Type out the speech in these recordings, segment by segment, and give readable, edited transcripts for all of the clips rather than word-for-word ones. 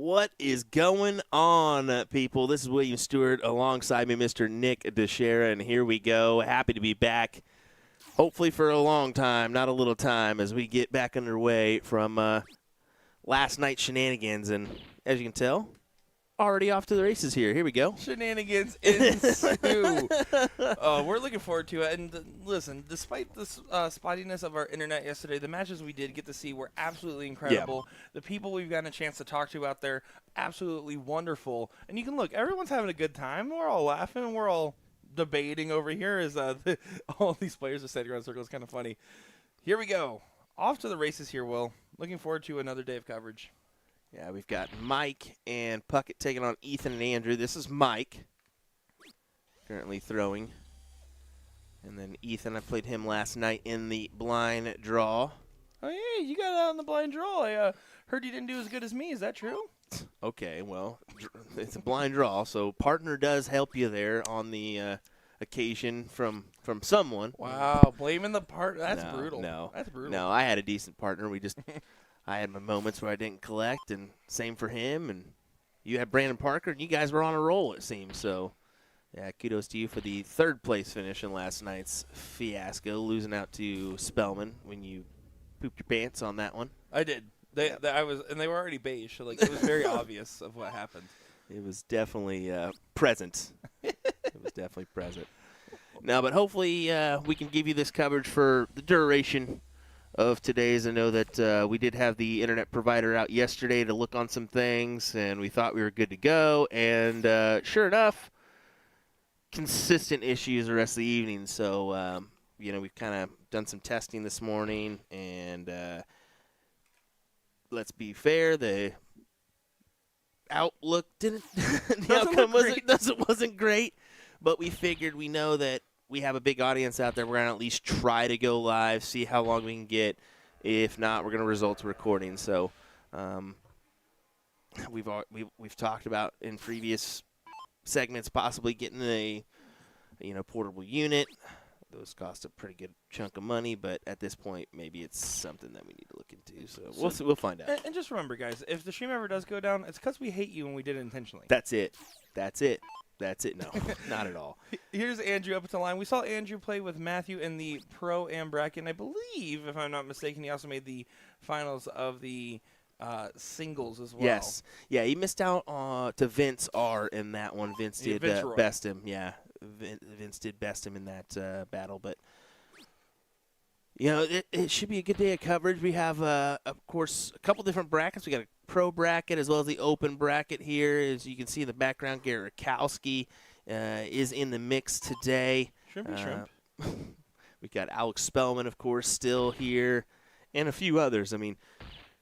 What is going on, people? This is William Stewart alongside me, Mr. Nick DeShera, and here we go. Happy to be back, hopefully for a long time, not a little time, as we get back underway from last night's shenanigans. And as you can tell, already off to the races here. Here we go. Shenanigans ensue. We're looking forward to it. And listen, despite the spottiness of our internet yesterday, the matches we did get to see were absolutely incredible. Yeah. The people we've gotten a chance to talk to out there, absolutely wonderful. And you can look, everyone's having a good time. We're all laughing. We're all debating over here as all these players are sitting around circles. Kind of funny. Here we go. Off to the races here, Will. Looking forward to another day of coverage. Yeah, we've got Mike and Puckett taking on Ethan and Andrew. This is Mike, currently throwing. And then Ethan, I played him last night in the blind draw. Oh, yeah, you got out in the blind draw. I heard you didn't do as good as me. Is that true? Okay, well, it's a blind draw, so partner does help you there on the occasion from someone. Wow, blaming the partner. That's brutal. That's brutal. No, I had a decent partner. We just... I had my moments where I didn't collect, and same for him. And you had Brandon Parker, and you guys were on a roll, it seems. So, yeah, kudos to you for the third-place finish in last night's fiasco, losing out to Spellman when you pooped your pants on that one. I did. They were already beige, so it was very obvious of what happened. It was definitely present. It was definitely present. No, but hopefully we can give you this coverage for the duration of today's. I know that we did have the internet provider out yesterday to look on some things, and we thought we were good to go. And sure enough, consistent issues the rest of the evening. So, we've kind of done some testing this morning, and let's be fair, the outlook didn't. The outcome wasn't great, but we figured we know that we have a big audience out there. We're going to at least try to go live, see how long we can get. If not, we're going to resort to recording. So we've talked about in previous segments possibly getting a portable unit. Those cost a pretty good chunk of money, but at this point, maybe it's something that we need to look into. So we'll find out. And just remember, guys, if the stream ever does go down, it's because we hate you and we did it intentionally. That's it. No, not at all. Here's Andrew up at the line. We saw Andrew play with Matthew in the Pro-Am bracket, and I believe, if I'm not mistaken, he also made the finals of the singles as well. Yes. Yeah, he missed out to Vince R. in that one. Vince did best him. Yeah, Vince did best him in that battle. But, it should be a good day of coverage. We have, of course, a couple different brackets. We got a pro bracket as well as the open bracket here. As you can see in the background, Garrett Rakowski is in the mix today. Shrimp. We got Alex Spellman, of course, still here, and a few others. I mean,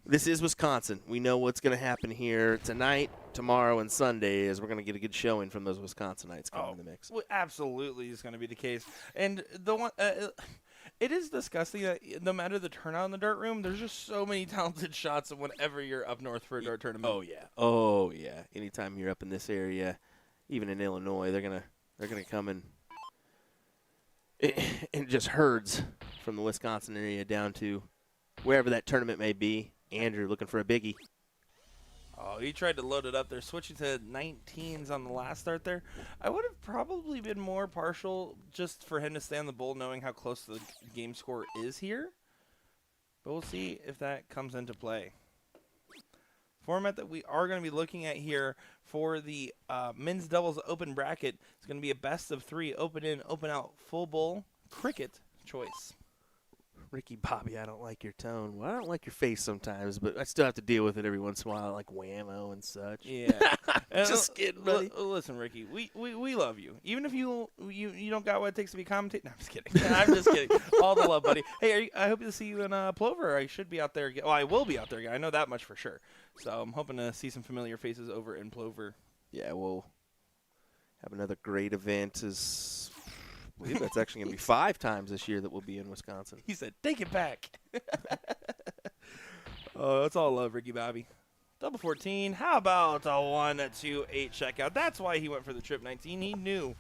this is Wisconsin. We know what's going to happen here tonight, tomorrow, and Sunday, as we're going to get a good showing from those Wisconsinites coming in the mix. Well, absolutely is going to be the case. And the one... it is disgusting that no matter the turnout in the dart room, there's just so many talented shots whenever you're up north for a dart tournament. Oh yeah. Anytime you're up in this area, even in Illinois, they're gonna come in just herds from the Wisconsin area down to wherever that tournament may be. Andrew looking for a biggie. Oh, he tried to load it up there, switching to 19s on the last start there. I would have probably been more partial just for him to stay on the bowl, knowing how close the game score is here. But we'll see if that comes into play. Format that we are going to be looking at here for the men's doubles open bracket is going to be a best of 3, open in, open out, full bowl, cricket choice. Ricky Bobby, I don't like your tone. Well, I don't like your face sometimes, but I still have to deal with it every once in a while, like whammo and such. Yeah. Just kidding, buddy. Listen, Ricky, we love you. Even if you don't got what it takes to be commentator. No, I'm just kidding. I'm just kidding. All the love, buddy. Hey, I hope to see you in Plover. I should be out there. Well, I will be out there. I know that much for sure. So I'm hoping to see some familiar faces over in Plover. Yeah, we'll have another great event. I believe that's actually going to be 5 times this year that we'll be in Wisconsin. He said, take it back. Oh, that's all love, Ricky Bobby. Double 14. How about a 1-2-8 checkout? That's why he went for the trip 19. He knew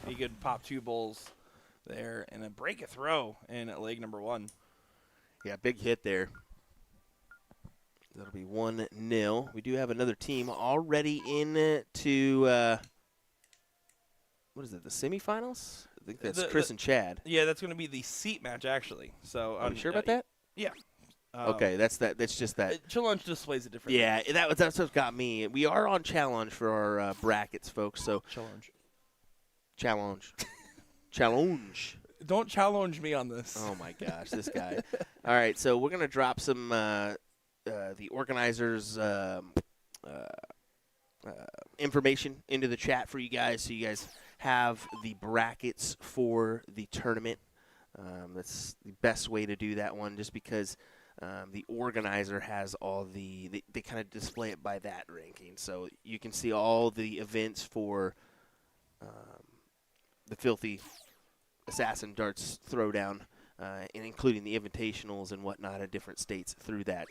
he could pop 2 bowls there and then break a throw in leg number 1. Yeah, big hit there. That'll be 1-0. We do have another team already into what is it? The semifinals? I think that's Chris and Chad. Yeah, that's going to be the seat match actually. So Are you sure about that? Yeah. Okay, that's that. That's just that. Challenge displays it differently. Yeah, that's what got me. We are on challenge for our brackets, folks. So challenge. Don't challenge me on this. Oh my gosh, this guy. All right, so we're gonna drop some the organizers' information into the chat for you guys, so you guys have the brackets for the tournament. That's the best way to do that one, just because the organizer has all they kind of display it by that ranking. So you can see all the events for the Filthy Assassin Darts Throwdown, and including the invitationals and whatnot in different states through that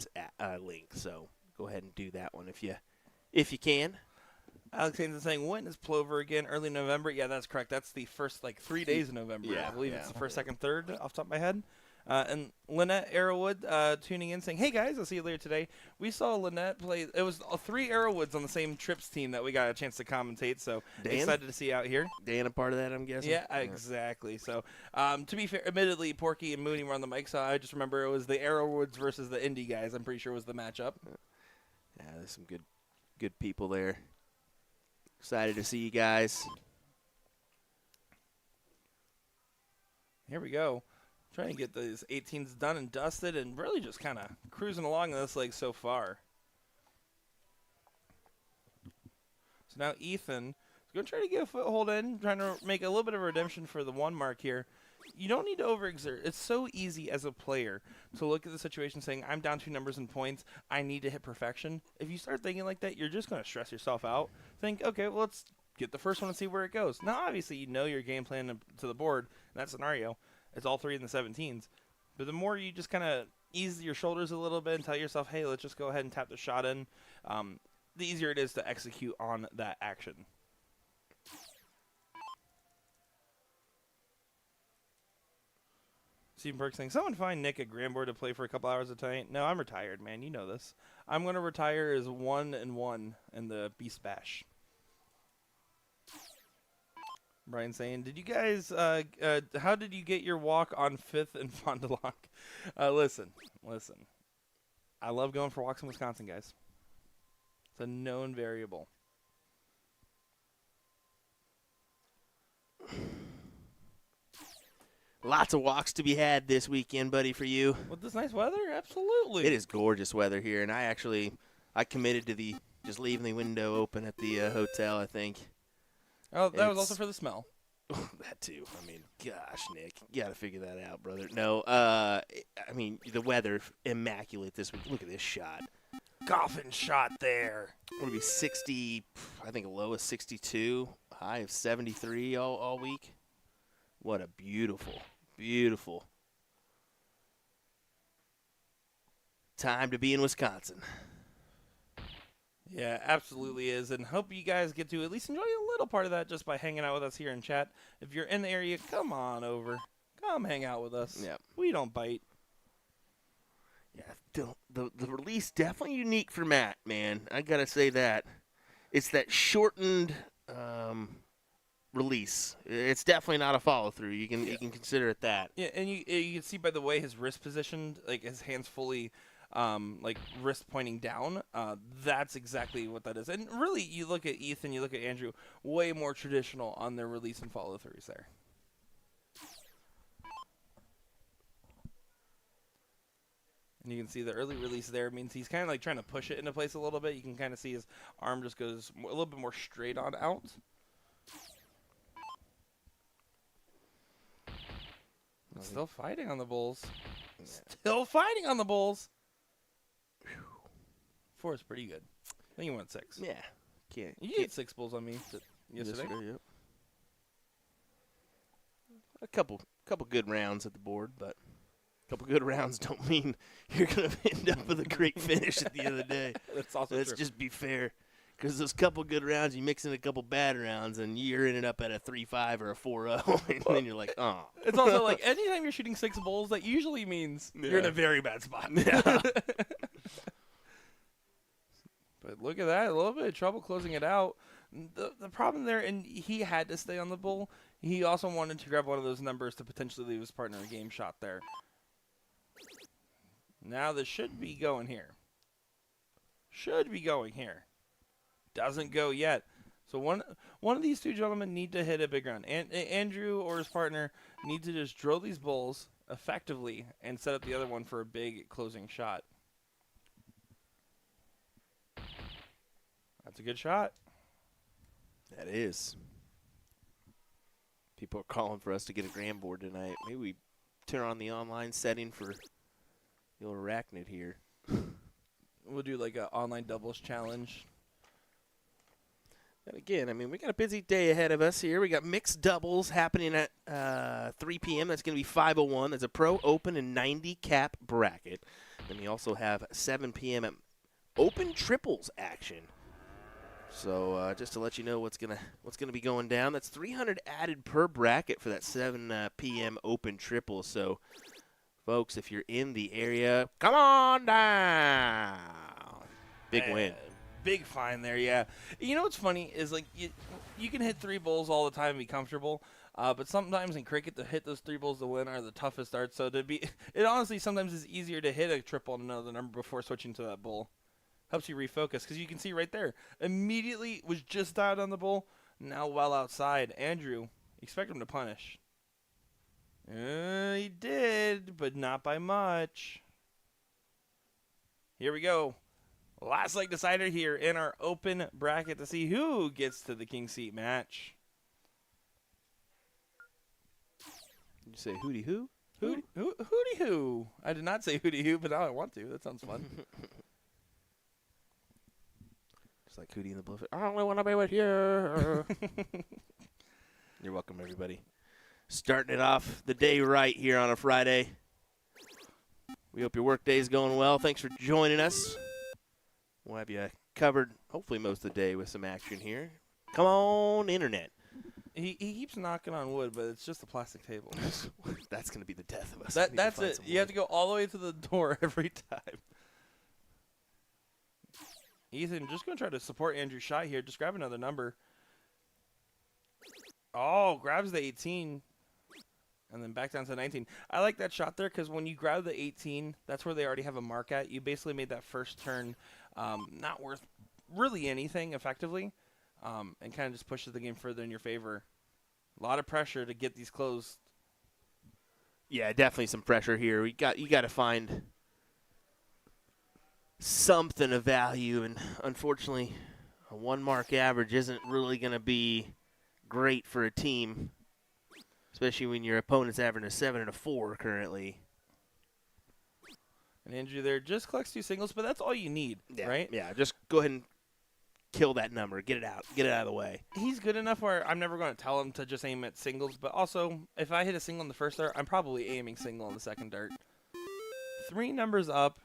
link. So go ahead and do that one if you can. Alex Haynes is saying, when is Plover again? Early November? Yeah, that's correct. That's the first 3 days of November. Yeah, I believe it's the first, second, third off the top of my head. And Lynette Arrowwood tuning in saying, hey guys, I'll see you later today. We saw Lynette play. It was 3 Arrowwoods on the same Trips team that we got a chance to commentate. So Dan? Excited to see out here. Dan a part of that, I'm guessing? Yeah, exactly. So to be fair, admittedly, Porky and Mooney were on the mic, so I just remember it was the Arrowwoods versus the Indie guys. I'm pretty sure was the matchup. Yeah, there's some good people there. Excited to see you guys. Here we go. Trying to get these 18s done and dusted and really just kind of cruising along this leg so far. So now Ethan is going to try to get a foothold in, trying to make a little bit of a redemption for the 1 mark here. You don't need to overexert. It's so easy as a player to look at the situation saying, I'm down 2 numbers in points. I need to hit perfection. If you start thinking like that, you're just going to stress yourself out. Think, okay, well, let's get the first one and see where it goes. Now, obviously, you know your game plan to the board in that scenario. It's all 3 in the 17s. But the more you just kind of ease your shoulders a little bit and tell yourself, hey, let's just go ahead and tap the shot in, the easier it is to execute on that action. Stephen Burke saying, someone find Nick a Grandboard to play for a couple hours tonight. No, I'm retired, man. You know this. I'm going to retire as 1-1 in the Beast Bash. Brian saying, did you guys, how did you get your walk on 5th and Fond du Lac? Listen. I love going for walks in Wisconsin, guys. It's a known variable. Lots of walks to be had this weekend, buddy, for you. With this nice weather? Absolutely. It is gorgeous weather here, and I committed to just leaving the window open at the hotel, I think. Oh, that was also for the smell. That too. I mean, gosh, Nick, you got to figure that out, brother. No, I mean, the weather, immaculate this week. Look at this shot. Coffin shot there. It'll be 60, I think a low of 62, high of 73 all week. What a beautiful time to be in Wisconsin. Yeah, absolutely is. And hope you guys get to at least enjoy a little part of that just by hanging out with us here in chat. If you're in the area, come on over. Come hang out with us. Yep. We don't bite. Yeah, the release definitely unique for Matt, man. I got to say that. It's that shortened release. It's definitely not a follow-through. You can consider it that. Yeah, and you can see by the way his wrist positioned, like his hands fully wrist pointing down, that's exactly what that is. And really, you look at Ethan, you look at Andrew, way more traditional on their release and follow-throughs there. And you can see the early release there means he's kind of like trying to push it into place a little bit. You can kind of see his arm just goes a little bit more straight on out. Still fighting on the Bulls. Still fighting on the Bulls. 4 is pretty good. I think you went 6. Yeah. You hit 6 Bulls on me yesterday. Yep. A couple good rounds at the board, but a couple good rounds don't mean you're going to end up with a great finish at the end of the day. That's also Let's true. just be fair. Because those couple good rounds, you mix in a couple bad rounds, and you're ending up at a 3-5 or a 4-0, and then you're like, oh. It's also like anytime you're shooting 6 Bulls, that usually means you're in a very bad spot. Yeah. look at that. A little bit of trouble closing it out. The problem there, and he had to stay on the bull. He also wanted to grab one of those numbers to potentially leave his partner a game shot there. Now this should be going here. Should be going here. Doesn't go yet. So one of these two gentlemen need to hit a big run. Andrew or his partner need to just drill these bulls effectively and set up the other one for a big closing shot. That's a good shot. That is. People are calling for us to get a gram board tonight. Maybe we turn on the online setting for the old arachnid here. We'll do like an online doubles challenge. And again, I mean, we got a busy day ahead of us here. We got mixed doubles happening at 3 p.m. That's going to be 5:01. That's a pro, open, and 90 cap bracket. Then we also have 7 p.m. at open triples action. So just to let you know what's gonna be going down. That's 300 added per bracket for that 7 p.m. open triple. So, folks, if you're in the area, come on down. Big win. Big fine there, yeah. You know what's funny is like you can hit 3 bulls all the time and be comfortable, but sometimes in cricket to hit those 3 bulls to win are the toughest darts. So it honestly sometimes is easier to hit a triple on another number before switching to that bull. Helps you refocus because you can see right there. Immediately was just dialed on the bull. Now well outside. Andrew, expect him to punish. He did, but not by much. Here we go. Last leg decider here in our open bracket to see who gets to the king seat match. Did you say hootie who? Hootie who? I did not say hootie who, but now I want to. That sounds fun. Just like Hootie and the Blowfish. I only want to be with you. You're welcome, everybody. Starting it off the day right here on a Friday. We hope your work day is going well. Thanks for joining us. We'll have you covered, hopefully, most of the day with some action here. Come on, Internet. He keeps knocking on wood, but it's just a plastic table. That's going to be the death of us. That's it. You have to go all the way to the door every time. Ethan, just going to try to support Andrew's shot here. Just grab another number. Oh, grabs the 18. And then back down to 19. I like that shot there because when you grab the 18, that's where they already have a mark at. You basically made that first turn not worth really anything effectively and kind of just pushes the game further in your favor. A lot of pressure to get these closed. Yeah, definitely some pressure here. You got to find something of value, and unfortunately, a 1-mark average isn't really going to be great for a team, especially when your opponent's averaging a 7 and a 4 currently. And Andrew there just collects 2 singles, but that's all you need, right? Yeah, just go ahead and kill that number. Get it out of the way. He's good enough where I'm never going to tell him to just aim at singles, but also, if I hit a single on the first dart, I'm probably aiming single on the second dart. 3 numbers up.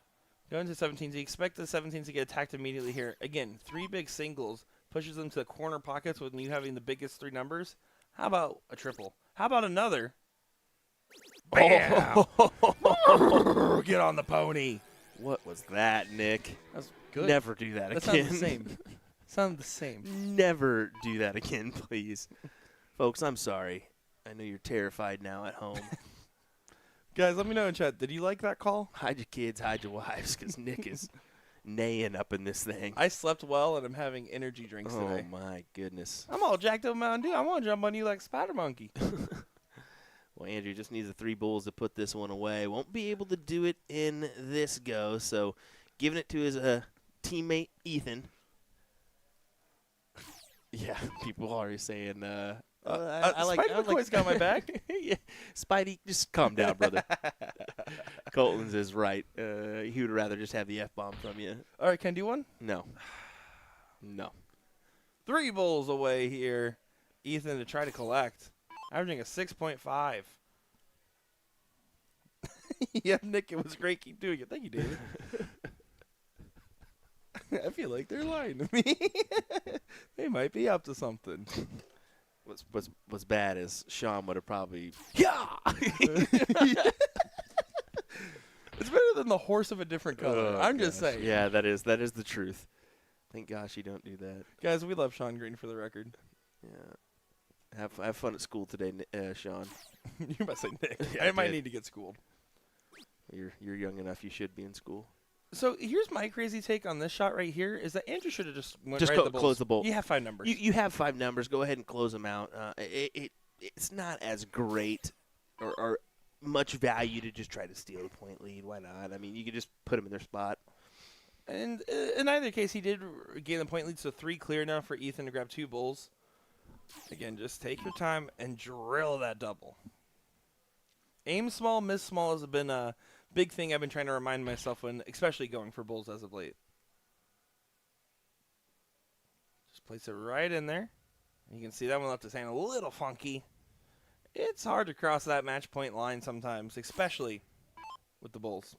Going to 17s, you expect the 17s to get attacked immediately here. Again, 3 big singles pushes them to the corner pockets with you having the biggest 3 numbers. How about a triple? How about another? Bam! Oh. Get on the pony. What was that, Nick? That's good. Never do that again. That sounds the same. Sounds the same. Never do that again, please. Folks, I'm sorry. I know you're terrified now at home. Guys, let me know in chat. Did you like that call? Hide your kids, hide your wives, because Nick is neighing up in this thing. I slept well, and I'm having energy drinks today. Oh, my goodness. I'm all jacked up, Mountain Dew. I want to jump on you like Spider Monkey. Well, Andrew just needs the 3 bulls to put this one away. Won't be able to do it in this go, so giving it to his teammate, Ethan. Yeah, people are already saying, I like McCoy's got my back. Yeah. Spidey, just calm down, brother. Colton's is right. He would rather just have the F-bomb from you. All right, can I do one? No. No. 3 bulls away here. Ethan to try to collect. Averaging a 6.5. Yeah, Nick, it was great. Keep doing it. Thank you, David. I feel like they're lying to me. They might be up to something. What's bad is Sean would have probably It's better than the horse of a different color. I'm just saying. Yeah, that is the truth. Thank gosh you don't do that. Guys, we love Sean Green for the record. Yeah. Have fun at school today, Sean. You must say Nick. Yeah, I might did. need to get schooled. You're young enough. You should be in school. So here's my crazy take on this shot right here: is that Andrew should have just went Just right at the close the bowl. You have 5 numbers. You have 5 numbers. Go ahead and close them out. It's not as great or much value to just try to steal the point lead. Why not? I mean, you could just put them in their spot. And in either case, he did gain the point lead, so 3 clear now for Ethan to grab 2 bulls. Again, just take your time and drill that double. Aim small, miss small has been a big thing I've been trying to remind myself when, especially going for bulls as of late. Just place it right in there. You can see that one left his hand a little funky. It's hard to cross that match point line sometimes, especially with the bulls.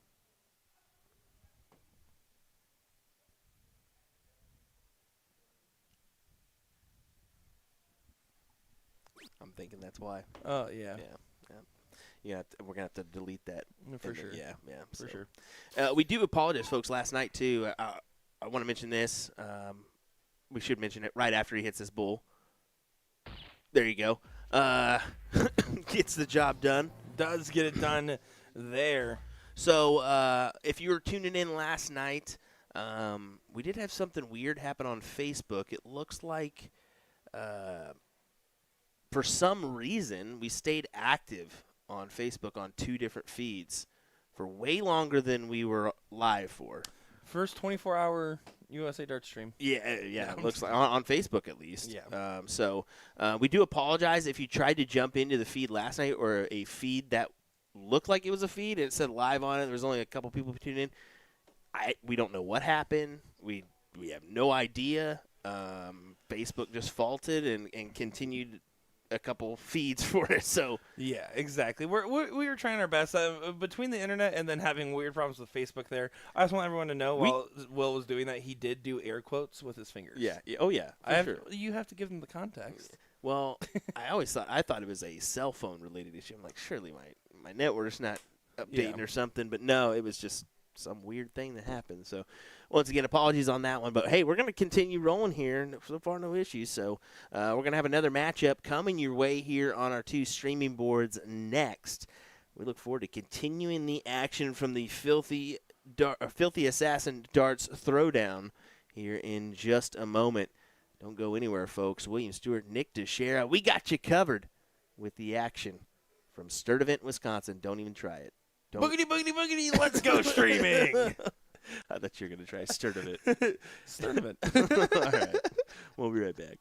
I'm thinking that's why. Oh, yeah. Yeah. We're gonna have to delete that For sure. Yeah. For sure. We do apologize, folks. Last night too. I want to mention this. We should mention it right after he hits this bull. There you go. Gets the job done. Does get it done there. So if you were tuning in last night, we did have something weird happen on Facebook. It looks like for some reason we stayed active on Facebook on 2 different feeds for way longer than we were live for. First 24-hour USA Dart stream. Yeah, it looks like on Facebook at least. Yeah. So we do apologize if you tried to jump into the feed last night or a feed that looked like it was a feed and it said live on it. There was only a couple people tuning in. We don't know what happened. We have no idea. Facebook just faulted and continued a couple feeds for it. So yeah, exactly. We were trying our best between the internet and then having weird problems with Facebook. There, I just want everyone to know while Will was doing that, he did do air quotes with his fingers. Yeah. Oh yeah. Sure. You have to give them the context. Well, I thought it was a cell phone related issue. I'm like, surely my network's not updating or something, but no, it was just some weird thing that happened. So once again, apologies on that one. But, hey, we're going to continue rolling here. So far, no issues. So we're going to have another matchup coming your way here on our 2 streaming boards next. We look forward to continuing the action from the Filthy Assassin Darts Throwdown here in just a moment. Don't go anywhere, folks. William Stewart, Nick Teixeira, we got you covered with the action from Sturtevant, Wisconsin. Don't even try it. Boogity, boogity, boogity, let's go streaming. I thought you were going to try Sturtevant. Sturtevant. All right. We'll be right back.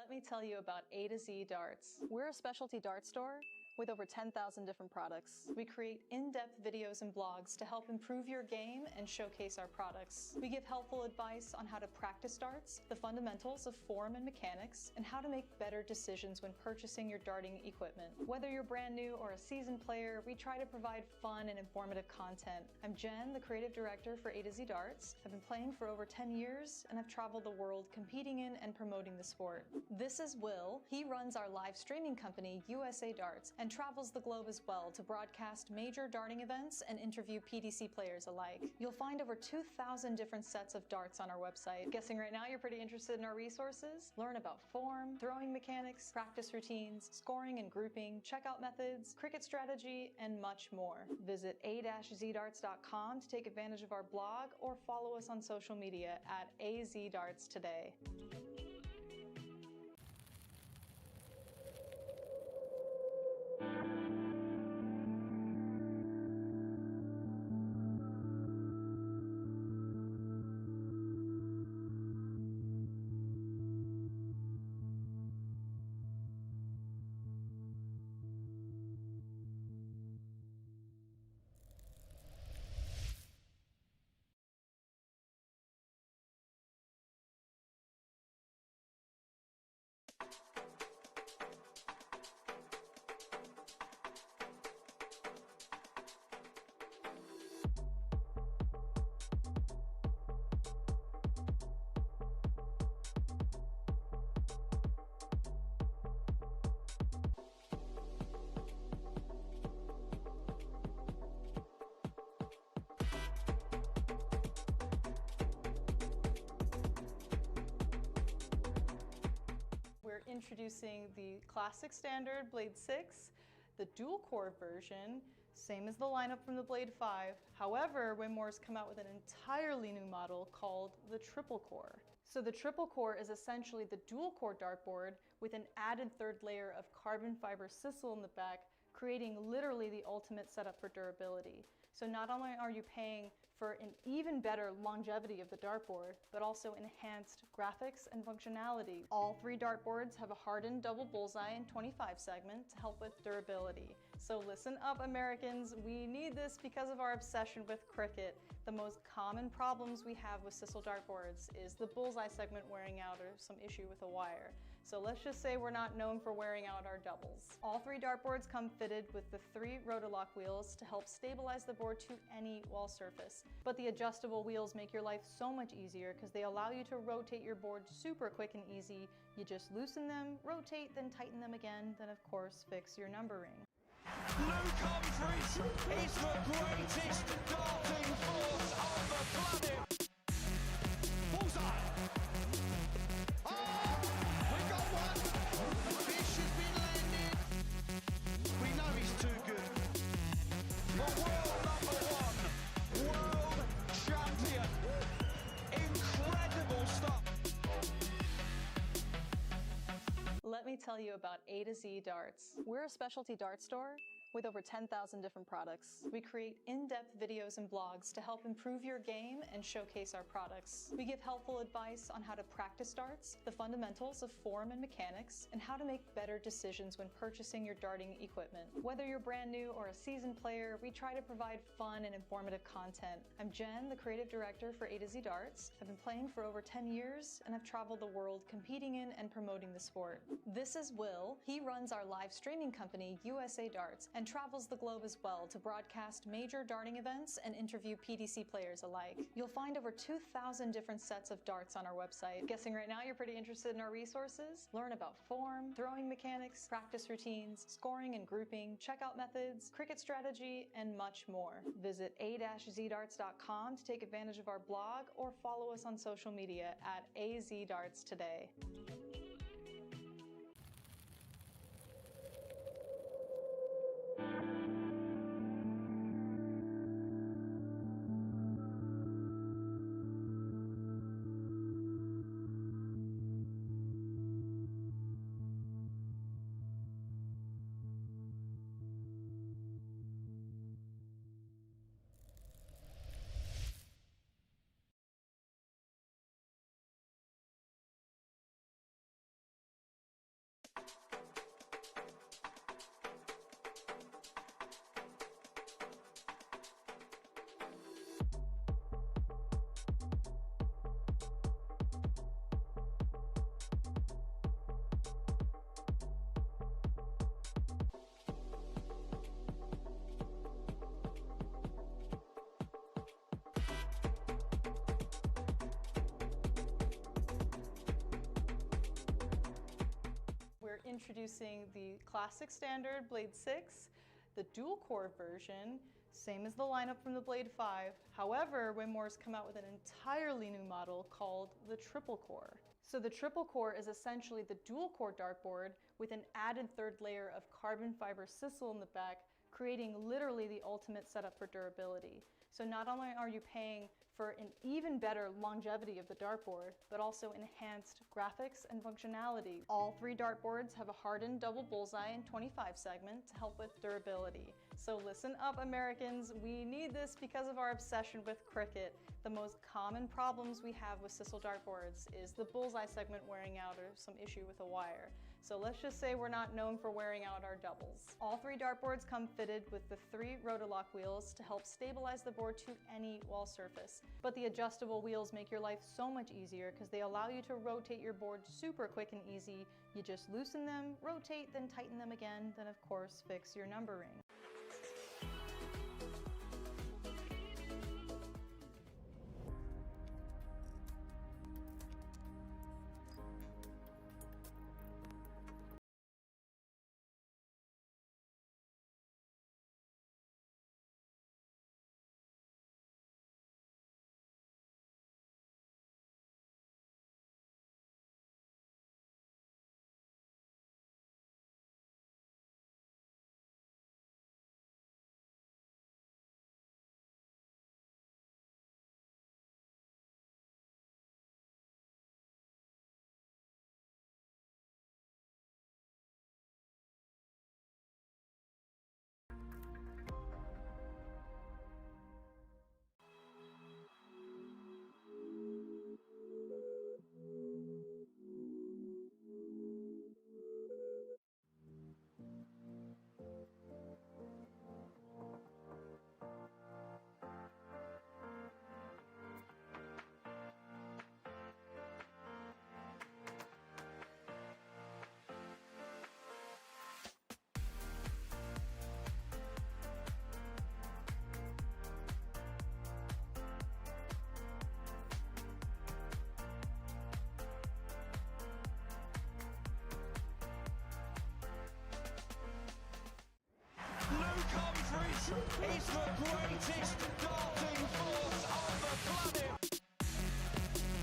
Let me tell you about A to Z Darts. We're a specialty dart store with over 10,000 different products. We create in-depth videos and blogs to help improve your game and showcase our products. We give helpful advice on how to practice darts, the fundamentals of form and mechanics, and how to make better decisions when purchasing your darting equipment. Whether you're brand new or a seasoned player, we try to provide fun and informative content. I'm Jen, the creative director for A to Z Darts. I've been playing for over 10 years, and I've traveled the world competing in and promoting the sport. This is Will. He runs our live streaming company, USA Darts, and travels the globe as well to broadcast major darting events and interview PDC players alike. You'll find over 2,000 different sets of darts on our website. Guessing right now you're pretty interested in our resources? Learn about form, throwing mechanics, practice routines, scoring and grouping, checkout methods, cricket strategy, and much more. Visit a-zdarts.com to take advantage of our blog or follow us on social media at AZDarts today. We're introducing the classic standard Blade 6, the dual core version, same as the lineup from the Blade 5. However, Winmore's come out with an entirely new model called the triple core. So the triple core is essentially the dual core dartboard with an added third layer of carbon fiber sisal in the back, creating literally the ultimate setup for durability. So not only are you paying for an even better longevity of the dartboard, but also enhanced graphics and functionality. All three dartboards have a hardened double bullseye and 25 segment to help with durability. So listen up, Americans, we need this because of our obsession with cricket. The most common problems we have with sisal dartboards is the bullseye segment wearing out or some issue with a wire. So let's just say we're not known for wearing out our doubles. All 3 dartboards come fitted with the 3 Rotolock wheels to help stabilize the board to any wall surface. But the adjustable wheels make your life so much easier because they allow you to rotate your board super quick and easy. You just loosen them, rotate, then tighten them again, then of course fix your numbering. Luke Humphries is the greatest darting force on the planet. Bullseye. Oh, we got one. Fish has been landed. We know he's too good. The world number 1, world champion. Incredible stuff. Let me tell you about A to Z Darts. We're a specialty dart store with over 10,000 different products. We create in-depth videos and blogs to help improve your game and showcase our products. We give helpful advice on how to practice darts, the fundamentals of form and mechanics, and how to make better decisions when purchasing your darting equipment. Whether you're brand new or a seasoned player, we try to provide fun and informative content. I'm Jen, the creative director for A to Z Darts. I've been playing for over 10 years and I've traveled the world competing in and promoting the sport. This is Will. He runs our live streaming company, USA Darts, and travels the globe as well to broadcast major darting events and interview PDC players alike. You'll find over 2,000 different sets of darts on our website. Guessing right now you're pretty interested in our resources? Learn about form, throwing mechanics, practice routines, scoring and grouping, checkout methods, cricket strategy, and much more. Visit a-zdarts.com to take advantage of our blog or follow us on social media at AZDarts today. We're introducing the classic standard Blade 6, the dual core version, same as the lineup from the Blade 5. However, Winmore's come out with an entirely new model called the triple core. So the triple core is essentially the dual core dartboard with an added third layer of carbon fiber sisal in the back, creating literally the ultimate setup for durability. So not only are you paying for an even better longevity of the dartboard, but also enhanced graphics and functionality. All 3 dartboards have a hardened double bullseye and 25 segment to help with durability. So listen up, Americans, we need this because of our obsession with cricket. The most common problems we have with sisal dartboards is the bullseye segment wearing out or some issue with a wire. So let's just say we're not known for wearing out our doubles. All 3 dartboards come fitted with the 3 Rotolock wheels to help stabilize the board to any wall surface. But the adjustable wheels make your life so much easier because they allow you to rotate your board super quick and easy. You just loosen them, rotate, then tighten them again, then of course fix your numbering. is the greatest darting force on the planet.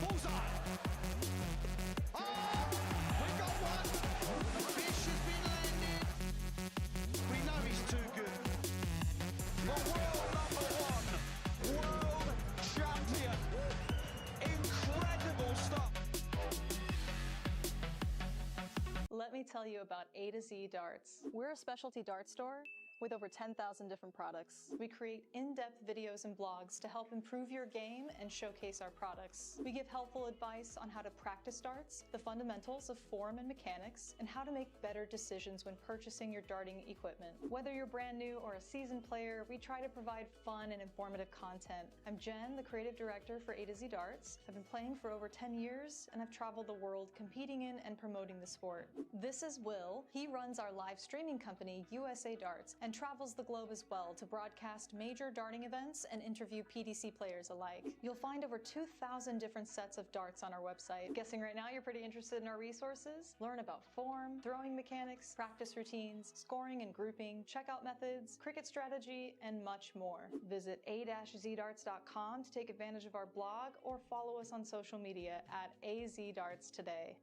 Bullseye. Oh, we got one. The fish has been landed. We know he's too good. The world number one. World champion. Incredible stuff. Let me tell you about A to Z Darts. We're a specialty dart store with over 10,000 different products. We create in-depth videos and blogs to help improve your game and showcase our products. We give helpful advice on how to practice darts, the fundamentals of form and mechanics, and how to make better decisions when purchasing your darting equipment. Whether you're brand new or a seasoned player, we try to provide fun and informative content. I'm Jen, the creative director for A to Z Darts. I've been playing for over 10 years, and I've traveled the world competing in and promoting the sport. This is Will. He runs our live streaming company, USA Darts, and travels the globe as well to broadcast major darting events and interview PDC players alike. You'll find over 2,000 different sets of darts on our website. Guessing right now you're pretty interested in our resources? Learn about form, throwing mechanics, practice routines, scoring and grouping, checkout methods, cricket strategy, and much more. Visit a-zdarts.com to take advantage of our blog or follow us on social media at AZDarts today.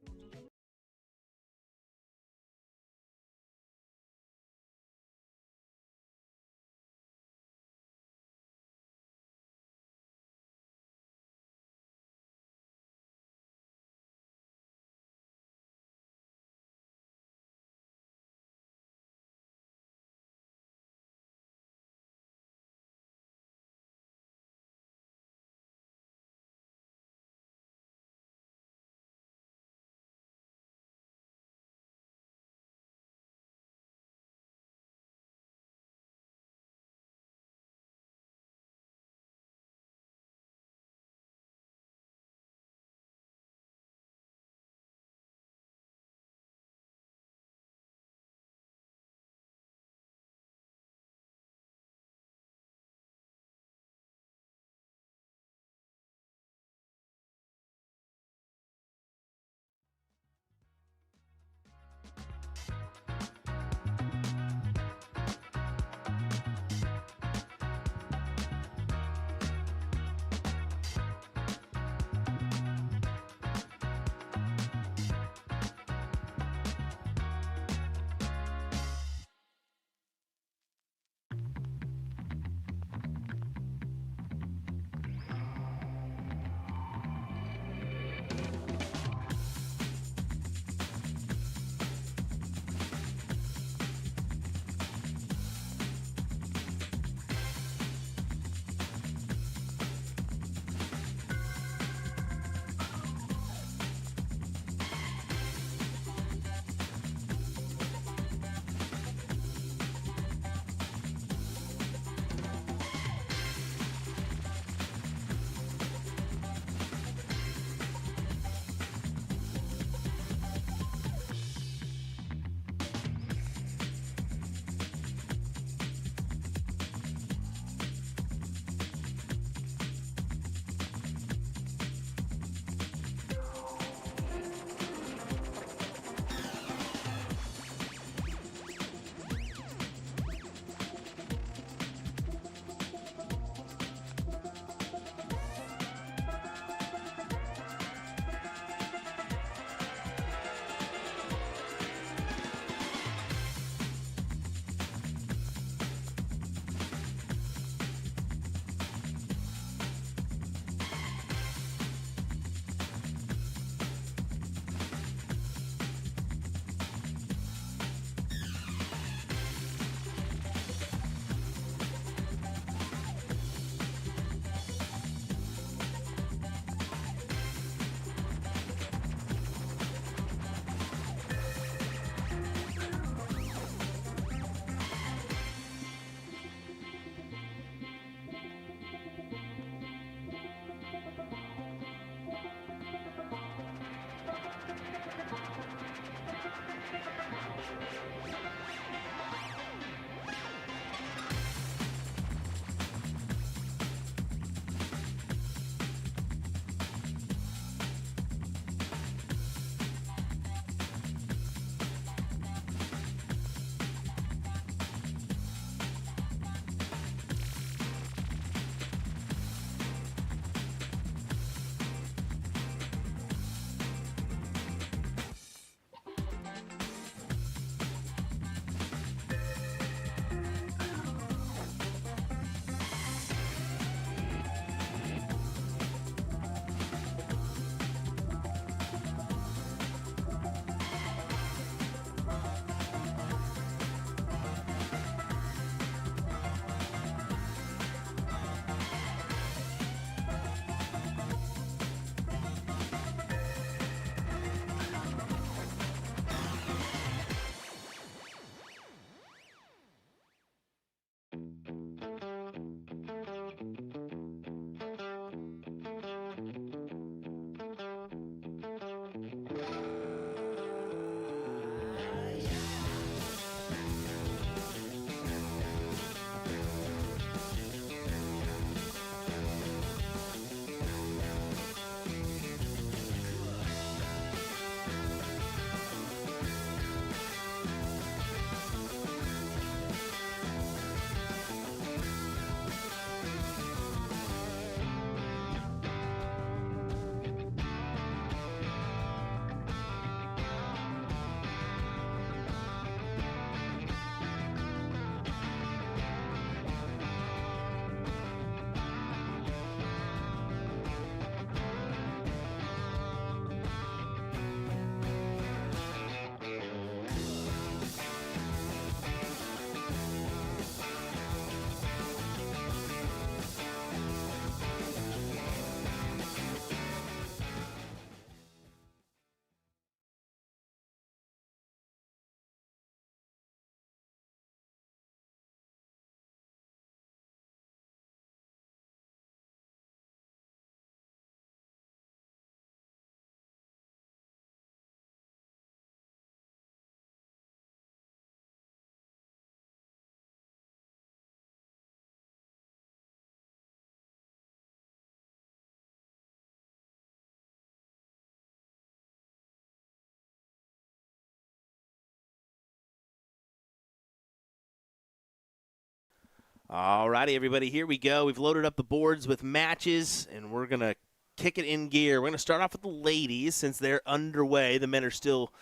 All righty, everybody, here we go. We've loaded up the boards with matches, and we're going to kick it in gear. We're going to start off with the ladies since they're underway. The men are still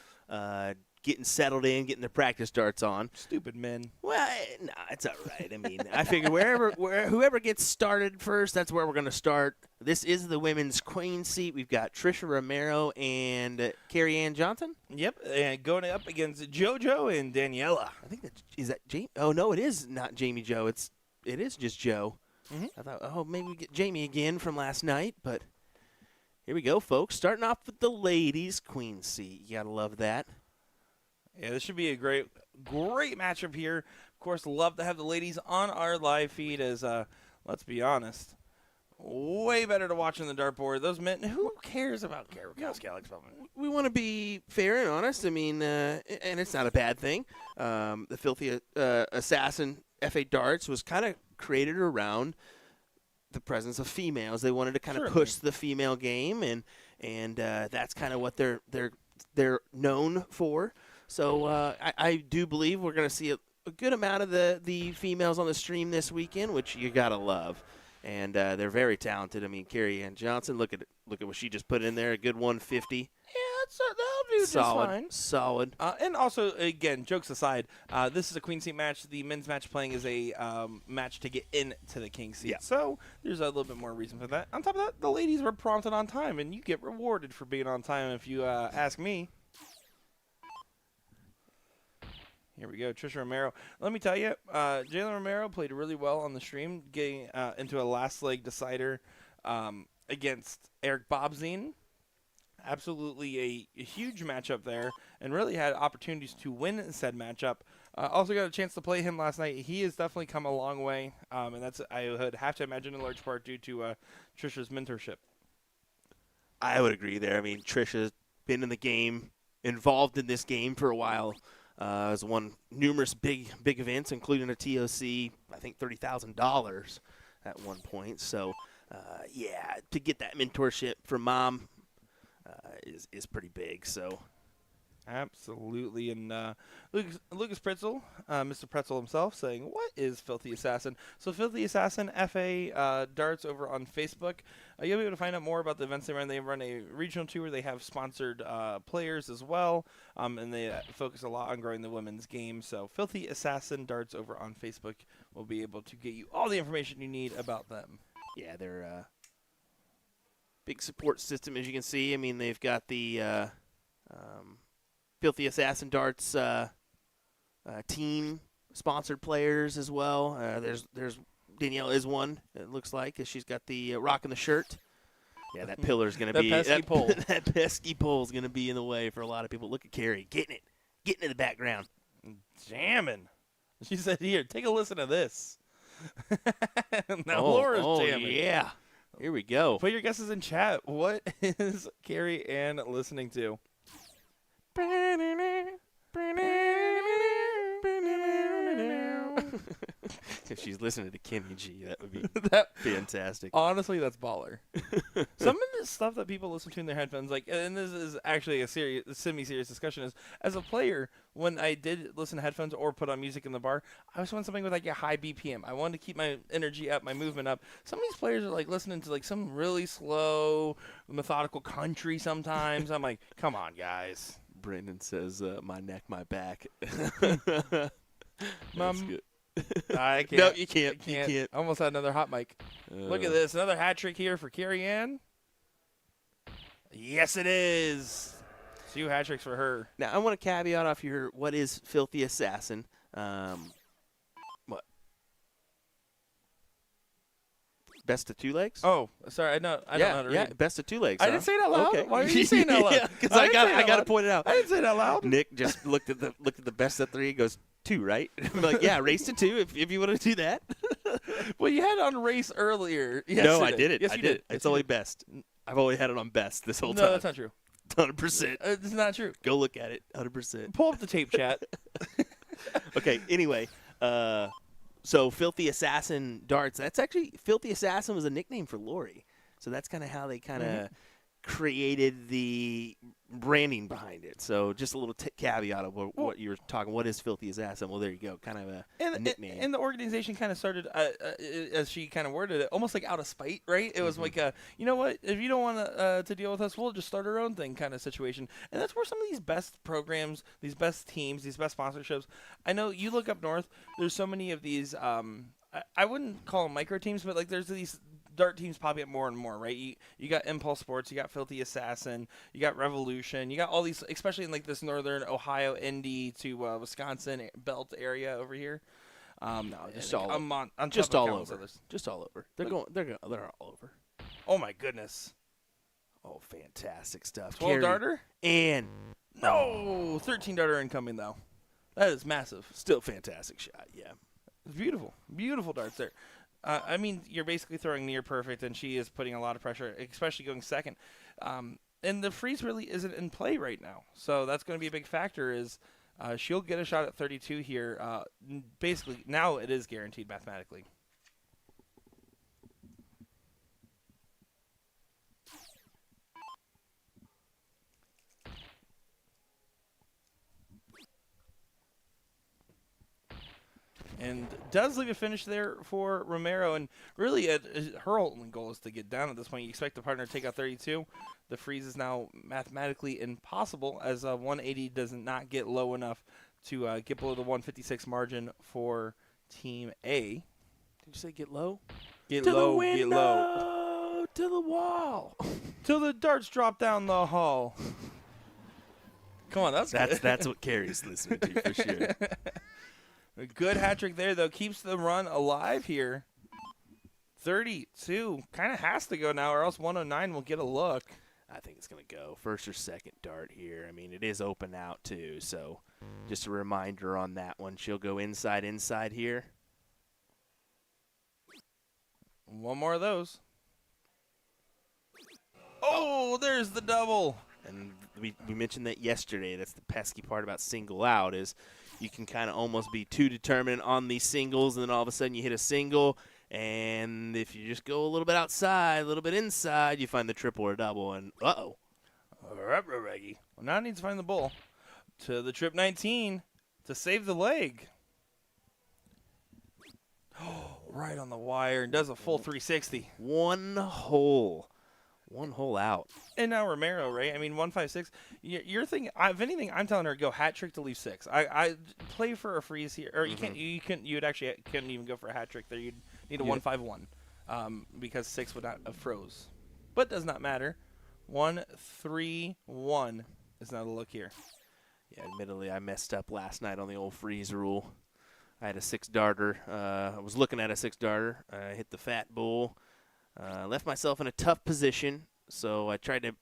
getting settled in, getting their practice darts on. Stupid men. Well, no, it's all right. I mean, I figure whoever gets started first, that's where we're going to start. This is the women's queen seat. We've got Trisha Romero and Carrie Ann Johnson. Yep, and going up against JoJo and Daniela. I think is that Jamie? Oh no, it is not Jamie Joe. It is just Joe. Mm-hmm. I thought, maybe we get Jamie again from last night, but here we go, folks. Starting off with the ladies' queen seat. You gotta love that. Yeah, this should be a great matchup here. Of course, love to have the ladies on our live feed as, let's be honest, way better to watch on the dartboard. Those men, who cares about Karolkowski, Alex Bowman? We want to be fair and honest. I mean, and it's not a bad thing. The Filthy Assassin FA Darts was kind of created around the presence of females. They wanted to kind of push the female game, and that's kind of what they're known for. So I do believe we're going to see a good amount of the females on the stream this weekend, which you got to love. And they're very talented. I mean, Carrie Ann Johnson, look at what she just put in there, a good 150. Yeah, that'll do just fine. Solid. And also, again, jokes aside, this is a queen seat match. The men's match playing is a match to get into the king seat. Yeah. So there's a little bit more reason for that. On top of that, the ladies were prompted on time, and you get rewarded for being on time if you ask me. Here we go, Trisha Romero. Let me tell you, Jalen Romero played really well on the stream, getting into a last leg decider against Eric Bobzine. Absolutely a huge matchup there, and really had opportunities to win said matchup. Also got a chance to play him last night. He has definitely come a long way, and that's, I would have to imagine, in large part due to Trisha's mentorship. I would agree there. I mean, Trisha's been in the game, involved in this game for a while. Has won numerous big events, including a TOC, I think $30,000 at one point. So, yeah, to get that mentorship from Mom is pretty big. So, absolutely. And Lucas Pretzel, Mr. Pretzel himself, saying, what is Filthy Assassin? So Filthy Assassin FA Darts over on Facebook. You'll be able to find out more about the events they run. They run a regional tour. They have sponsored players as well, and they focus a lot on growing the women's game. So Filthy Assassin Darts over on Facebook will be able to get you all the information you need about them. Yeah, they're big support system, as you can see. I mean, they've got the Filthy Assassin Darts team sponsored players as well. There's Danielle is one, it looks like, because she's got the rocking the shirt. Yeah, that pillar's going to be pesky pole. That pesky pole's going to be in the way for a lot of people. Look at Carrie getting in the background, jamming. She said, "Here, take a listen to this." Now Laura's jamming. Yeah, here we go. Put your guesses in chat. What is Carrie Ann listening to? If she's listening to Kenny G, that would be fantastic. Honestly, that's baller. Some of the stuff that people listen to in their headphones, like, and this is actually a semi-serious discussion, is as a player, when I did listen to headphones or put on music in the bar, I always want something with like a high BPM. I wanted to keep my energy up, my movement up. Some of these players are like listening to like some really slow, methodical country sometimes. I'm like, come on, guys. Brandon says, my neck, my back. That's good. I can't. No, you can't. You can't. I almost had another hot mic. Look at this. Another hat trick here for Carrie Ann. Yes, it is. 2 hat tricks for her. Now, I want to caveat off your what is Filthy Assassin. What? Best of 2 legs? Oh, sorry. I don't know how to read. Yeah, best of 2 legs. I didn't say it out loud. Okay. Why are you saying it out loud? Yeah, because I got to point it out. I didn't say it out loud. Nick just looked at the best of 3 and goes, 2, right? I'm like, yeah, race to 2 if you want to do that. Well, you had it on race earlier. No, I did it. Yes, I you did. did. It's only best. I've only had it on best this whole time. No, that's not true. 100%. It's not true. Go look at it. 100%. Pull up the tape chat. Okay, anyway, so Filthy Assassin Darts, that's actually, Filthy Assassin was a nickname for Lori. So that's kind of how they kind of created the branding behind it. So just a little caveat of what you were talking. What is Filthy as Ass? And well, there you go. Kind of a nickname. And the organization kind of started, as she kind of worded it, almost like out of spite, right? It was like, you know what? If you don't want to deal with us, we'll just start our own thing kind of situation. And that's where some of these best programs, these best teams, these best sponsorships. I know you look up north. There's so many of these. I wouldn't call them micro teams, but like there's these dart teams popping up more and more, right? You got Impulse Sports, you got Filthy Assassin, you got Revolution, you got all these, especially in like this northern Ohio, Indy to Wisconsin belt area over here. No, just all on just top of all countless over. others. Just all over. They're all over. Oh my goodness! Oh, fantastic stuff. 12 darter and no 13 darter incoming though. That is massive. Still fantastic shot. Yeah, it's beautiful, beautiful darts there. I mean, you're basically throwing near perfect, and she is putting a lot of pressure, especially going second. And the freeze really isn't in play right now, so that's going to be a big factor. Is she'll get a shot at 32 here. Basically, now it is guaranteed mathematically. And does leave a finish there for Romero. And really, her only goal is to get down at this point. You expect the partner to take out 32. The freeze is now mathematically impossible as 180 does not get low enough to get below the 156 margin for Team A. Did you say get low? Get to low, the window, get low. to the wall. Till the darts drop down the hall. Come on, that's what Carrie's listening to for sure. A good hat trick there, though. Keeps the run alive here. 32. Kind of has to go now, or else 109 will get a look. I think it's going to go first or second dart here. I mean, it is open out, too. So just a reminder on that one. She'll go inside here. One more of those. Oh, there's the double. And we mentioned that yesterday. That's the pesky part about single out is you can kind of almost be too determined on these singles, and then all of a sudden you hit a single, and if you just go a little bit outside, a little bit inside, you find the triple or double, and uh-oh. Well, now it needs to find the bull. To the trip 19 to save the leg. Right on the wire, and does a full 360. One hole out. And now Romero, right? I mean, 156. You're thinking, if anything, I'm telling her go hat trick to leave 6. I play for a freeze here, or you can't. You couldn't even go for a hat trick there. You'd need a 151, because 6 would not have froze. But does not matter. 1-3-1 is now the look here. Yeah, admittedly, I messed up last night on the old freeze rule. I had a 6 darter. I was looking at a 6 darter. I hit the fat bull. Left myself in a tough position, so I tried to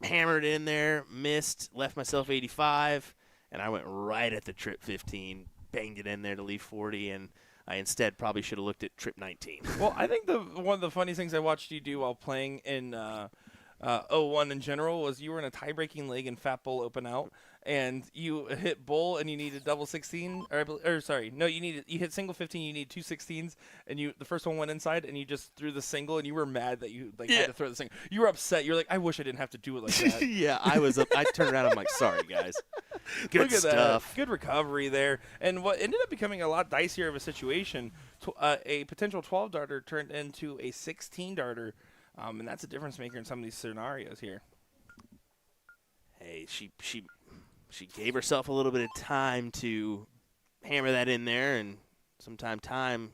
hammer it in there, missed, left myself 85, and I went right at the trip 15, banged it in there to leave 40, and I instead probably should have looked at trip 19. Well, I think one of the funniest things I watched you do while playing in 01 in general was you were in a tie-breaking leg in Fat Bull open out, and you hit bull and you needed double 16, you hit single 15, you need 2 16s, and the first one went inside, and you just threw the single, and you were mad that you had to throw the single. You were upset. You're like, I wish I didn't have to do it like that. Yeah, I was up. I turned around. I'm like, sorry guys. Good Look at stuff. That. Good recovery there, and what ended up becoming a lot dicier of a situation, a potential 12 darter turned into a 16 darter. And that's a difference maker in some of these scenarios here. Hey, she gave herself a little bit of time to hammer that in there, and sometimes time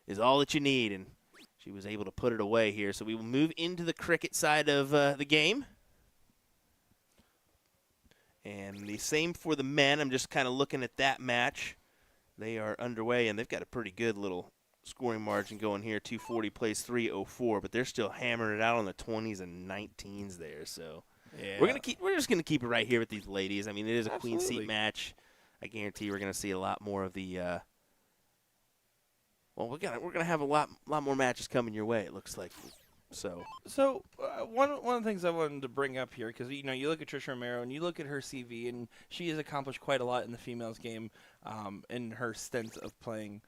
is all that you need, and she was able to put it away here. So we will move into the cricket side of the game. And the same for the men. I'm just kind of looking at that match. They are underway, and they've got a pretty good little scoring margin going here. 240 plays 304, but they're still hammering it out on the 20s and 19s there. So yeah. we're just gonna keep it right here with these ladies. I mean, it is a Absolutely. queen seat match. I guarantee we're gonna see a lot more of the. We're gonna have a lot more matches coming your way. It looks like. So one of the things I wanted to bring up here, because you look at Trisha Romero and you look at her CV, and she has accomplished quite a lot in the females game, in her stint of playing.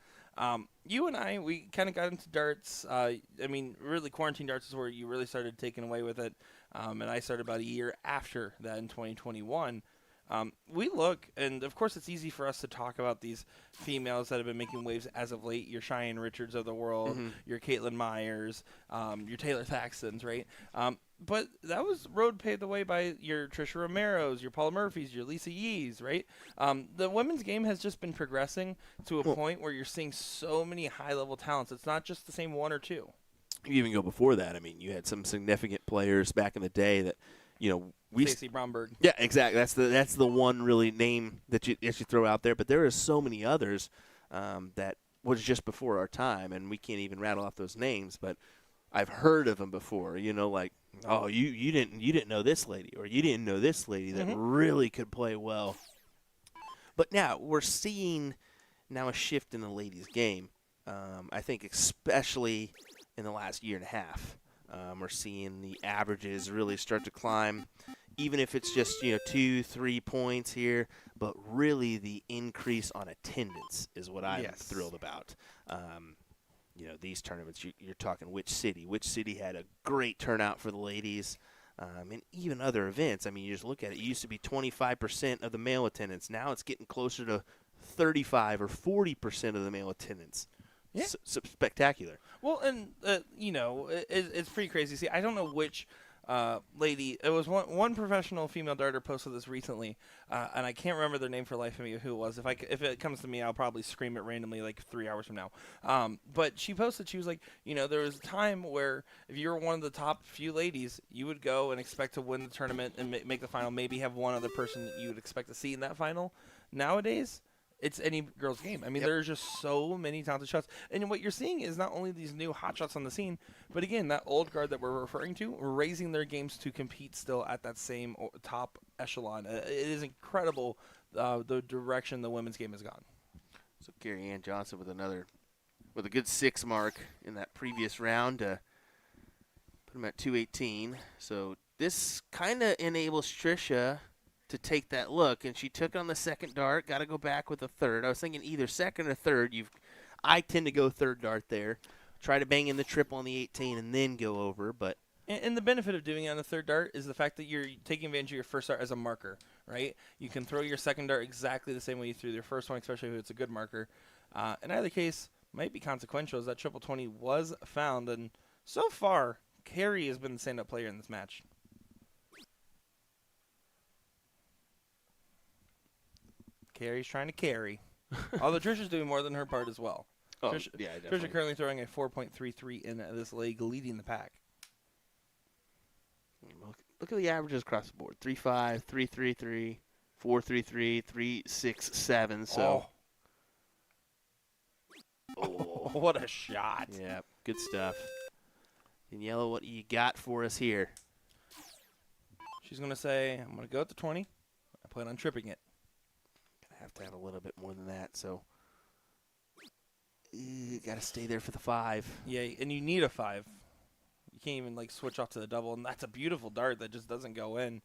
You and I, we kind of got into darts. I mean, really, quarantine darts is where you really started taking away with it. And I started about a year after that in 2021. We look, and of course it's easy for us to talk about these females that have been making waves as of late. Your Cheyenne Richards of the world, your Caitlin Myers, your Taylor Thaxtons, right? But that was road paved the way by your Trisha Romeros, your Paula Murphys, your Lisa Yees, right? The women's game has just been progressing to a point where you're seeing so many high-level talents. It's not just the same one or two. You even go before that. I mean, you had some significant players back in the day that, Stacey Bromberg. Yeah, exactly. That's the one really name that you throw out there. But there are so many others that was just before our time, and we can't even rattle off those names. But I've heard of them before. Like, oh, you didn't know this lady, or you didn't know this lady that really could play well. But now we're seeing a shift in the ladies' game. I think especially in the last year and a half. We're seeing the averages really start to climb, even if it's just 2-3 points here. But really, the increase on attendance is what I'm thrilled about. These tournaments, you're talking which city had a great turnout for the ladies, and even other events. I mean, you just look at it. It used to be 25% of the male attendance. Now it's getting closer to 35 or 40% of the male attendance. Yeah. Spectacular. Well, and, it's pretty crazy. See, I don't know which lady. It was one professional female darter posted this recently, and I can't remember their name for the life of me who it was. If it comes to me, I'll probably scream it randomly like 3 hours from now. But she posted, she was like, there was a time where if you were one of the top few ladies, you would go and expect to win the tournament and make the final, maybe have one other person that you would expect to see in that final. Nowadays, it's any girl's game. I mean, there's just so many talented shots. And what you're seeing is not only these new hot shots on the scene, but again, that old guard that we're referring to, raising their games to compete still at that same top echelon. It is incredible the direction the women's game has gone. So Gary Ann Johnson with a good 6 mark in that previous round. Put him at 218. So this kind of enables Trisha to take that look, and she took on the second dart. Got to go back with a third. I was thinking either second or third. I tend to go third dart there. Try to bang in the triple on the 18 and then go over. But and the benefit of doing it on the third dart is the fact that you're taking advantage of your first dart as a marker, right? You can throw your second dart exactly the same way you threw your first one, especially if it's a good marker. In either case, might be consequential as that triple 20 was found, and so far, Carrie has been the stand-up player in this match. Carrie's trying to carry. Although Trisha's doing more than her part as well. Oh, Trisha, yeah, definitely. Trisha currently throwing a 4.33 in this league, leading the pack. Look at the averages across the board. 3.5, 3.33, 4.33, 3.67. So, What a shot. Yeah, good stuff. Daniela, what do you got for us here? She's going to say, I'm going to go at the 20. I plan on tripping it. Have to have a little bit more than that, so you got to stay there for the 5. Yeah, and you need a 5. You can't even switch off to the double, and that's a beautiful dart that just doesn't go in.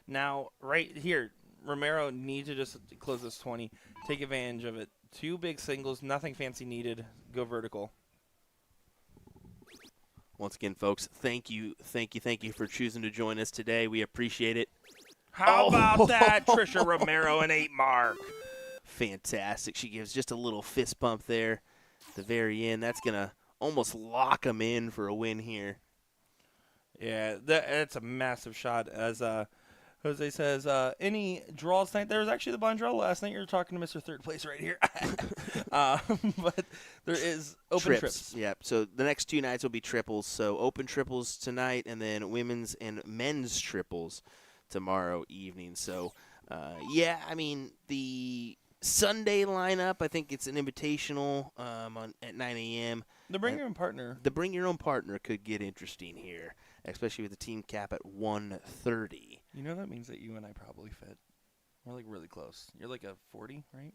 Now, right here, Romero needs to just close this 20, take advantage of it. 2 big singles, nothing fancy needed. Go vertical. Once again, folks, thank you for choosing to join us today. We appreciate it. How about that, Trisha Romero, an 8 mark? Fantastic. She gives just a little fist bump there at the very end. That's going to almost lock them in for a win here. Yeah, that's a massive shot. As Jose says, any draws tonight? There was actually the blind draw last night. You're talking to Mr. Third Place right here. But there is open trips. Yep. So the next 2 nights will be triples. So open triples tonight and then women's and men's triples tomorrow evening. So, I mean, the Sunday lineup, I think it's an invitational at 9 a.m. The Bring Your Own Partner. The Bring Your Own Partner could get interesting here, especially with the team cap at 130. You know that means that you and I probably fit. We're really close. You're like a 40, right?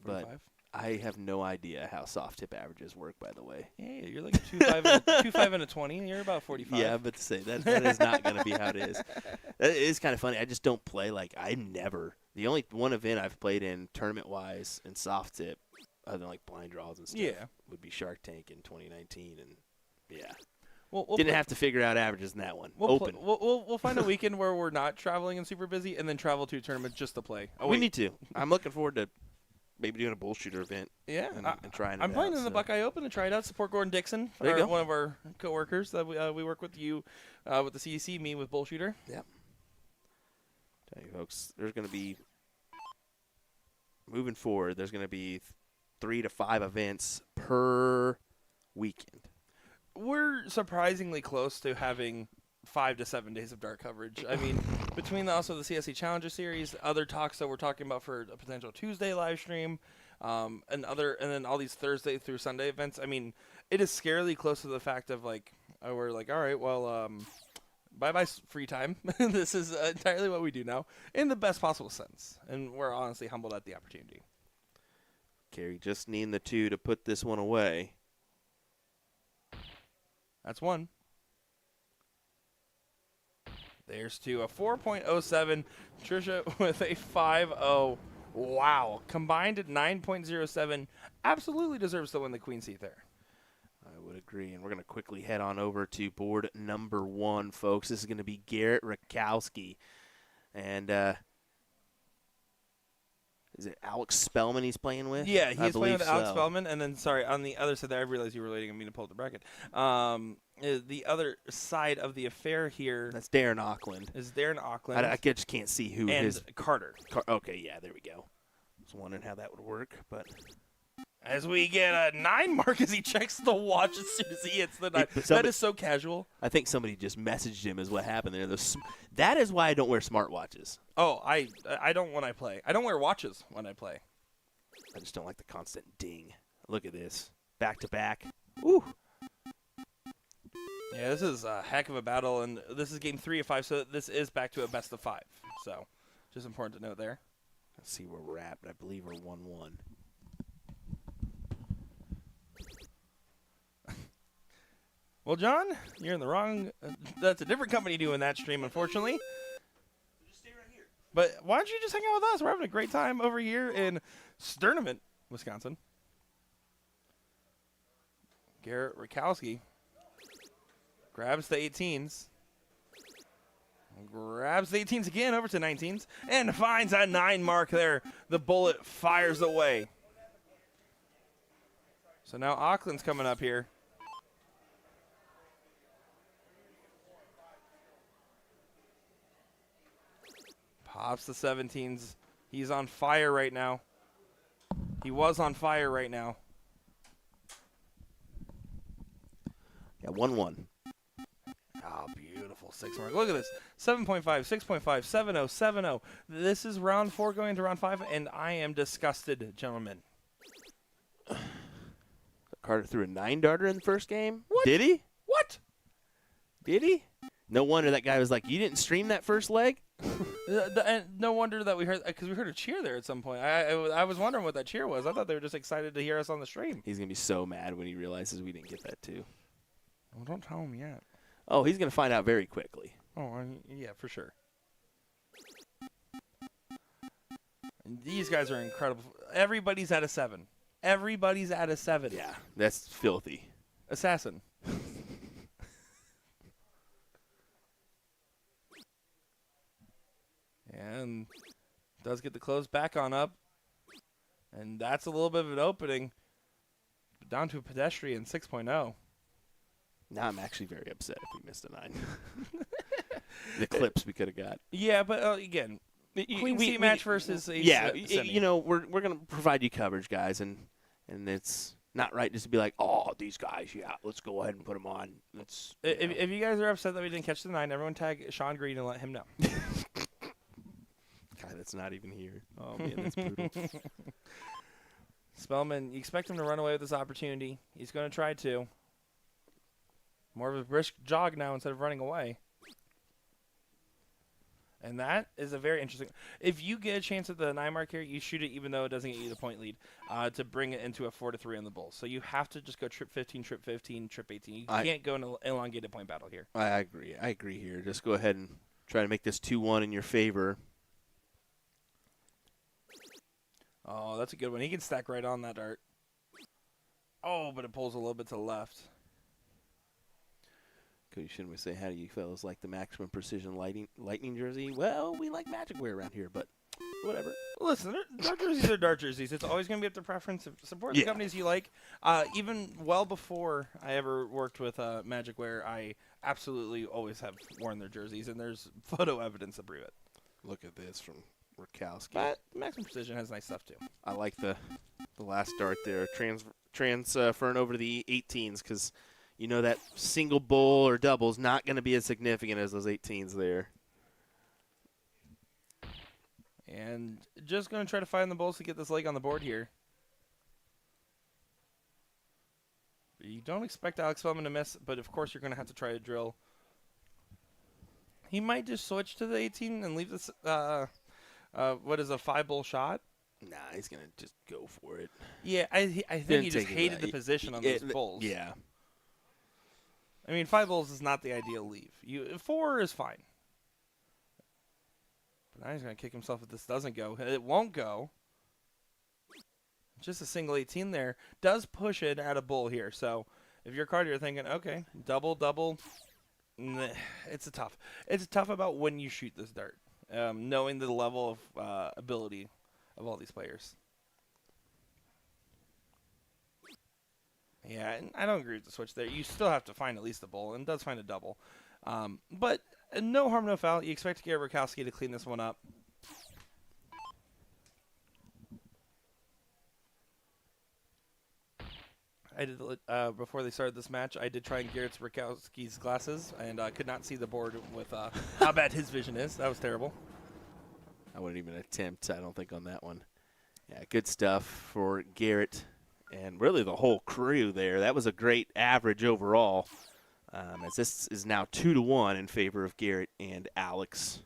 45? But I have no idea how soft tip averages work, by the way. Yeah, you're like a 2.5 and a 20. You're about 45. Yeah, but to say that is not going to be how it is. It is kind of funny. I just don't play the only one event I've played in tournament-wise in soft tip other than like blind draws and stuff. Yeah. Would be Shark Tank in 2019, and yeah. We'll Didn't have to figure out averages in that one. We'll Open. We'll find a weekend where we're not traveling and super busy, and then travel to a tournament just to play. We need to. I'm looking forward to maybe doing a bullshooter event. Yeah, and trying it I'm playing out, in the so. Buckeye Open to try it out. Support Gordon Dixon, There you go. one of our coworkers that we work with. You with the CEC, me with bullshooter. Yep. Tell you folks, there's going to be moving forward. There's going to be 3 to 5 events per weekend. We're surprisingly close to having 5 to 7 days of dart coverage. I mean, between also the CSC Challenger Series, other talks that we're talking about for a potential Tuesday live stream, and then all these Thursday through Sunday events. I mean, it is scarily close to the fact of like we're like, all right, well, bye free time. This is entirely what we do now, in the best possible sense, and we're honestly humbled at the opportunity. Carrie just needing the 2 to put this one away. That's one. There's 2. A 4.07. Trisha with a 5.0. Wow. Combined at 9.07. Absolutely deserves to win the Queen seat there. I would agree. And we're going to quickly head on over to board number 1, folks. This is going to be Garrett Rakowski. And is it Alex Spellman he's playing with? Yeah, he's playing with Alex so. Spellman. And then, sorry, on the other side there, I realized you were waiting on me to pull up the bracket. The other side of the affair here That's Darren Auckland. is Darren Auckland I just can't see who and his. Carter. Okay, yeah, there we go. I was wondering how that would work, but. As we get a 9 mark as he checks the watch as soon as he hits the 9. That is so casual. I think somebody just messaged him is what happened there. That is why I don't wear smartwatches. Oh, I don't when I play. I don't wear watches when I play. I just don't like the constant ding. Look at this. Back to back. Ooh. Yeah, this is a heck of a battle, and this is game 3 of 5, so this is back to a best of 5. So, just important to note there. Let's see where we're at, but I believe we're 1-1. Well, John, you're in the wrong. That's a different company doing that stream, unfortunately. Just stay right here. But why don't you just hang out with us? We're having a great time over here in Sturdivant, Wisconsin. Garrett Rakowski grabs the 18s. Grabs the 18s again, over to 19s, and finds that 9 mark there. The bullet fires away. So now Auckland's coming up here. Pops the 17s. He's on fire right now. He was on fire right now. Yeah, 1-1. Oh, beautiful 6 mark. Look at this. 7.5, 6.5, 7.0, 7.0. This is round 4 going into round 5, and I am disgusted, gentlemen. Carter threw a 9-darter in the first game? What? Did he? What? Did he? No wonder that guy was like, you didn't stream that first leg? And no wonder that we heard, because we heard a cheer there at some point. I was wondering what that cheer was. I thought they were just excited to hear us on the stream. He's going to be so mad when he realizes we didn't get that too. Well, don't tell him yet. Oh, he's going to find out very quickly. Oh, yeah, for sure. And these guys are incredible. Everybody's at a 7. Everybody's at a 7. Yeah, that's filthy. Assassin. And does get the close back on up. And that's a little bit of an opening. Down to a pedestrian 6.0. Now I'm actually very upset if we missed a 9. The clips we could have got. Yeah, but again, Queen seat match versus a semi. you know, we're going to provide you coverage, guys, and it's not right just to be like, oh, these guys, yeah, let's go ahead and put them on. Let's. If you guys are upset that we didn't catch the 9, everyone tag Sean Green and let him know. God, that's not even here. Oh man, that's brutal. Spellman, you expect him to run away with this opportunity. He's going to try to. More of a brisk jog now instead of running away. And that is a very interesting. If you get a chance at the 9 mark here, you shoot it even though it doesn't get you the point lead to bring it into a 4-3 on the bull. So you have to just go trip 15, trip 15, trip 18. You can't go in an elongated point battle here. I agree. I agree here. Just go ahead and try to make this 2-1 in your favor. Oh, that's a good one. He can stack right on that dart. Oh, but it pulls a little bit to the left. Cody, shouldn't we say, how do you fellas like the maximum precision lightning jersey? Well, we like Magic wear around here, but whatever. Listen, dart jerseys are dart jerseys. It's always going to be up to preference. Support the companies you like. Even well before I ever worked with Magic Wear, I absolutely always have worn their jerseys, and there's photo evidence to prove it. Look at this from Rakowski. But Maximum Precision has nice stuff, too. I like the last dart there, transferring over to the 18s, because you know that single bull or double is not going to be as significant as those 18s there. And just going to try to find the bulls to get this leg on the board here. You don't expect Alex Feldman to miss, but of course you're going to have to try to drill. He might just switch to the 18 and leave this, what is a 5-bull shot? Nah, he's going to just go for it. Yeah, I think he just hated the position on those bulls. Yeah. I mean, 5 bulls is not the ideal leave. 4 is fine. But now he's going to kick himself if this doesn't go. It won't go. Just a single 18 there does push it at a bull here. So if you're Carter, you're thinking, okay, double. It's tough. It's tough about when you shoot this dart, knowing the level of ability of all these players. Yeah, and I don't agree with the switch there. You still have to find at least a bull, and it does find a double. But no harm, no foul. You expect Garrett Rakowski to clean this one up. I did before they started this match. I did try and Garrett Rakowski's glasses, and I could not see the board with how bad his vision is. That was terrible. I wouldn't even attempt, I don't think, on that one. Yeah, good stuff for Garrett and really the whole crew there. That was a great average overall, as this is now 2-1 in favor of Garrett and Alex.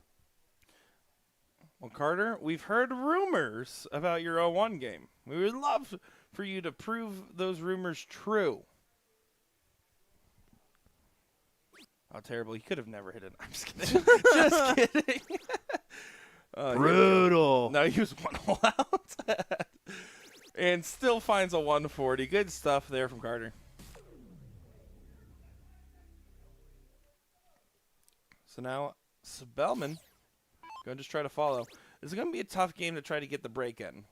Well, Carter, we've heard rumors about your 0-1 game. We would love for you to prove those rumors true. Oh, terrible. He could have never hit it. I'm just kidding. Just kidding. Brutal. No, he was 1 hole out. And still finds a 140. Good stuff there from Carter. So now Spellman going to just try to follow. This is going to be a tough game to try to get the break in.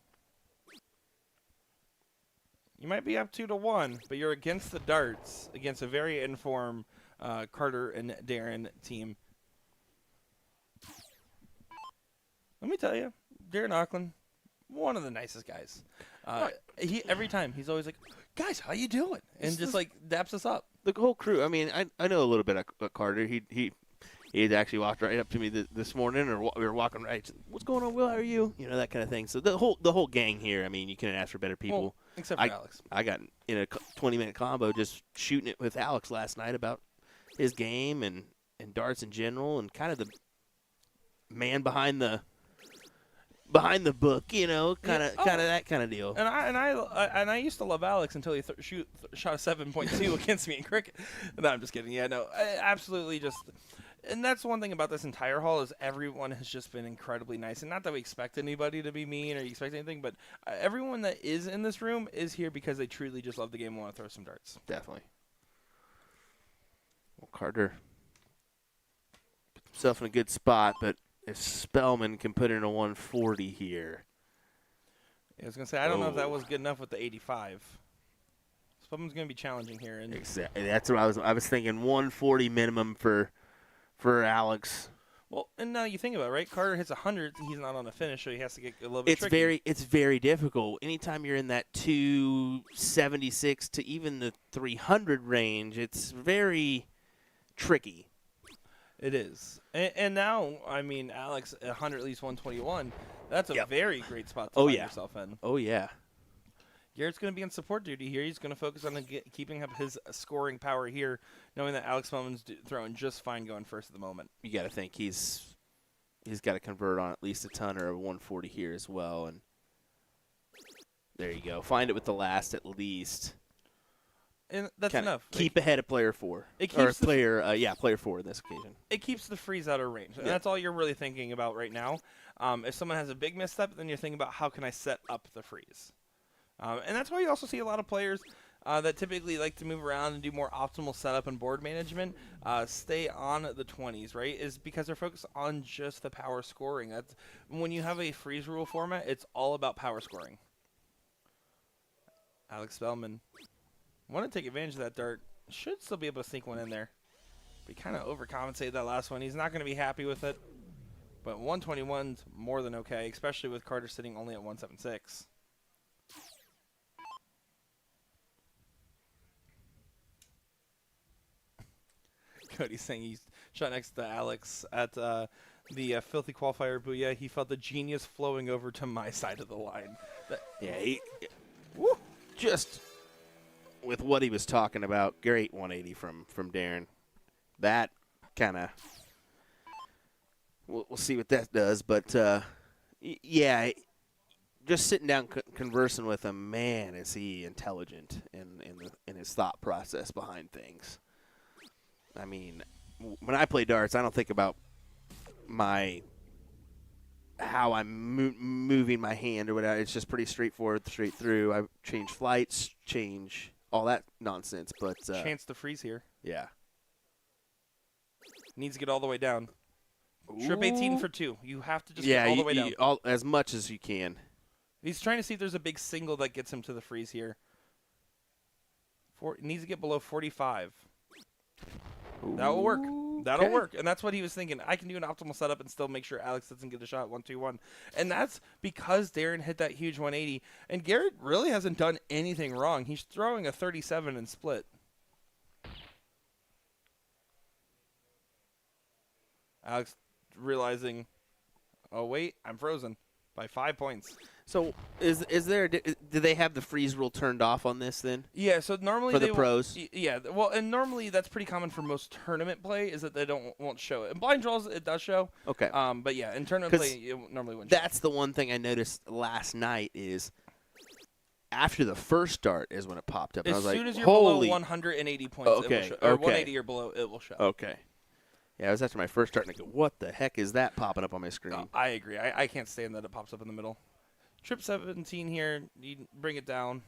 You might be up 2-1, but you're against the darts, against a very informed Carter and Darren team. Let me tell you, Darren Auckland, one of the nicest guys. Every time he's always like, "Guys, how you doing?" And just like daps us up. The whole crew. I mean, I know a little bit of Carter. He had actually walked right up to me this morning, or we were walking right. What's going on, Will? How are you? You know, that kind of thing. So the whole gang here. I mean, you couldn't ask for better people. Well, except for Alex. I got in a 20-minute combo just shooting it with Alex last night about his game and darts in general, and kind of the man behind the book, you know, kind of that kind of deal. And I used to love Alex until he shot a 7.2 against me in cricket. No, I'm just kidding. Yeah, no, absolutely just. And that's one thing about this entire haul is everyone has just been incredibly nice. And not that we expect anybody to be mean or expect anything, but everyone that is in this room is here because they truly just love the game and want to throw some darts. Definitely. Well, Carter put himself in a good spot, but if Spellman can put in a 140 here. I was going to say, I don't know if that was good enough with the 85. Spellman's going to be challenging here. And exactly. That's what I was thinking, 140 minimum for Alex. Well, and now you think about it, right? Carter hits 100, he's not on the finish, so he has to get a little bit tricky. It's very difficult. Anytime you're in that 276 to even the 300 range, it's very tricky. It is. And now, I mean, Alex, 100 at least 121, that's a very great spot to find yourself in. Oh, yeah. Garrett's going to be on support duty here. He's going to focus on keeping up his scoring power here, knowing that Alex Feldman's throwing just fine going first at the moment. You got to think he's got to convert on at least a ton or a 140 here as well. And there you go. Find it with the last at least. And that's enough. Keep ahead of player 4. Player 4 in this occasion. It keeps the freeze out of range. And that's all you're really thinking about right now. If someone has a big misstep, then you're thinking about how can I set up the freeze. And that's why you also see a lot of players that typically like to move around and do more optimal setup and board management stay on the 20s, right? Is because they're focused on just the power scoring. That's when you have a freeze rule format, it's all about power scoring. Alex Spellman want to take advantage of that dart. Should still be able to sneak one in there. But he kind of overcompensated that last one. He's not going to be happy with it. But 121's more than okay, especially with Carter sitting only at 176. Cody's saying he's shot next to Alex at the Filthy Qualifier Booyah. He felt the genius flowing over to my side of the line. Woo, just with what he was talking about, great 180 from Darren. That kind of, we'll see what that does. But, yeah, just sitting down conversing with him, man, is he intelligent in his thought process behind things. I mean, when I play darts, I don't think about how I'm moving my hand or whatever. It's just pretty straightforward, straight through. I change flights, change all that nonsense. But chance to freeze here. Yeah. Needs to get all the way down. Trip 18 for 2. You have to just yeah, get all the way down. As much as you can. He's trying to see if there's a big single that gets him to the freeze here. Needs to get below 45. That will work. That'll work. And that's what he was thinking. I can do an optimal setup and still make sure Alex doesn't get a shot 1-2-1. And that's because Darren hit that huge 180. And Garrett really hasn't done anything wrong. He's throwing a 37 and split. Alex realizing, oh, wait, I'm frozen by 5 points. So is there? Do they have the freeze rule turned off on this then? Yeah. So normally for the pros. Yeah. Well, and normally that's pretty common for most tournament play is that they won't show it. In blind draws it does show. Okay. But yeah, in tournament play it normally wouldn't. That's the one thing I noticed last night is after the first start is when it popped up. As I was soon like, as you're holy. below 180 points, it will show, or 180 or below, it will show. Okay. Yeah, it was after my first start, and I go, what the heck is that popping up on my screen? No, I agree. I can't stand that it pops up in the middle. Trip 17 here. You bring it down.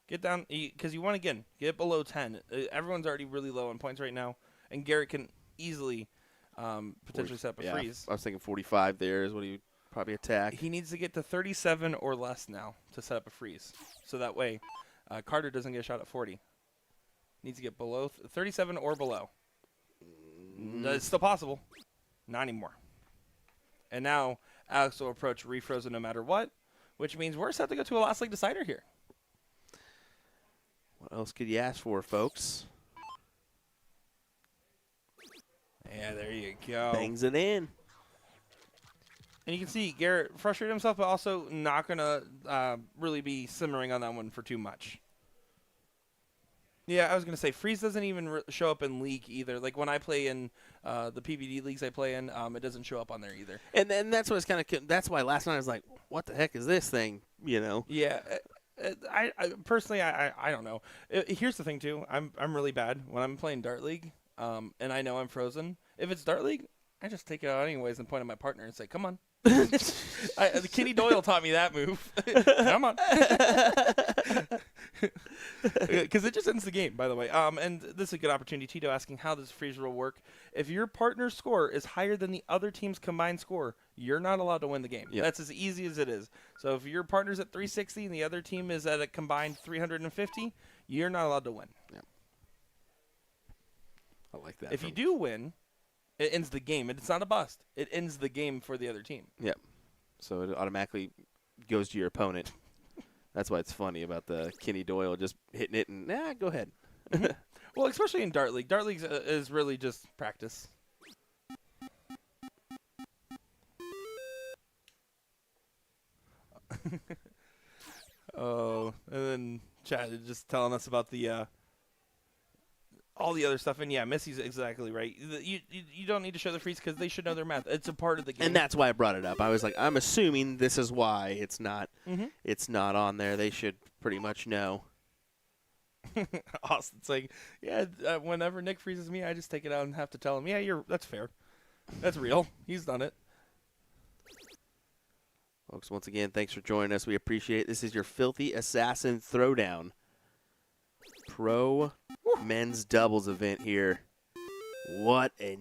Get down, because you want to get below 10. Everyone's already really low on points right now, and Garrett can easily potentially set up a freeze. I was thinking 45 there is what he would probably attack. He needs to get to 37 or less now to set up a freeze. So that way, Carter doesn't get a shot at 40. Needs to get below 37 or below. It's still possible. Not anymore. And now Alex will approach refrozen no matter what, which means we're set to go to a last leg decider here. What else could you ask for, folks? Yeah, there you go. Bangs it in. And you can see Garrett frustrated himself, but also not going to really be simmering on that one for too much. Yeah, I was going to say, freeze doesn't even show up in league either. Like when I play in the PVD leagues I play in, it doesn't show up on there either. And then that's what it's kind of. That's why last night I was like, "What the heck is this thing?" You know. Yeah, I personally I don't know. Here's the thing too. I'm really bad when I'm playing Dart League, and I know I'm frozen. If it's Dart League, I just take it out anyways and point at my partner and say, "Come on." Kenny Doyle taught me that move. Come on. Because it just ends the game, by the way. And this is a good opportunity. Tito asking, how does freeze rule work? If your partner's score is higher than the other team's combined score, you're not allowed to win the game. Yep. That's as easy as it is. So if your partner's at 360 and the other team is at a combined 350, you're not allowed to win. Yep. I like that. If you do win, it ends the game. It's not a bust. It ends the game for the other team. Yep. So it automatically goes to your opponent. That's why it's funny about the Kenny Doyle just hitting it and, go ahead. Well, especially in Dart League. Dart League is really just practice. Oh, and then Chad is just telling us about the all the other stuff. And yeah, Missy's exactly right. You don't need to show the freeze because they should know their math. It's a part of the game. And that's why I brought it up. I was like, I'm assuming this is why it's not on there. They should pretty much know. Austin's like, yeah, whenever Nick freezes me, I just take it out and have to tell him, yeah, that's fair. That's real. He's done it. Folks, once again, thanks for joining us. We appreciate it. This is your Filthy Assassin Throwdown Pro Men's Doubles event here. What a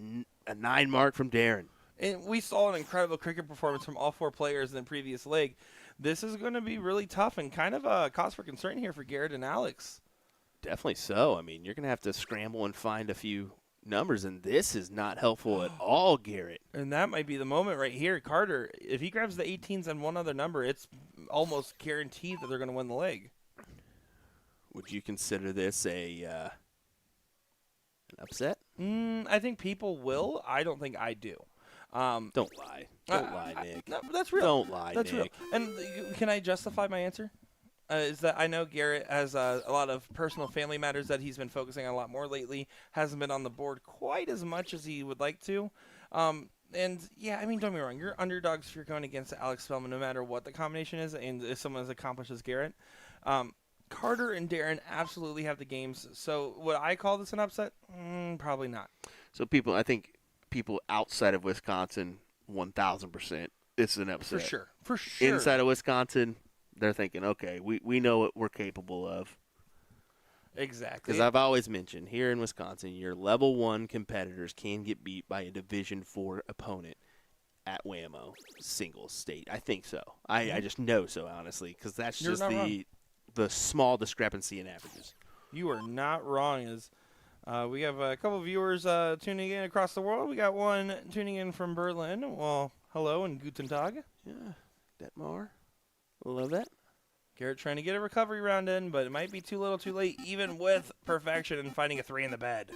9 mark from Darren. And we saw an incredible cricket performance from all 4 players in the previous leg. This is going to be really tough and kind of a cause for concern here for Garrett and Alex. Definitely so. I mean, you're going to have to scramble and find a few numbers, and this is not helpful at all, Garrett. And that might be the moment right here. Carter, if he grabs the 18s and one other number, it's almost guaranteed that they're going to win the leg. Would you consider this an upset? I think people will. I don't think I do. Don't lie. Don't lie, Nick. No, that's real. Don't lie, that's Nick. real. And can I justify my answer? Is that I know Garrett has a lot of personal family matters that he's been focusing on a lot more lately. Hasn't been on the board quite as much as he would like to. And, yeah, I mean, don't get me wrong. You're underdogs if you're going against Alex Spellman no matter what the combination is and if someone as accomplished as Garrett. Carter and Darren absolutely have the games. So would I call this an upset? Probably not. So I think people outside of Wisconsin, 1,000%, this is an upset. For sure. Inside of Wisconsin, they're thinking, okay, we know what we're capable of. Exactly. Because I've always mentioned, here in Wisconsin, your level 1 competitors can get beat by a Division 4 opponent at Whammo singles state. I think so. I just know so, honestly, because that's You're just not wrong. the small discrepancy in averages. You are not wrong. As we have a couple of viewers tuning in across the world. We got one tuning in from Berlin. Well, hello and guten Tag. Yeah, Detmar. Love that. Garrett trying to get a recovery round in, but it might be too little too late, even with perfection and finding a 3 in the bed.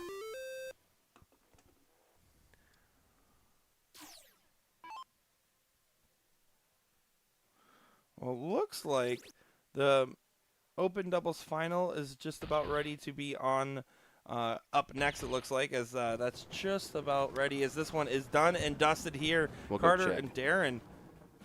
Well, it looks like the Open Doubles Final is just about ready to be on up next, it looks like, as that's just about ready, as this one is done and dusted here. We'll Carter and Darren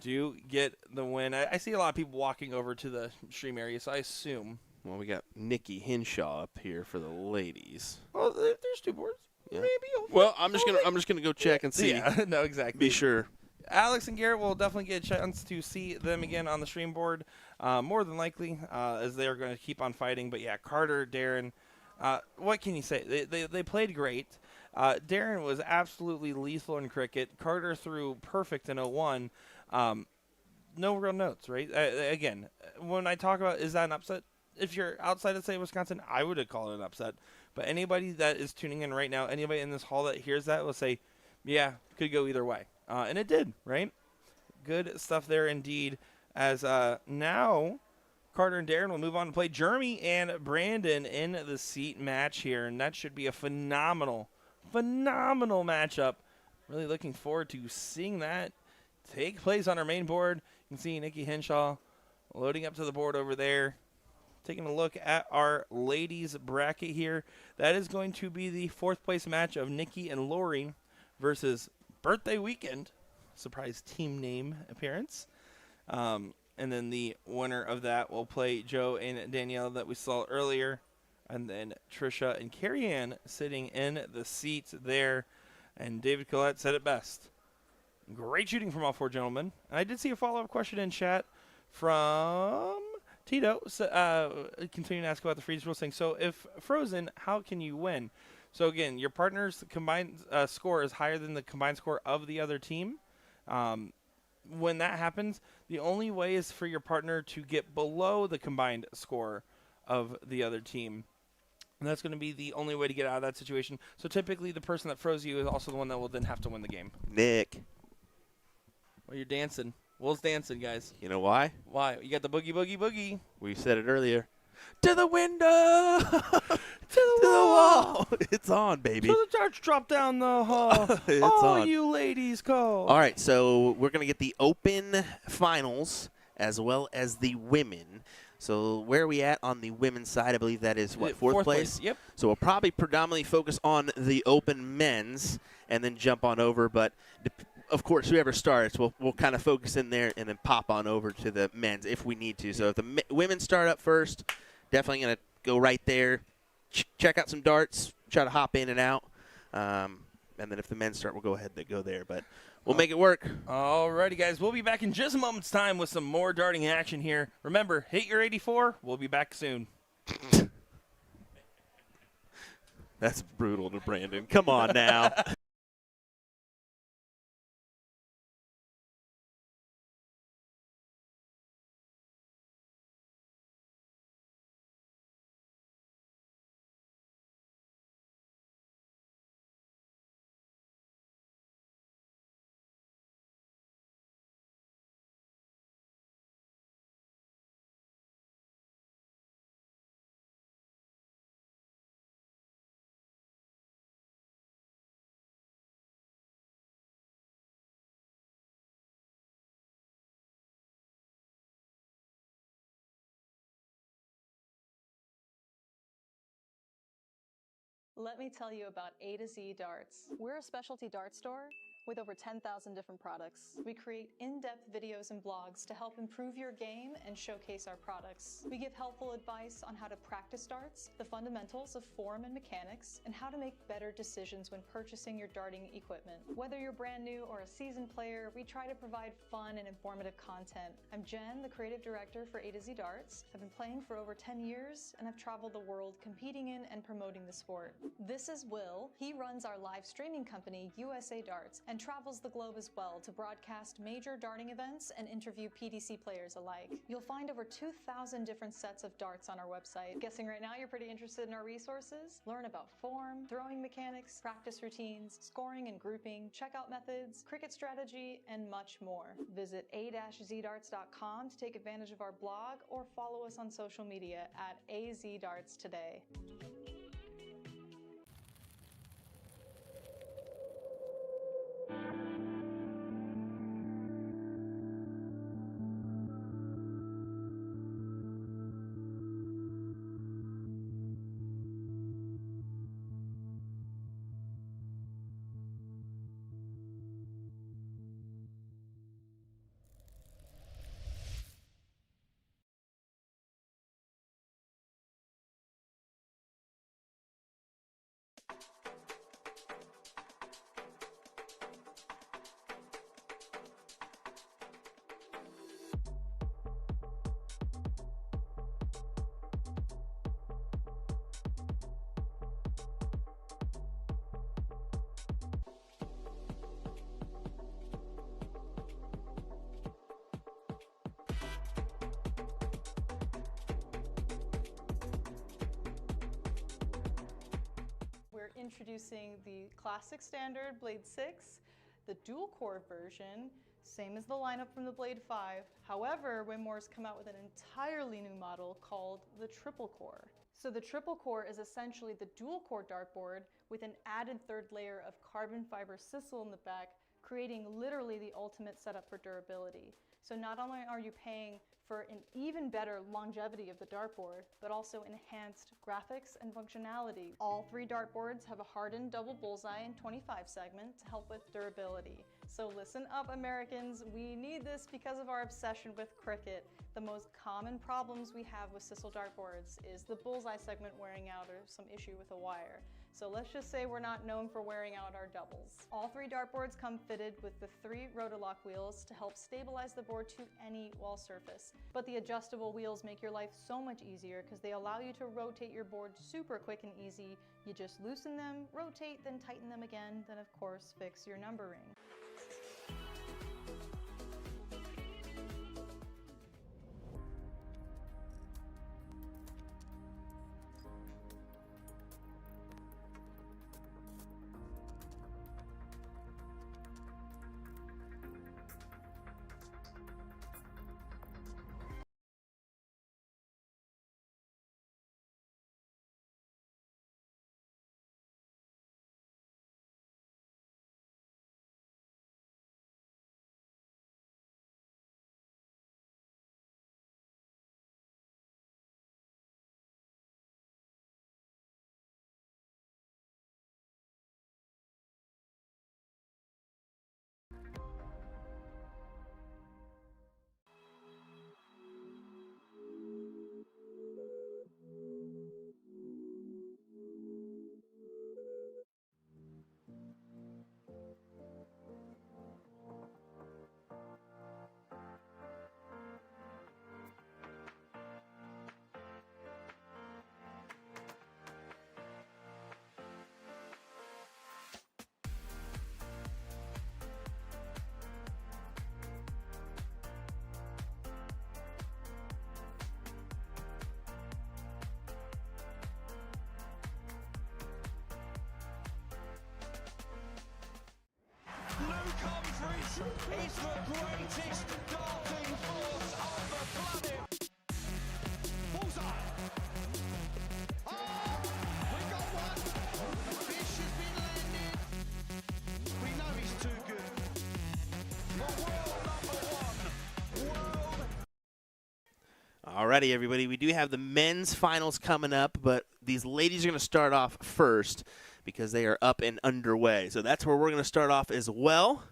do get the win. I see a lot of people walking over to the stream area, so I assume. Well, we got Nikki Henshaw up here for the ladies. Well, there's 2 boards. Yeah. Maybe. Well, I'm just gonna go check and see. Yeah, no, exactly. Be sure. Alex and Garrett will definitely get a chance to see them again on the stream board, more than likely, as they are going to keep on fighting. But yeah, Carter, Darren, what can you say? They played great. Darren was absolutely lethal in cricket. Carter threw perfect in 01. No real notes, right? Again, when I talk about is that an upset, if you're outside of, say, Wisconsin, I would call it an upset. But anybody that is tuning in right now, anybody in this hall that hears that will say, yeah, could go either way. And it did, right? Good stuff there indeed. As now Carter and Darren will move on to play Jeremy and Brandon in the seat match here. And that should be a phenomenal matchup. Really looking forward to seeing that take place on our main board. You can see Nikki Henshaw loading up to the board over there. Taking a look at our ladies bracket here. That is going to be the 4th place match of Nikki and Lori versus Birthday Weekend. Surprise team name appearance. And then the winner of that will play Joe and Danielle that we saw earlier. And then Trisha and Carrie Ann sitting in the seats there. And David Collette said it best. Great shooting from all 4 gentlemen. And I did see a follow-up question in chat from Tito. Continuing to ask about the freeze rule, saying, so if frozen, how can you win? So again, your partner's combined score is higher than the combined score of the other team. When that happens, the only way is for your partner to get below the combined score of the other team. And that's going to be the only way to get out of that situation. So typically the person that froze you is also the one that will then have to win the game. Nick. Well, you're dancing. Will's dancing, guys. You know why? Why? You got the boogie, boogie, boogie. We said it earlier. To the window! to the wall! It's on, baby. So the church drop down the hall. It's all on. you ladies call. All right, so we're going to get the open finals as well as the women. So where are we at on the women's side? I believe that is, what, fourth place? Yep. So we'll probably predominantly focus on the open men's and then jump on over. But, of course, whoever starts, we'll kind of focus in there and then pop on over to the men's if we need to. So if the women start up first, definitely going to go right there, check out some darts, try to hop in and out. And then if the men start, we'll go ahead and go there. But We'll make it work. Alrighty, guys. We'll be back in just a moment's time with some more darting action here. Remember, hit your 84. We'll be back soon. That's brutal to Brandon. Come on now. Let me tell you about A to Z Darts. We're a specialty dart store with over 10,000 different products. We create in-depth videos and blogs to help improve your game and showcase our products. We give helpful advice on how to practice darts, the fundamentals of form and mechanics, and how to make better decisions when purchasing your darting equipment. Whether you're brand new or a seasoned player, we try to provide fun and informative content. I'm Jen, the creative director for A to Z Darts. I've been playing for over 10 years and I've traveled the world competing in and promoting the sport. This is Will. He runs our live streaming company, USA Darts, and travels the globe as well to broadcast major darting events and interview PDC players alike. You'll find over 2,000 different sets of darts on our website. Guessing right now you're pretty interested in our resources? Learn about form, throwing mechanics, practice routines, scoring and grouping, checkout methods, cricket strategy, and much more. Visit a-zdarts.com to take advantage of our blog or follow us on social media at azdarts today. We're introducing the classic standard Blade 6, the dual core version, same as the lineup from the Blade 5. However, Winmore's come out with an entirely new model called the triple core. So the triple core is essentially the dual core dartboard with an added third layer of carbon fiber sisal in the back, creating literally the ultimate setup for durability. So not only are you paying for an even better longevity of the dartboard, but also enhanced graphics and functionality. All three dartboards have a hardened double bullseye and 25 segment to help with durability. So listen up, Americans, we need this because of our obsession with cricket. The most common problems we have with sisal dartboards is the bullseye segment wearing out or some issue with a wire. So let's just say we're not known for wearing out our doubles. All three dartboards come fitted with the 3 Rotolock wheels to help stabilize the board to any wall surface. But the adjustable wheels make your life so much easier because they allow you to rotate your board super quick and easy. You just loosen them, rotate, then tighten them again, then of course fix your numbering. He's the greatest darting force on the planet. Bullseye. Oh, we got one. Fish has been landed. We know he's too good. The world number one. World. Alrighty, everybody. We do have the men's finals coming up, but these ladies are going to start off first because they are up and underway. So that's where we're going to start off as well.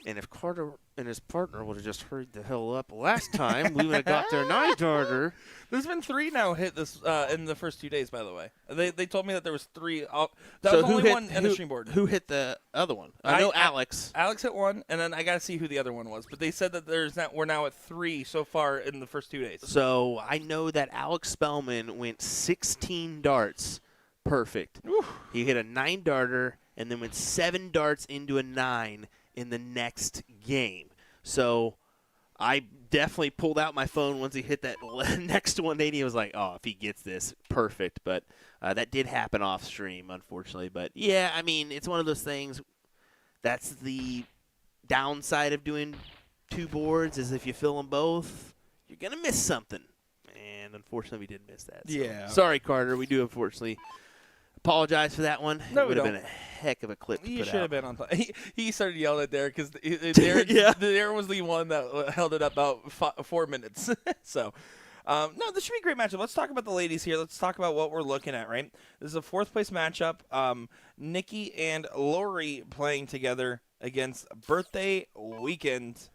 And if Carter and his partner would have just hurried the hell up last time, we would have got their 9-darter. There's been 3 now hit this in the first 2 days, by the way. They told me that there was 3. That was only one in the stream board. Who hit the other one? I know Alex. Alex hit 1, and then I got to see who the other one was. But they said that we're now at 3 so far in the first 2 days. So I know that Alex Spellman went 16 darts. Perfect. Whew. He hit a 9-darter and then went 7 darts into a 9 in the next game. So I definitely pulled out my phone once he hit that next 180. I was like, oh, if he gets this, perfect. But that did happen off stream, unfortunately. But, yeah, I mean, it's one of those things. That's the downside of doing 2 boards is if you fill them both, you're going to miss something. And, unfortunately, we did miss that. So. Yeah. Sorry, Carter. We do, unfortunately, apologize for that one. No, it would have been a heck of a clip to You put should out. have been on top. He started yelling at Derek because Derek was the one that held it up about 4 minutes. So, no, this should be a great matchup. Let's talk about the ladies here. Let's talk about what we're looking at, right? This is a 4th place matchup. Nikki and Lori playing together against Birthday Weekend.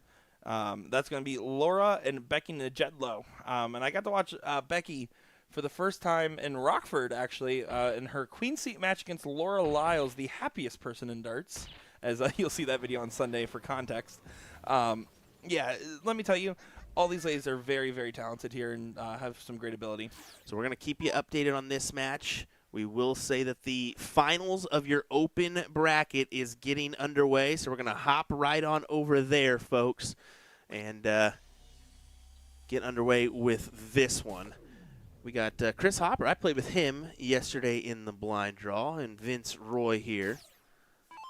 That's going to be Laura and Becky Najedlow. And I got to watch Becky for the first time in Rockford, actually, in her Queen Seat match against Laura Lyles, the happiest person in darts, as you'll see that video on Sunday for context. Yeah, let me tell you, all these ladies are very, very talented here and have some great ability. So we're going to keep you updated on this match. We will say that the finals of your open bracket is getting underway, so we're going to hop right on over there, folks, and get underway with this one. We got Chris Hopper. I played with him yesterday in the blind draw, and Vince Roy here.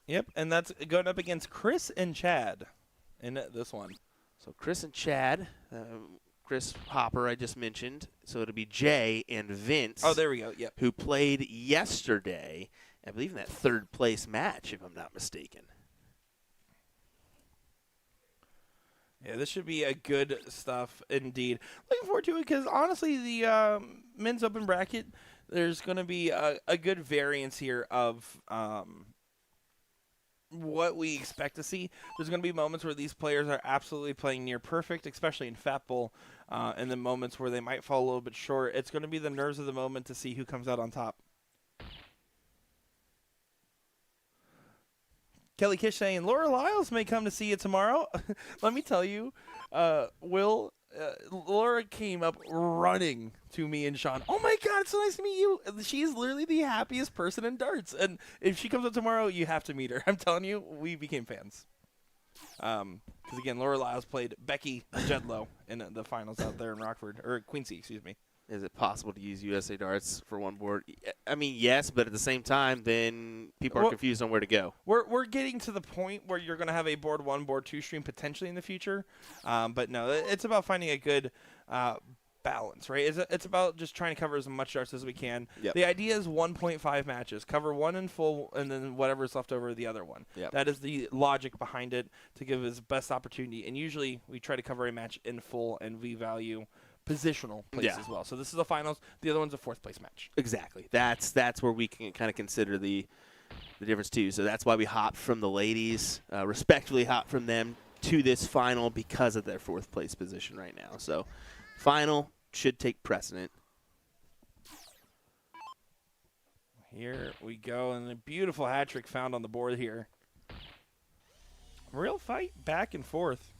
Yep, and that's going up against Chris and Chad in this one. So Chris and Chad, Chris Hopper I just mentioned. So it'll be Jay and Vince. Oh, there we go. Yep. Who played yesterday, I believe in that 3rd place match, if I'm not mistaken. Yeah, this should be a good stuff indeed. Looking forward to it because, honestly, the men's open bracket, there's going to be a good variance here of what we expect to see. There's going to be moments where these players are absolutely playing near perfect, especially in Fat Bowl, and then moments where they might fall a little bit short. It's going to be the nerves of the moment to see who comes out on top. Kelly Kish saying, Laura Lyles may come to see you tomorrow. Let me tell you, Laura came up running to me and Sean. Oh, my God, it's so nice to meet you. She's literally the happiest person in darts. And if she comes up tomorrow, you have to meet her. I'm telling you, we became fans. Because, again, Laura Lyles played Becky Jedlow in the finals out there in Rockford. Or Quincy, excuse me. Is it possible to use USA darts for one board? I mean, yes, but at the same time, then people are confused on where to go. We're getting to the point where you're going to have a board 1, board 2 stream potentially in the future. But no, it's about finding a good balance, right? It's about just trying to cover as much darts as we can. Yep. The idea is 1.5 matches. Cover 1 in full, and then whatever's left over, the other one. Yep. That is the logic behind it to give us best opportunity. And usually we try to cover a match in full, and we value positional place as well. So this is the finals. The other one's a 4th place match. Exactly. That's where we can kind of consider the difference too. So that's why we hopped from the ladies, respectfully hopped from them to this final because of their 4th place position right now. So final should take precedent. Here we go, and a beautiful hat trick found on the board here. Real fight back and forth.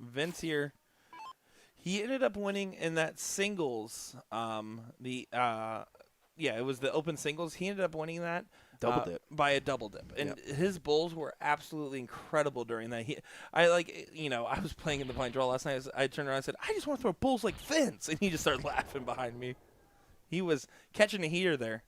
Vince here. He ended up winning in that singles. It was the open singles. He ended up winning that Double dip. by a double dip, and his bowls were absolutely incredible during that. I was playing in the blind draw last night. I turned around and said, "I just want to throw bowls like Vince," and he just started laughing behind me. He was catching a heater there.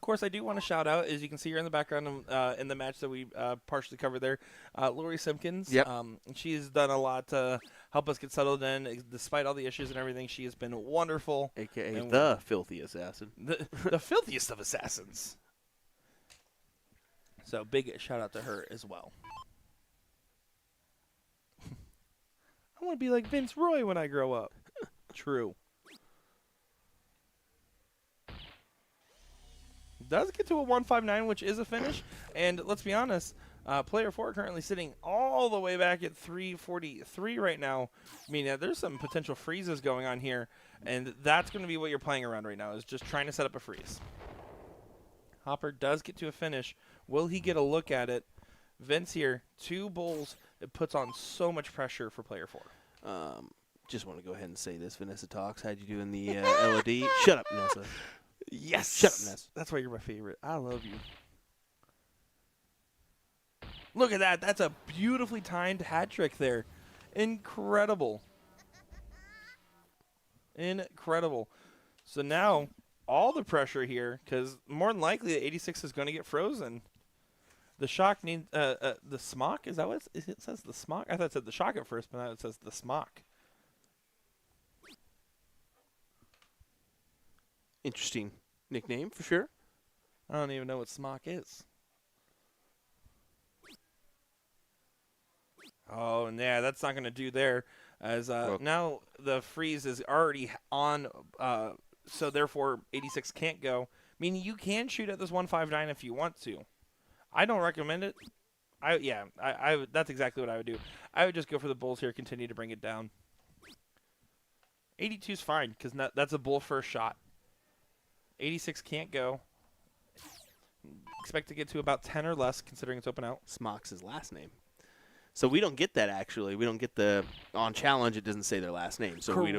course, I do want to shout out, as you can see here in the background in the match that we partially covered there, Lori Simpkins. Yep. She's done a lot to help us get settled in. Despite all the issues and everything, she has been wonderful. AKA And the filthy assassin. The filthiest of assassins. So big shout out to her as well. I want to be like Vince Roy when I grow up. True. Does get to a 159, which is a finish. And let's be honest, player 4 currently sitting all the way back at 343 right now. I mean, there's some potential freezes going on here. And that's going to be what you're playing around right now, is just trying to set up a freeze. Hopper does get to a finish. Will he get a look at it? Vince here, 2 bulls. It puts on so much pressure for player 4. Just want to go ahead and say this. Vanessa Talks, how'd you do in the LOD? Shut up, Vanessa. Yes. Shut up, Ness. That's why you're my favorite. I love you. Look at that. That's a beautifully timed hat trick there. Incredible. Incredible. So now all the pressure here, because more than likely the 86 is going to get frozen. The shock needs the smock. Is that what it says? The smock. I thought it said the shock at first, but now it says the smock. Interesting nickname for sure. I don't even know what smock is. Oh, and yeah, that's not going to do there. As now the freeze is already on, so therefore 86 can't go. Meaning you can shoot at this 159 if you want to. I don't recommend it. I that's exactly what I would do. I would just go for the bulls here, continue to bring it down. 82 is fine because that's a bull first shot. 86 can't go. Expect to get to about 10 or less, considering it's open out. Smock's his last name. So we don't get that actually. We don't get the on challenge. It doesn't say their last name, so we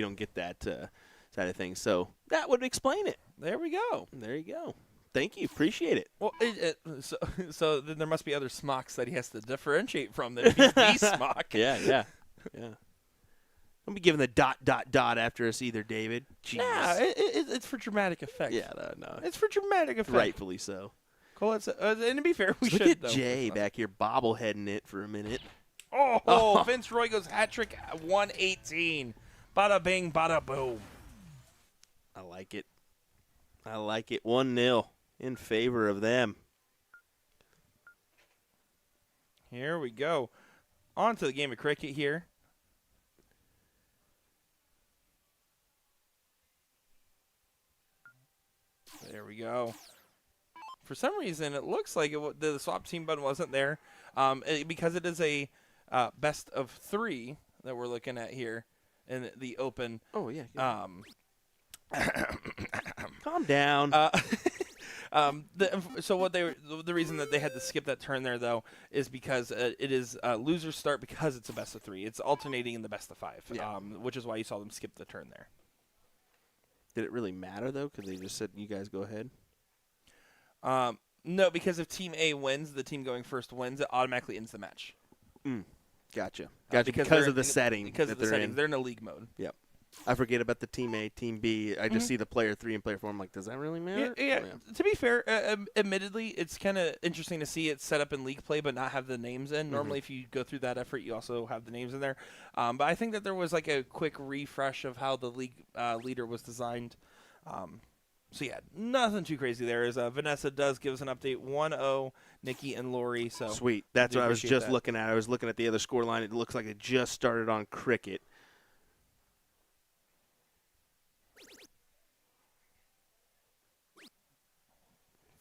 don't get that side of things. So that would explain it. There we go. There you go. Thank you. Appreciate it. Well, so then there must be other smocks that he has to differentiate from. That he's the smock. Yeah. Don't be giving the ... after us either, David. Jeez. Nah, it's for dramatic effect. Yeah, no. It's for dramatic effect. Rightfully so. Cool. And to be fair, we Look should. Look at Jay back here bobbleheading it for a minute. Oh, Vince Roy goes hat trick at 118. Bada bing, bada boom. I like it. 1-0 in favor of them. Here we go. On to the game of cricket here. There we go. For some reason, it looks like the swap team button wasn't there. Because it is a best of 3 that we're looking at here in the open. Oh, yeah. Calm down. So the reason that they had to skip that turn there, though, is because it is losers start because it's a best of 3. It's alternating in the best of 5, which is why you saw them skip the turn there. Did it really matter, though? Because they just said, you guys go ahead? No, because if Team A wins, the team going first wins, it automatically ends the match. Gotcha. Because of the setting. Because of the setting. They're in a league mode. Yep. I forget about the Team A, Team B. I just see the player 3 and player 4. I'm like, does that really matter? Yeah. To be fair, admittedly, it's kind of interesting to see it set up in league play but not have the names in. Normally, if you go through that effort, you also have the names in there. But I think that there was like a quick refresh of how the league leader was designed. So, yeah, nothing too crazy there. As Vanessa does give us an update, 1-0, Nikki and Lori. So sweet. That's what I was just looking at. I was looking at the other score line. It looks like it just started on cricket.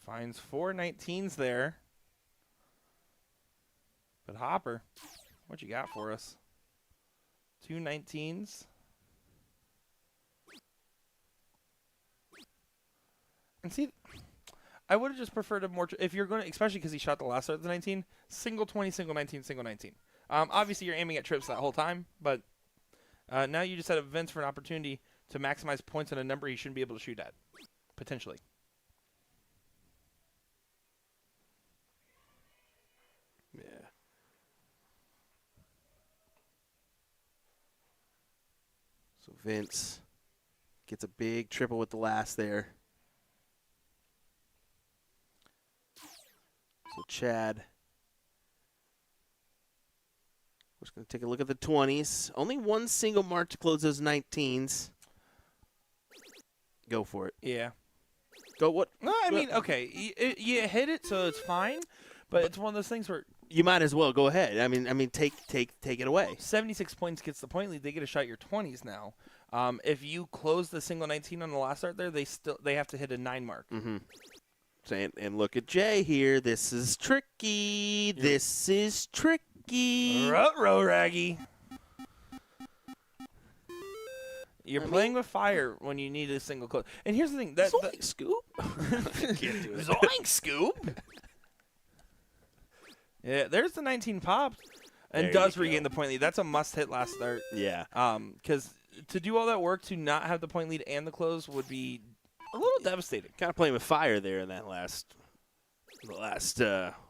Finds 4 19s there. But Hopper, what you got for us? 2 19s. And see, I would have just preferred a more, if you're going to, especially because he shot the last start of the 19, single 20, single 19, single 19. Obviously, you're aiming at trips that whole time, but now you just had a Vince for an opportunity to maximize points on a number he shouldn't be able to shoot at, potentially. Yeah. So Vince gets a big triple with the last there. So Chad, we're just going to take a look at the 20s. Only one single mark to close those 19s. Go for it. Yeah. Go what? No, I mean, okay, you hit it, so it's fine. But it's one of those things where You might as well go ahead. I mean, take it away. 76 points gets the point lead. They get a shot at your 20s now. If you close the single 19 on the last start there, they have to hit a 9 mark. Mm-hmm. And look at Jay here. This is tricky. This is tricky. Ruh-roh, Raggy. You're playing with fire when you need a single close. And here's the thing. Zoink, Scoop. Can't do it. Zoink, Scoop. Yeah, there's the 19 popped and does regain the point lead. That's a must-hit last start. Yeah. Because to do all that work to not have the point lead and the close would be a little devastating. Kind of playing with fire there in that last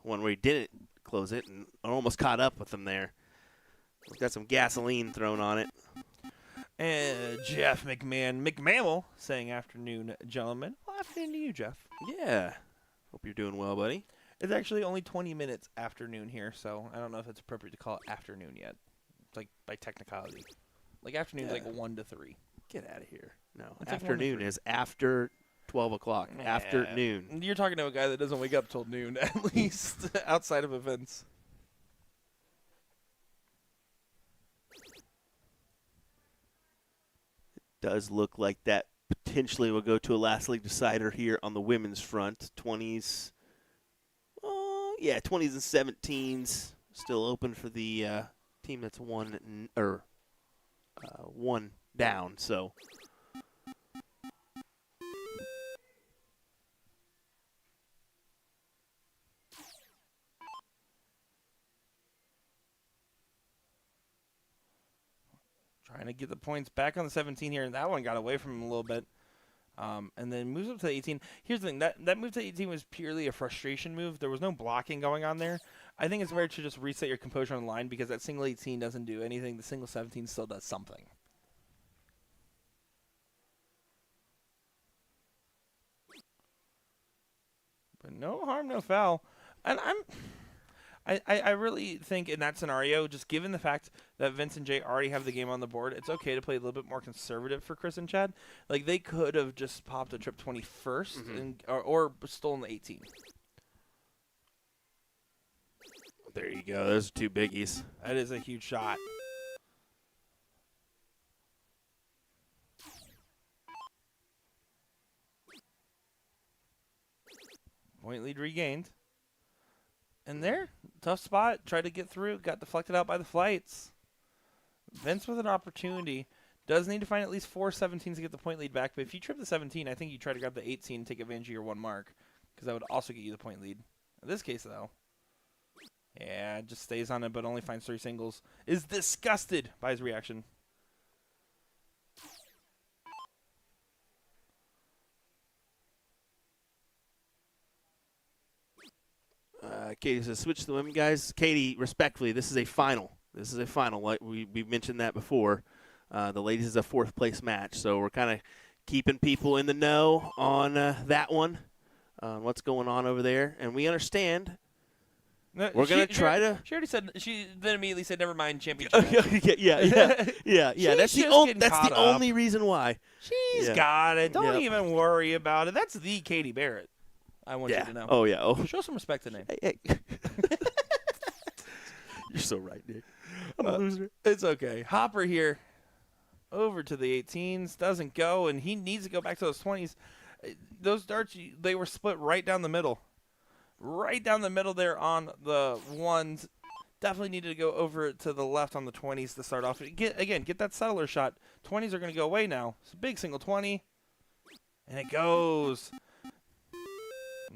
one where he didn't close it and almost caught up with him there. We've got some gasoline thrown on it. And Jeff McMammal saying afternoon, gentlemen. Well, afternoon to you, Jeff. Yeah. Hope you're doing well, buddy. It's actually only 20 minutes afternoon here, so I don't know if it's appropriate to call it afternoon yet. It's like by technicality. Like afternoon's like 1 to 3. Get out of here. No, It's like 1 to afternoon 3. is after 12 o'clock. Yeah. Afternoon. You're talking to a guy that doesn't wake up till noon, at least outside of events. Does look like that potentially will go to a last league decider here on the women's front. 20s. 20s and 17s still open for the team that's one down. So Trying to get the points back on the 17 here, and that one got away from him a little bit. And then moves up to 18. Here's the thing. That move to 18 was purely a frustration move. There was no blocking going on there. I think it's better to just reset your composure on the line because that single 18 doesn't do anything. The single 17 still does something. But no harm, no foul. And I really think in that scenario, just given the fact that Vince and Jay already have the game on the board, it's okay to play a little bit more conservative for Chris and Chad. Like, they could have just popped a trip 21st and, or stolen the 18. there you go. Those are two biggies. That is a huge shot. Point lead regained. And there, tough spot. Tried to get through. Got deflected out by the flights. Vince with an opportunity. Does need to find at least 4 17s to get the point lead back. But if you trip the 17, I think you try to grab the 18 and take advantage of your 1 mark. Because that would also get you the point lead. In this case, though, yeah, just stays on it but only finds 3 singles. Is disgusted by his reaction. Katie says, switch to the women, guys. Katie, respectfully, this is a final. This is a final. Like we mentioned that before. The ladies is a 4th place match, so we're kind of keeping people in the know on that one, what's going on over there, and we understand. No, We're gonna try to. She already said. She then immediately said, "Never mind, championship." yeah. That's She's the only reason why. She's got it. Don't even worry about it. That's the Katie Barrett. I want you to know. Oh yeah. Oh. Show some respect to the name. Hey. You're so right, Nick. I'm a loser. It's okay. Hopper here, over to the 18s, doesn't go, and he needs to go back to those 20s. Those darts, they were split right down the middle. Right down the middle there on the 1s. Definitely needed to go over to the left on the 20s to start off. Get that settler shot. 20s are going to go away now. It's a big single 20. And it goes.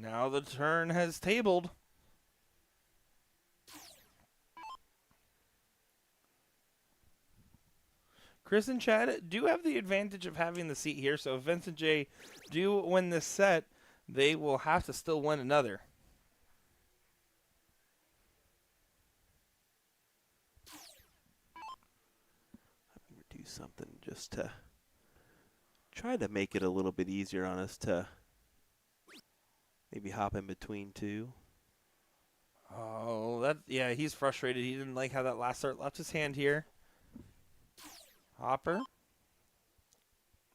Now the turn has tabled. Chris and Chad do have the advantage of having the seat here, so if Vince and Jay do win this set, they will have to still win another. I'm going to do something just to try to make it a little bit easier on us to maybe hop in between 2. Oh, yeah, he's frustrated. He didn't like how that last start left his hand here. Hopper.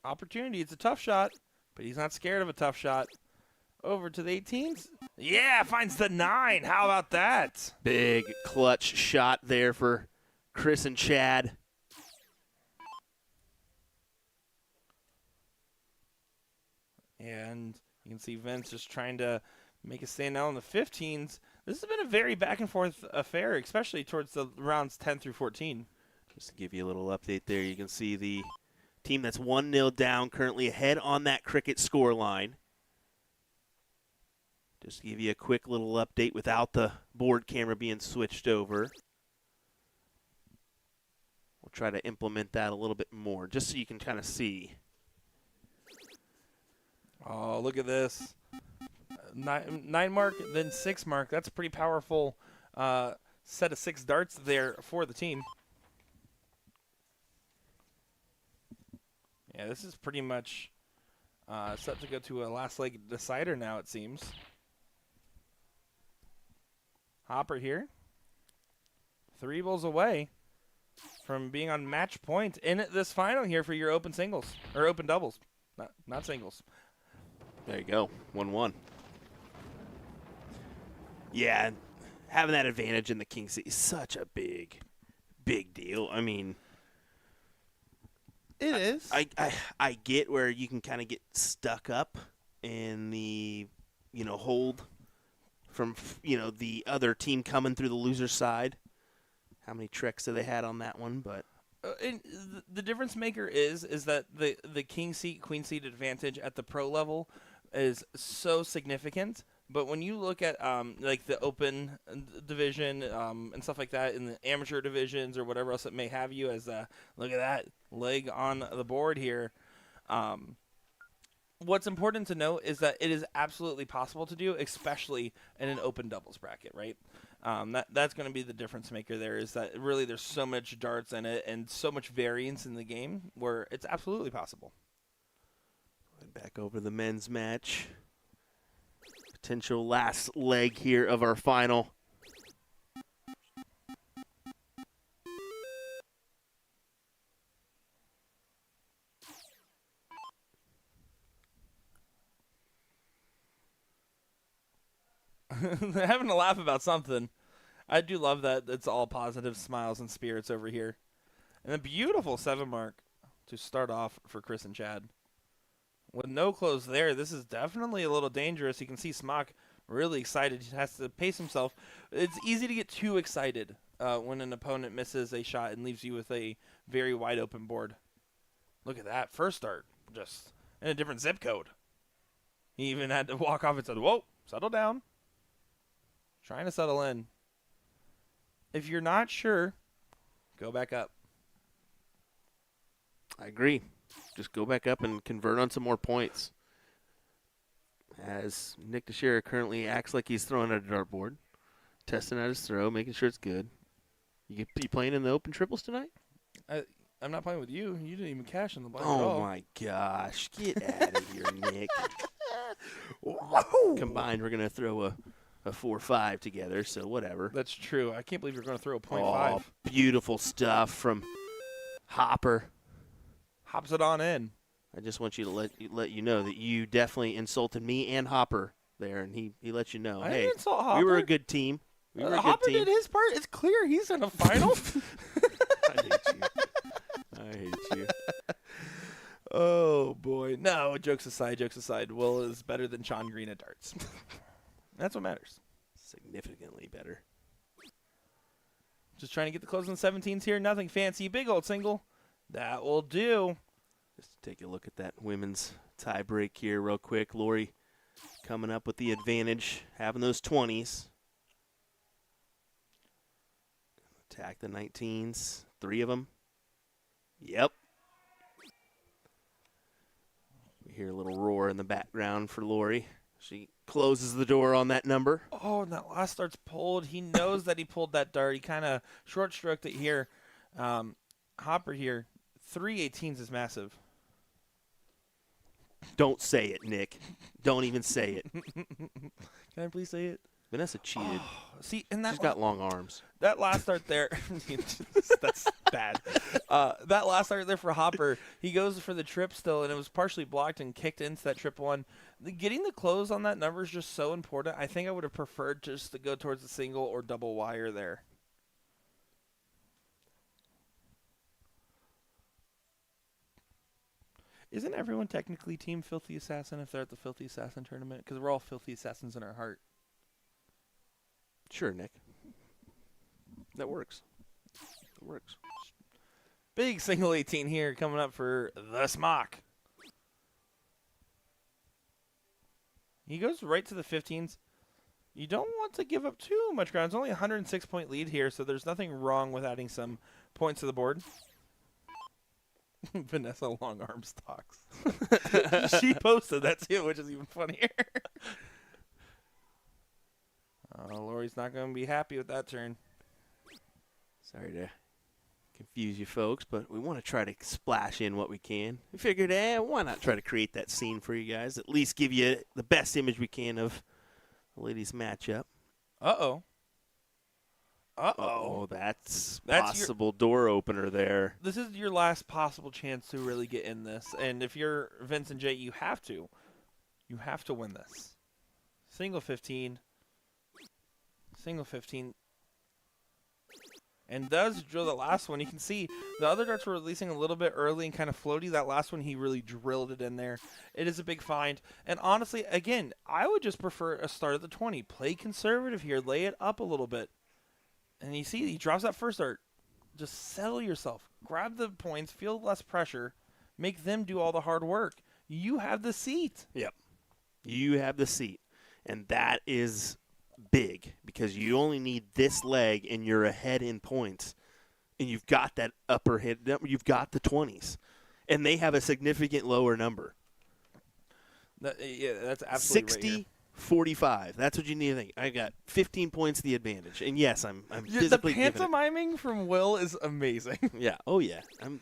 Opportunity. It's a tough shot, but he's not scared of a tough shot. Over to the 18s. Yeah, finds the 9. How about that? Big clutch shot there for Chris and Chad. And you can see Vince just trying to make a stand now on the 15s. This has been a very back-and-forth affair, especially towards the rounds 10 through 14. Just to give you a little update there, you can see the team that's 1-0 down, currently ahead on that cricket score line. Just to give you a quick little update without the board camera being switched over. We'll try to implement that a little bit more, just so you can kind of see. Oh, look at this. 9 mark, then 6 mark. That's a pretty powerful set of 6 darts there for the team. Yeah, this is pretty much set to go to a last leg decider now, it seems. Hopper here. 3 balls away from being on match point in this final here for your open singles, or open doubles, not singles. There you go, 1-1. Yeah, having that advantage in the king seat is such a big deal. I mean, it is. I get where you can kind of get stuck up in the, hold from, the other team coming through the loser side. How many tricks have they had on that one? But and the difference maker is that the king seat, queen seat advantage at the pro level is so significant. But when you look at like the open division and stuff like that in the amateur divisions or whatever else it may have you as look at that leg on the board here. What's important to note is that it is absolutely possible to do, especially in an open doubles bracket, right? That's going to be the difference maker there, is that really there's so much darts in it and so much variance in the game where it's absolutely possible. Back over the men's match. Potential last leg here of our final. Having a laugh about something. I do love that it's all positive smiles and spirits over here. And a beautiful 7 mark to start off for Chris and Chad. With no close there, this is definitely a little dangerous. You can see Smock really excited. He has to pace himself. It's easy to get too excited when an opponent misses a shot and leaves you with a very wide open board. Look at that. First start, just in a different zip code. He even had to walk off and said, whoa, settle down. Trying to settle in. If you're not sure, go back up. I agree. Just go back up and convert on some more points. As Nick Teixeira currently acts like he's throwing at a dartboard, testing out his throw, making sure it's good. You playing in the open triples tonight? I'm not playing with you. You didn't even cash in the blind at all. Oh, my gosh. Get out of here, Nick. Combined, we're going to throw a 4-5 together, so whatever. That's true. I can't believe you're going to throw a .5. Oh, beautiful stuff from Hopper. Hops it on in. I just want you to let you know that you definitely insulted me and Hopper there, and he let you know. I Hey, didn't insult Hopper. we were a good team. We were a Hopper good team. did his part. It's clear he's in a final. I hate you. I hate you. Oh, boy. No, jokes aside. Will is better than Sean Green at darts. That's what matters. Significantly better. Just trying to get the close on the 17s here. Nothing fancy. Big old single. That will do. Just to take a look at that women's tie break here real quick. Lori coming up with the advantage, having those 20s. Attack the 19s. 3 of them. Yep. We hear a little roar in the background for Lori. She closes the door on that number. Oh, and that last dart's pulled. He knows that he pulled that dart. He kind of short-stroked it here. Hopper here. 3 18s is massive. Don't say it, Nick. Don't even say it. Can I please say it? Vanessa cheated. See, and She's got long arms. that last start there, that's bad. That last start there for Hopper, he goes for the trip still, and it was partially blocked and kicked into that trip one. Getting the close on that number is just so important. I think I would have preferred just to go towards the single or double wire there. Isn't everyone technically Team Filthy Assassin if they're at the Filthy Assassin tournament? Because we're all Filthy Assassins in our heart. Sure, Nick. That works. It works. Big single 18 here coming up for the Smock. He goes right to the 15s. You don't want to give up too much ground. It's only a 106-point lead here, so there's nothing wrong with adding some points to the board. Vanessa long arm stocks. She posted that too, which is even funnier. Lori's not going to be happy with that turn. Sorry to confuse you folks, but we want to try to splash in what we can. We figured, why not try to create that scene for you guys? At least give you the best image we can of the ladies' matchup. Uh-oh. Oh, that's possible door opener there. This is your last possible chance to really get in this. And if you're Vince and Jay, you have to. You have to win this. Single 15. Single 15. And does drill the last one. You can see the other darts were releasing a little bit early and kind of floaty. That last one, he really drilled it in there. It is a big find. And honestly, again, I would just prefer a start at the 20. Play conservative here. Lay it up a little bit. And you see, he drops that first dart. Just settle yourself. Grab the points. Feel less pressure. Make them do all the hard work. You have the seat. Yep. You have the seat. And that is big because you only need this leg and you're ahead in points. And you've got that upper hit. You've got the 20s. And they have a significant lower number. Yeah, that's absolutely 60, right here. 45. That's what you need to think. I got 15 points the advantage. And yes, I'm The physically giving it. pantomiming from Will is amazing. Yeah. Oh, yeah.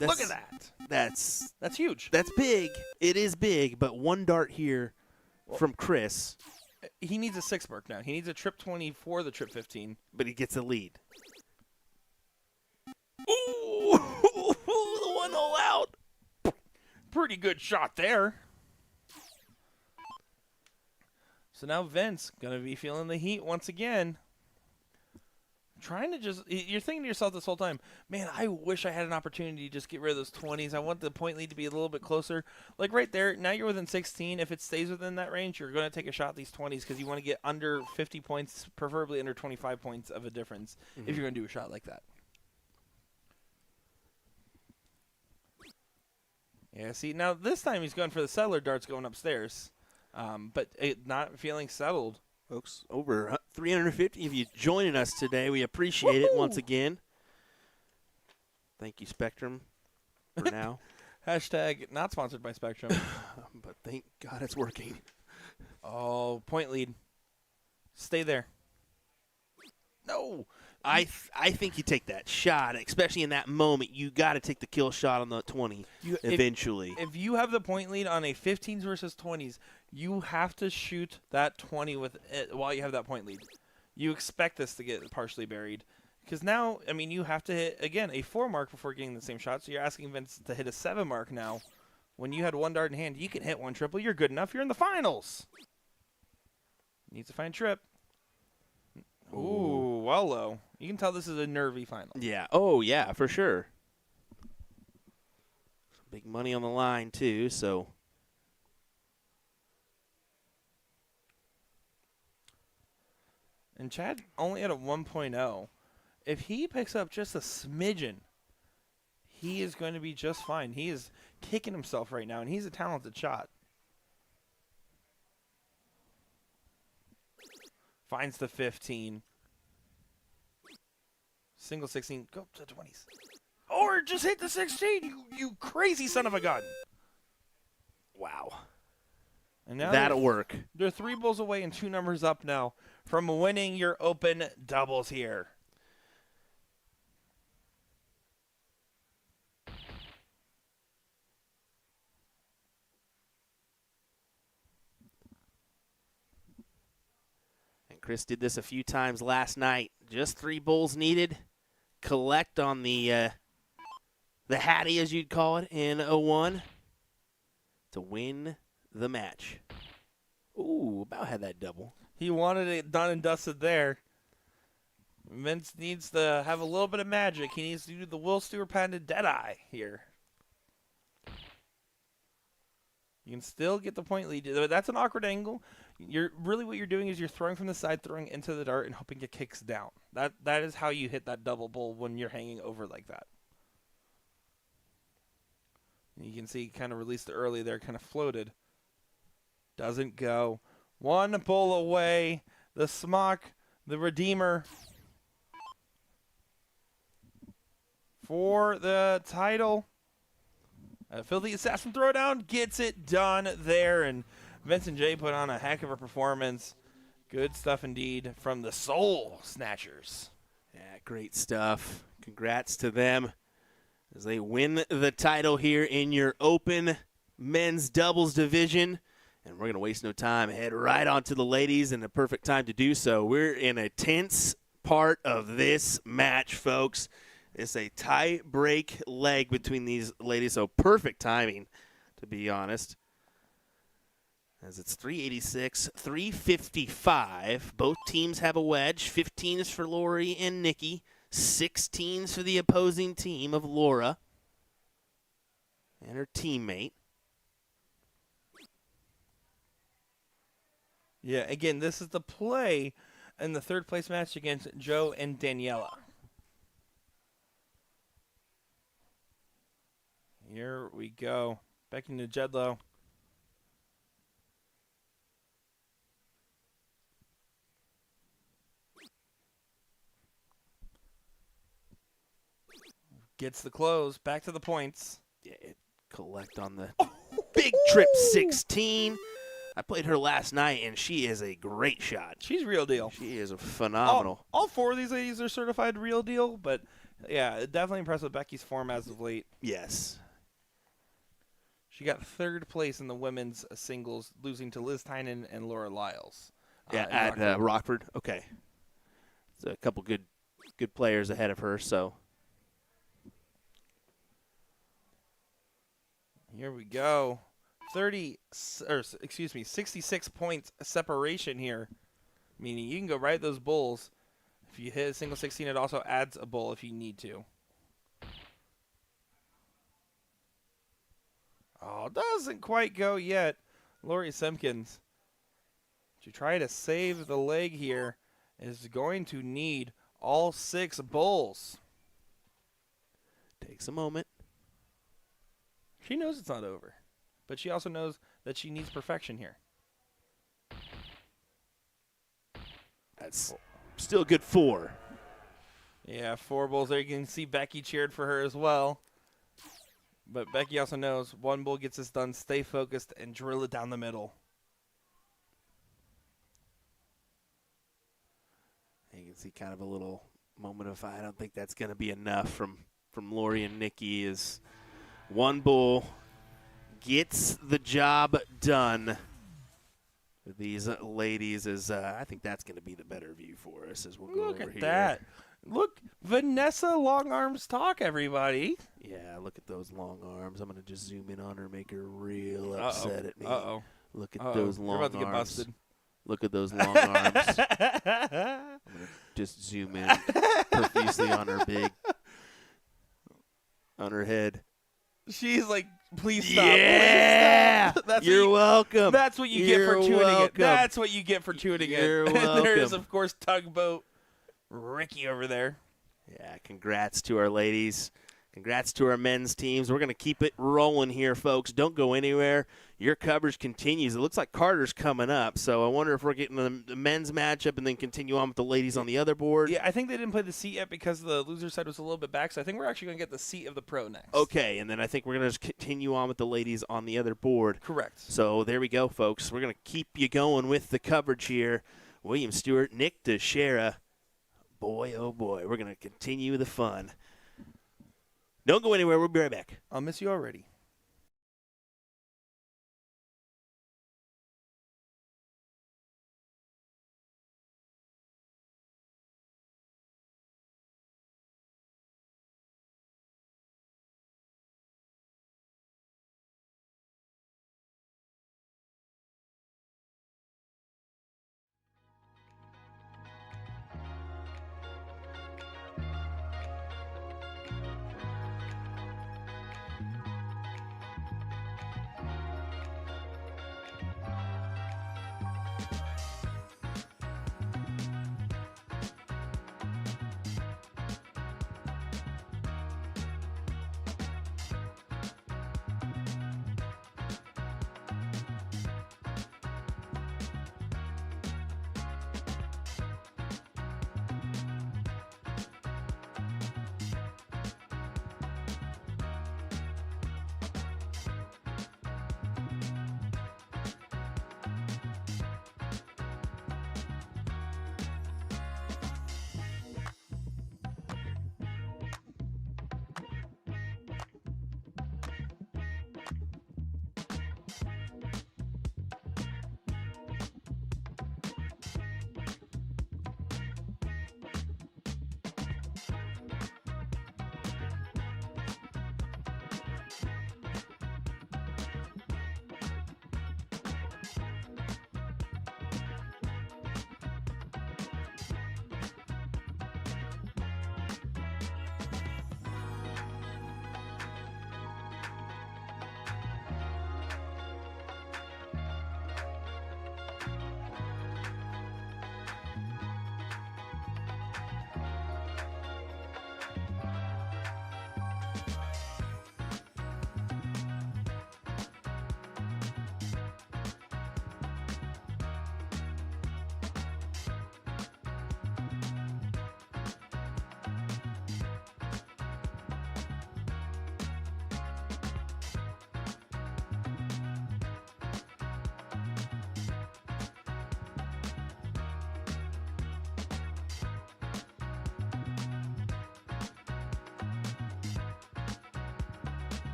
Look at that. That's huge. That's big. It is big, but one dart here from Chris. He needs a 6 mark now. He needs a trip 20 for the trip 15. But he gets a lead. Ooh! The 1-0 out. Pretty good shot there. So now Vince going to be feeling the heat once again. Trying to just, you're thinking to yourself this whole time, man, I wish I had an opportunity to just get rid of those 20s. I want the point lead to be a little bit closer. Like right there, now you're within 16. If it stays within that range, you're going to take a shot at these 20s because you want to get under 50 points, preferably under 25 points of a difference if you're going to do a shot like that. Yeah, see, now this time he's going for the settler darts going upstairs. But not feeling settled. Folks, over 350 of you joining us today. We appreciate it once again. Thank you, Spectrum, for now. Hashtag not sponsored by Spectrum. But thank God it's working. Oh, point lead. Stay there. No. I think you take that shot, especially in that moment. You got to take the kill shot on the 20 eventually. If you have the point lead on a 15s versus 20s, you have to shoot that 20 with it while you have that point lead. You expect this to get partially buried. Because now, I mean, you have to hit, again, a 4 mark before getting the same shot. So you're asking Vince to hit a 7 mark now. When you had one dart in hand, you can hit one triple. You're good enough. You're in the finals. Needs to find trip. Ooh, well low. You can tell this is a nervy final. Yeah. Oh, yeah, for sure. Big money on the line, too, so. And Chad only at a 1.0. If he picks up just a smidgen, he is going to be just fine. He is kicking himself right now, and he's a talented shot. Finds the 15. Single 16. Go to the 20s. Or just hit the 16, you crazy son of a gun. Wow. And now that'll work. They're 3 balls away and 2 numbers up now from winning your open doubles here. And Chris did this a few times last night. Just 3 bulls needed. Collect on the Hattie, as you'd call it, in 01 to win the match. Ooh, about had that double. He wanted it done and dusted there. Vince needs to have a little bit of magic. He needs to do the Will Stewart patented Deadeye here. You can still get the point lead. That's an awkward angle. What you're doing is you're throwing from the side, throwing into the dart, and hoping it kicks down. That is how you hit that double bull when you're hanging over like that. You can see kind of released early there, kind of floated. Doesn't go. 1 bull away. The Smock, the Redeemer, for the title. Filthy Assassin Throwdown gets it done there, and Vincent J put on a heck of a performance. Good stuff indeed from the Soul Snatchers. Yeah, great stuff. Congrats to them as they win the title here in your open men's doubles division. And we're going to waste no time. Head right on to the ladies, and the perfect time to do so. We're in a tense part of this match, folks. It's a tie-break leg between these ladies, so perfect timing, to be honest. As it's 386, 355. Both teams have a wedge. 15 is for Lori and Nikki. 16 is for the opposing team of Laura and her teammate. Yeah, again, this is the play in the third place match against Joe and Daniela. Here we go. Back into Jedlow. Gets the close. Back to the points. Yeah, collect on the big trip 16. I played her last night, and she is a great shot. She's real deal. She is a phenomenal. All 4 of these ladies are certified real deal, but yeah, definitely impressed with Becky's form as of late. Yes. She got 3rd place in the women's singles, losing to Liz Tynan and Laura Lyles. Yeah, at Rockford. Okay. There's a couple good players ahead of her, so. Here we go. 66 points separation here, meaning you can go right at those bulls. If you hit a single 16, it also adds a bull if you need to. Oh, doesn't quite go yet. Lori Simpkins, to try to save the leg here, is going to need all 6 bulls. Takes a moment. She knows it's not over, but she also knows that she needs perfection here. That's still a good 4. Yeah, 4 bulls there. You can see Becky cheered for her as well. But Becky also knows 1 bull gets this done. Stay focused and drill it down the middle. You can see kind of a little moment of, I don't think that's going to be enough from Lori and Nikki. Is 1 bull gets the job done with these ladies. I think that's going to be the better view for us as we'll go Look over at here. that. Look, Vanessa Long Arms talk, everybody. Yeah, look at those long arms. I'm going to just zoom in on her, make her real upset at me. Uh-oh. Look at those long You're about to get arms. busted. Look at those long arms. I'm going to just zoom in profusely on her on her head. She's like, please stop. Yeah! Please stop. That's You're welcome. That's what you get for tuning welcome. in. That's what you get for tuning You're in. welcome. There's, of course, Tugboat Ricky over there. Yeah, congrats to our ladies. Congrats to our men's teams. We're going to keep it rolling here, folks. Don't go anywhere. Your coverage continues. It looks like Carter's coming up, so I wonder if we're getting the men's matchup and then continue on with the ladies on the other board. Yeah, I think they didn't play the seat yet because the loser side was a little bit back, so I think we're actually going to get the seat of the pro next. Okay, and then I think we're going to just continue on with the ladies on the other board. Correct. So there we go, folks. We're going to keep you going with the coverage here. William Stewart, Nick Teixeira. Boy, oh boy, we're going to continue the fun. Don't go anywhere. We'll be right back. I'll miss you already.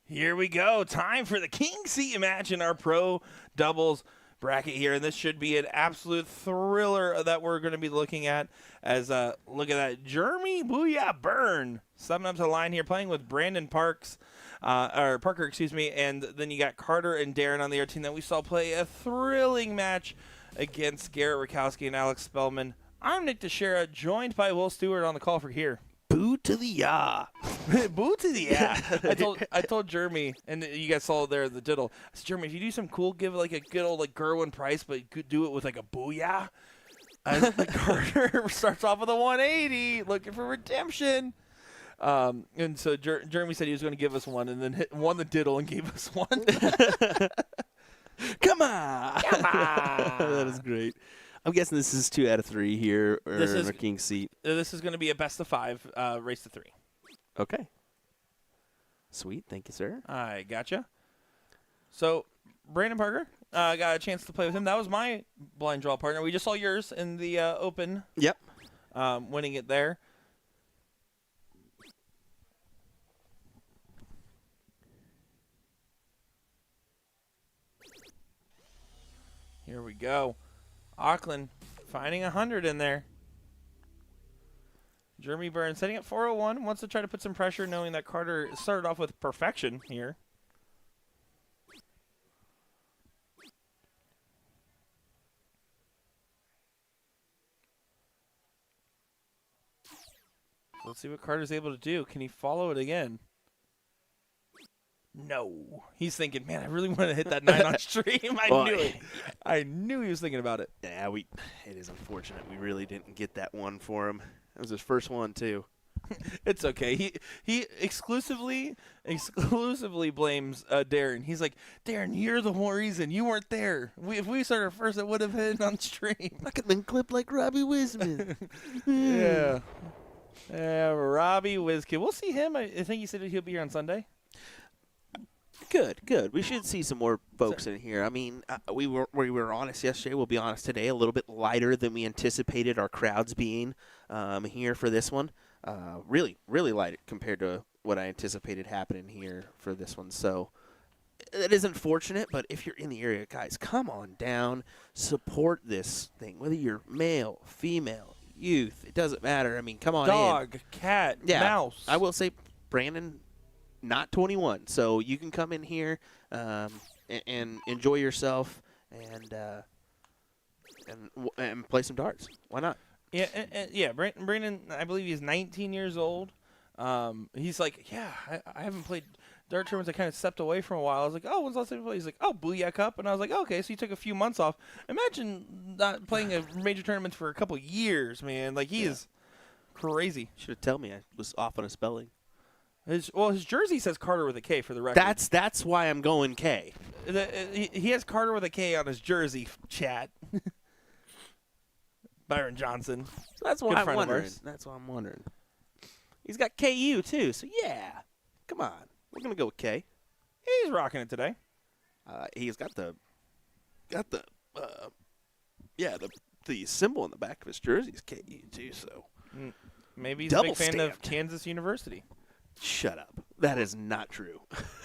Here we go. Time for the King Seat match in our pro doubles bracket here. And this should be an absolute thriller that we're going to be looking at. As look at that. Jeremy Booyah Byrne summing up to the line here, playing with Brandon Parker, excuse me. And then you got Carter and Darren on the other team that we saw play a thrilling match against Garrett Rakowski and Alex Spellman. I'm Nick Teixeira, joined by Will Stewart on the call for here. Boo to the ya. Boo to the yeah. I told Jeremy, and you guys saw there the diddle. I said, Jeremy, if you do something cool, give it like a good old like Gerwin Price, but you could do it with like a booyah. And Carter starts off with a 180, looking for redemption. And so Jeremy said he was going to give us one, and then won the diddle and gave us one. Come on. That is great. I'm guessing this is 2 out of 3 here, or This is- in our king seat. This is going to be a best of 5, race to 3. Okay. Sweet. Thank you, sir. I gotcha. So, Brandon Parker, got a chance to play with him. That was my blind draw partner. We just saw yours in the Open, Yep. winning it there. Here we go. Auckland finding 100 in there. Jeremy Burns setting at 401. Wants to try to put some pressure, knowing that Carter started off with perfection here. Let's see what Carter's able to do. Can he follow it again? No. He's thinking, man, I really want to hit that 9 on stream. I knew it. I knew he was thinking about it. Yeah, it is unfortunate. We really didn't get that one for him. That was his first one, too. It's okay. He exclusively blames Darren. He's like, Darren, you're the whole reason. You weren't there. If we started first, it would have been on stream. I could have been clipped like Robbie Wisman. Yeah. Robbie Wizkid. We'll see him. I think he said he'll be here on Sunday. Good. We should see some more folks in here. I mean, we were honest yesterday. We'll be honest today. A little bit lighter than we anticipated our crowds being here for this one. Really light compared to what I anticipated happening here for this one. So it is unfortunate, but if you're in the area, guys, come on down. Support this thing, whether you're male, female, youth. It doesn't matter. I mean, come on in. Dog, cat, mouse. I will say, Brandon, not 21, so you can come in here and enjoy yourself and play some darts. Why not? Yeah, Brandon, I believe he's 19 years old. He's like, yeah, I haven't played dart tournaments. I kind of stepped away from a while. I was like, oh, when's the last time you played? He's like, oh, Booyah Cup. And I was like, okay, so you took a few months off. Imagine not playing a major tournament for a couple years, man. Like, he is crazy. Should have told me I was off on a spelling. His jersey says Carter with a K for the record. That's why I'm going K. He has Carter with a K on his jersey, chat. Byron Johnson. So that's why I'm wondering. That's why I'm wondering. He's got KU too, so yeah. Come on, we're gonna go with K. He's rocking it today. He's got the symbol on the back of his jersey is KU too. So maybe he's double a big fan stamped. of Kansas University. Shut up. That is not true.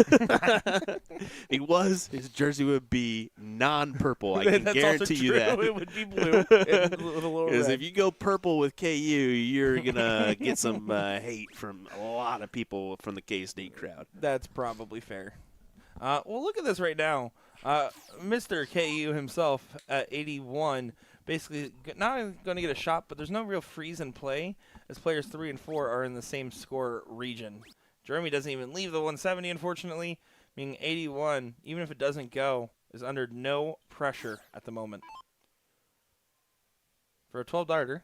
If he was, his jersey would be non-purple. I can That's guarantee also you true. that. It would be blue and a little Because red. if you go purple with KU, you're going to get some hate from a lot of people from the K-State crowd. That's probably fair. Well, look at this right now. Mr. KU himself at 81, basically not going to get a shot, but there's no real freeze in play as players 3 and 4 are in the same score region. Jeremy doesn't even leave the 170, unfortunately, meaning 81, even if it doesn't go, is under no pressure at the moment. For a 12-darter.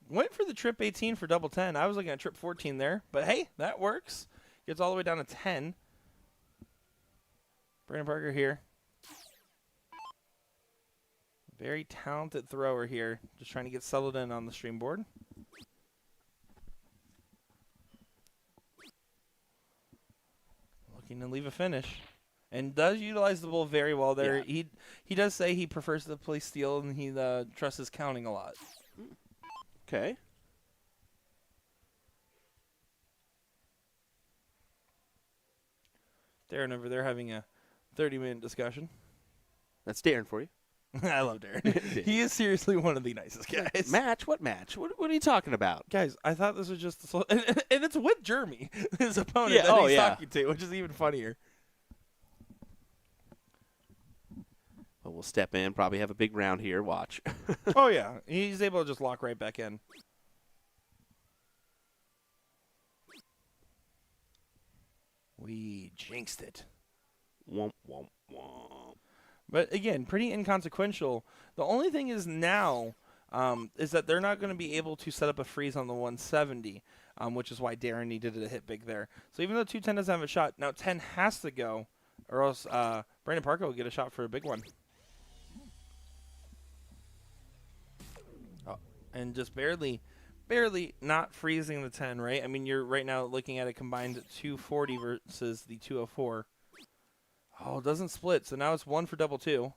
Went for the trip 18 for double 10. I was looking at trip 14 there, but hey, that works. Gets all the way down to 10. Brandon Parker here. Very talented thrower here. Just trying to get settled in on the stream board. Looking to leave a finish. And does utilize the bull very well there. Yeah. He does say he prefers to play steel and he trusts his counting a lot. Okay. Darren over there having a 30-minute discussion. That's Darren for you. I love Darren. He is seriously one of the nicest guys. Match? What match? What are you talking about? Guys, I thought this was just and it's with Jeremy, his opponent that he's talking to, which is even funnier. Well, we'll step in, probably have a big round here. Watch. Oh, yeah. He's able to just lock right back in. We jinxed it. Womp, womp, womp. But, again, pretty inconsequential. The only thing is now is that they're not going to be able to set up a freeze on the 170, which is why Darren needed to hit big there. So even though 210 doesn't have a shot, now 10 has to go, or else Brandon Parker will get a shot for a big one. Oh, and just barely not freezing the 10, right? I mean, you're right now looking at a combined 240 versus the 204. Oh, it doesn't split, so now it's 1 for double 2.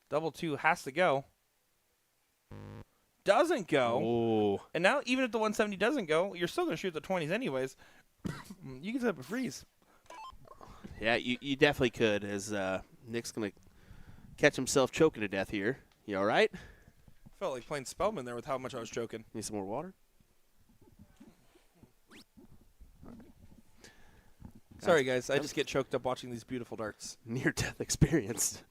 Double 2 has to go. Doesn't go. Oh. And now, even if the 170 doesn't go, you're still going to shoot the 20s anyways. You can set up a freeze. Yeah, you definitely could, as Nick's going to catch himself choking to death here. You all right? Felt like playing Spellman there with how much I was choking. Need some more water? Sorry, guys. I just get choked up watching these beautiful darts. Near-death experience.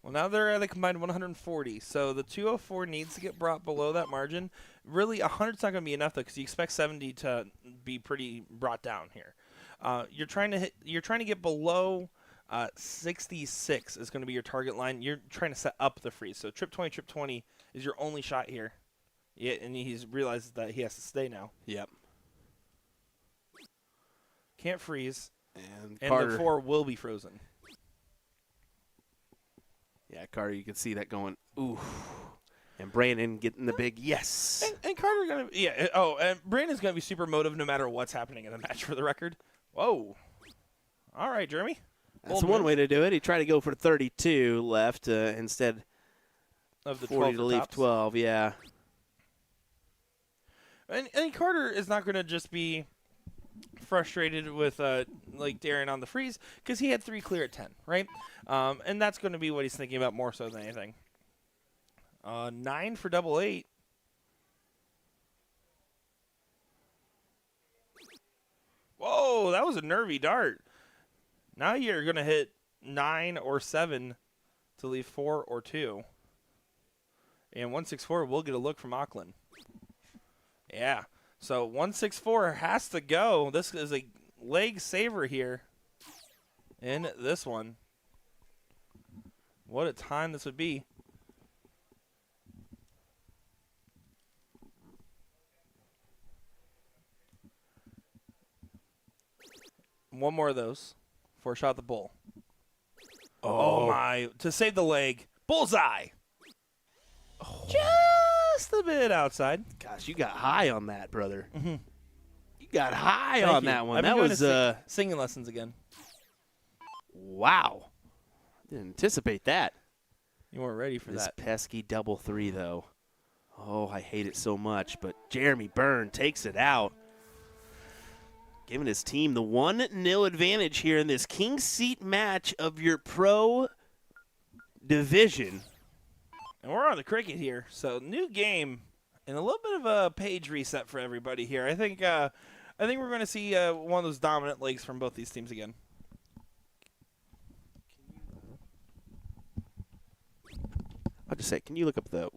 Well, now they're at a combined 140, so the 204 needs to get brought below that margin. Really, 100's not going to be enough, though, because you expect 70 to be pretty brought down here. You're trying to get below 66 is going to be your target line. You're trying to set up the freeze. So trip 20 is your only shot here. Yeah, and he's realizes that he has to stay now. Yep. Can't freeze, and the 4 will be frozen. Yeah, Carter, you can see that going, ooh. And Brandon getting the big yes. And Carter going to, yeah. Oh, and Brandon's going to be super motive no matter what's happening in the match for the record. Whoa. All right, Jeremy. That's one way to do it. He tried to go for 32 left instead of the 40 to leave tops. 12, yeah. And Carter is not going to just be frustrated with like Darren on the freeze because he had 3 clear at 10, right? And that's going to be what he's thinking about more so than anything. 9 for double 8. Whoa, that was a nervy dart. Now you're going to hit 9 or 7 to leave 4 or 2. And 164 will get a look from Auckland. Yeah. So 164 has to go. This is a leg saver here in this one. What a time this would be. One more of those for a shot at the bull. Oh my. To save the leg. Bullseye. Oh. Just a bit outside. Gosh, you got high on that, brother. Mm-hmm. You got high on that one. That was singing lessons again. Wow. Didn't anticipate that. You weren't ready for this that. Pesky double 3, though. Oh, I hate it so much. But Jeremy Byrne takes it out, giving his team the 1-0 advantage here in this King Seat match of your pro division. And we're on the cricket here, so new game and a little bit of a page reset for everybody here. I think we're going to see one of those dominant legs from both these teams again. I'll just say, can you look up the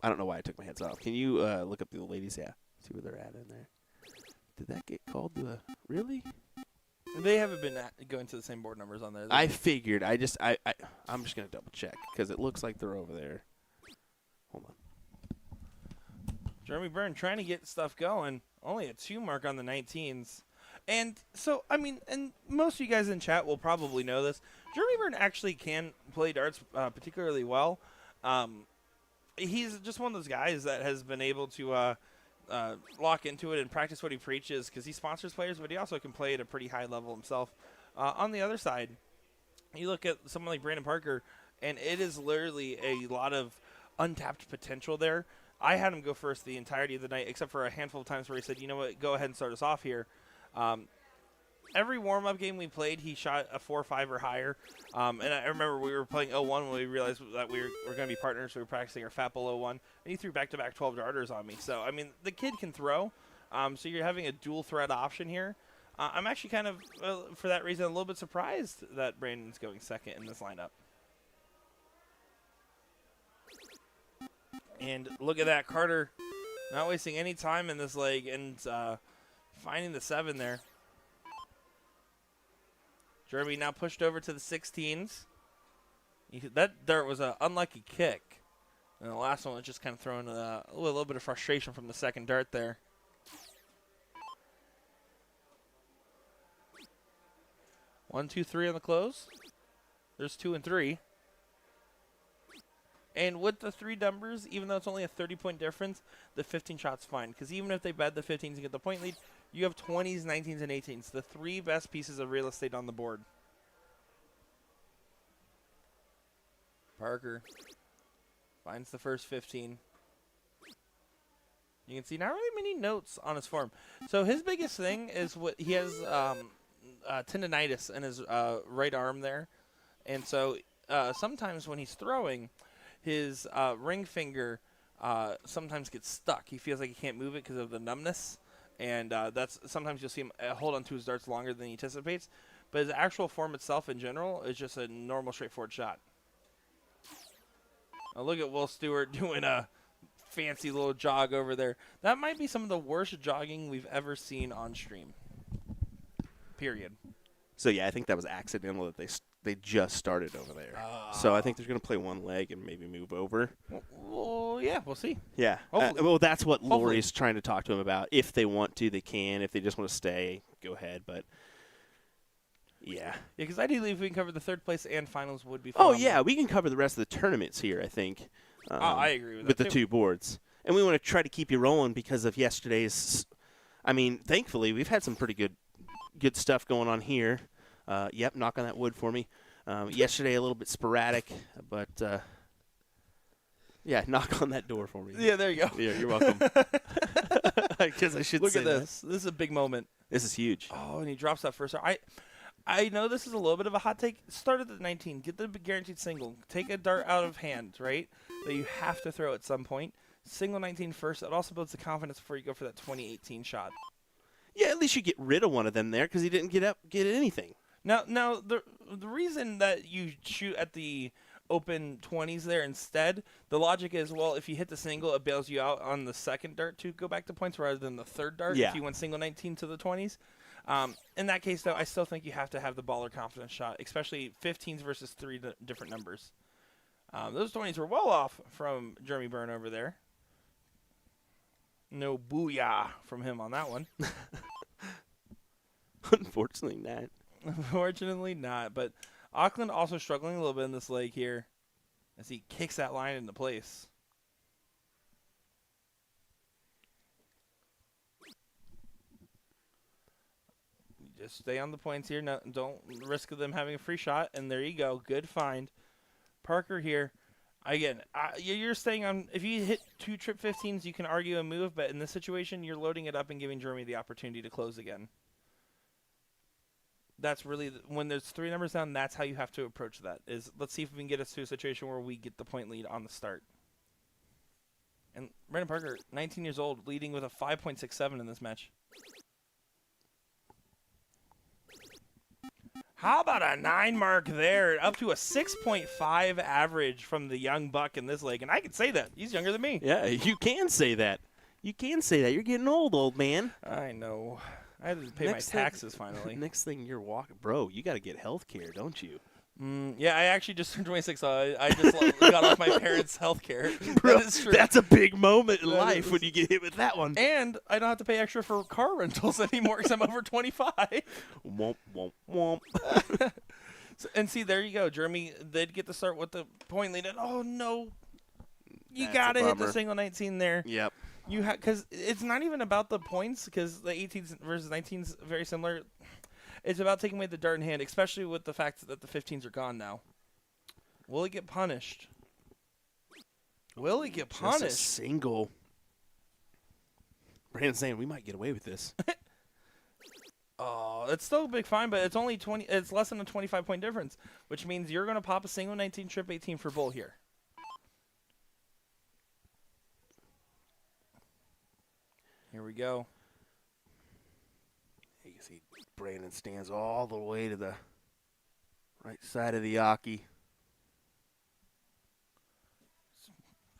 I don't know why I took my heads off. Can you look up the ladies? Yeah, see where they're at in there. Did that get called? Really? They haven't been going to the same board numbers on there. I figured. I'm just going to double check because it looks like they're over there. Hold on. Jeremy Byrne trying to get stuff going. Only a 2 mark on the 19s. And so, I mean, and most of you guys in chat will probably know this. Jeremy Byrne actually can play darts particularly well. He's just one of those guys that has been able to lock into it and practice what he preaches because he sponsors players, but he also can play at a pretty high level himself. On the other side, you look at someone like Brandon Parker, and it is literally a lot of untapped potential there. I had him go first the entirety of the night, except for a handful of times where he said, you know what, go ahead and start us off here. every warm-up game we played, he shot a 4.5 or higher. And I remember we were playing 0-1 when we realized that we were going to be partners. We were practicing our fat ball 0-1, and he threw back-to-back 12-darters on me. So, I mean, the kid can throw. So you're having a dual-threat option here. I'm actually kind of, for that reason, a little bit surprised that Brandon's going second in this lineup. And look at that, Carter not wasting any time in this leg and finding the 7 there. Jeremy now pushed over to the 16s. That dart was an unlucky kick. And the last one was just kind of throwing a little bit of frustration from the second dart there. One, two, three on the close. There's 2 and 3. And with the 3 numbers, even though it's only a 30-point difference, the 15 shot's fine. Because even if they bet the 15s and get the point lead, you have 20s, 19s, and 18s. The 3 best pieces of real estate on the board. Parker finds the first 15. You can see not really many notes on his form. So his biggest thing is what he has tendonitis in his right arm there. And so sometimes when he's throwing, his ring finger sometimes gets stuck. He feels like he can't move it because of the numbness. And that's sometimes you'll see him hold on to his darts longer than he anticipates. But his actual form itself in general is just a normal, straightforward shot. Now look at Will Stewart doing a fancy little jog over there. That might be some of the worst jogging we've ever seen on stream. Period. So, yeah, I think that was accidental that they just started over there. So I think they're going to play one leg and maybe move over. Well, yeah, we'll see. Yeah. Well, that's what Lori's trying to talk to him about. If they want to, they can. If they just want to stay, go ahead. But, yeah. Yeah, because ideally if we can cover the third place and finals would be Oh, phenomenal. yeah, we can cover the rest of the tournaments here, I think. I agree with that, With the too. 2 boards. And we want to try to keep you rolling because of yesterday's – I mean, thankfully, we've had some pretty good stuff going on here. Yep, knock on that wood for me. Yesterday a little bit sporadic, but yeah, knock on that door for me. Yeah, there you go. Yeah, you're welcome. Because I should Look say at this. This is a big moment. This is huge. Oh, and he drops that first. I know this is a little bit of a hot take. Start at the 19. Get the guaranteed single. Take a dart out of hand, right? That you have to throw at some point. Single 19 first. It also builds the confidence before you go for that 2018 shot. Yeah, at least you get rid of one of them there because he didn't get anything. Now the reason that you shoot at the open 20s there instead, the logic is, well, if you hit the single, it bails you out on the second dart to go back to points rather than the third dart Yeah. if you went single 19 to the 20s. In that case, though, I still think you have to have the baller confidence shot, especially 15s versus 3 different numbers. Those 20s were well off from Jeremy Byrne over there. No booyah from him on that one. Unfortunately not. Unfortunately not, but Auckland also struggling a little bit in this leg here as he kicks that line into place. Just stay on the points here. No, don't risk them having a free shot, and there you go. Good find. Parker here. Again, you're staying on. If you hit 2 trip 15s, you can argue a move, but in this situation, you're loading it up and giving Jeremy the opportunity to close again. That's really, when there's 3 numbers down, that's how you have to approach that. Is let's see if we can get us to a situation where we get the point lead on the start. And Brandon Parker, 19 years old, leading with a 5.67 in this match. How about a 9 mark there, up to a 6.5 average from the young buck in this leg? And I can say that. He's younger than me. Yeah, you can say that. You can say that. You're getting old man. I know. I had to pay my taxes finally. Next thing you're walking, bro, you got to get health care, don't you? Yeah, I actually just turned 26, so I just got off my parents' health care. Bro, That is true. that's a big moment in That life is. when you get hit with that one. And I don't have to pay extra for car rentals anymore because I'm over 25. Womp, womp, womp. And see, there you go. Jeremy did get to start with the point lead. And oh, no. You That's got to a hit the bummer. single 19 there. Yep. Because it's not even about the points because the 18s versus 19s very similar. It's about taking away the dart in hand, especially with the fact that the 15s are gone now. Will he get punished? Will he get Just punished? a single. Brandon's saying we might get away with this. Oh, it's still a big fine, but it's only 20. It's less than a 25-point difference, which means you're going to pop a single 19, trip 18 for bull here. Here we go. You can see Brandon stands all the way to the right side of the Aki.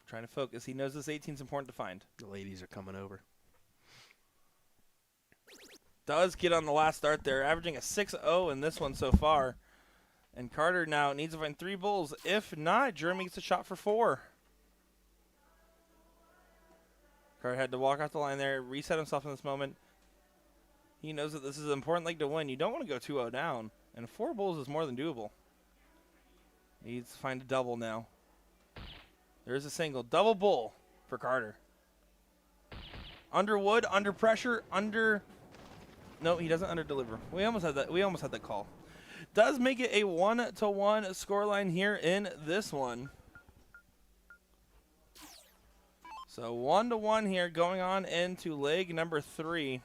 Trying to focus. He knows this 18 is important to find. The ladies are coming over. Does get on the last dart there, averaging a 6-0 in this one so far. And Carter now needs to find 3 bulls. If not, Jeremy gets a shot for 4. Carter had to walk off the line there, reset himself in this moment. He knows that this is an important leg to win. You don't want to go 2-0 down, and 4 bulls is more than doable. He needs to find a double now. There is a single. Double bull for Carter. Under wood, under pressure, under... No, he doesn't under-deliver. We almost had that call. Does make it a 1-1 scoreline here in this one. So 1-1 here going on into leg number 3.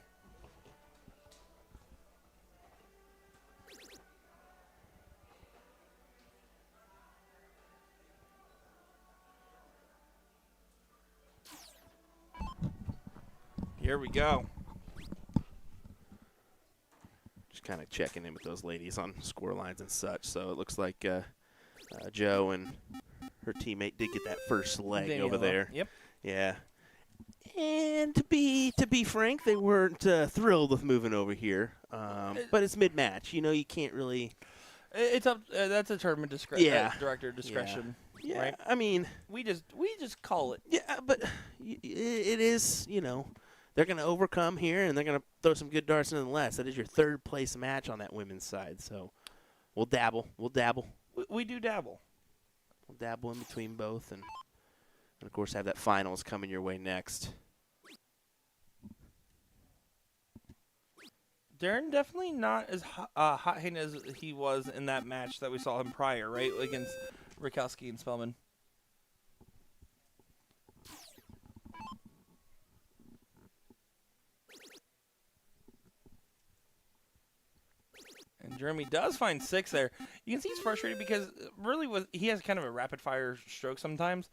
Here we go. Just kind of checking in with those ladies on score lines and such. So it looks like Joe and her teammate did get that first leg over there. Yep. Yeah. And to be frank, they weren't thrilled with moving over here. But it's mid-match. You know, you can't really. It's up. That's a tournament discretion. Yeah. Director discretion. Yeah. Right? I mean. We just call it. Yeah, but it is, you know. They're going to overcome here, and they're going to throw some good darts nonetheless. That is your third-place match on that women's side. So we'll dabble. We do dabble. We'll dabble in between both. And, of course, have that finals coming your way next. Darren definitely not as hot-handed as he was in that match that we saw him prior, right, against Rakowski and Spellman. And Jeremy does find 6 there. You can see he's frustrated because really he has kind of a rapid-fire stroke sometimes.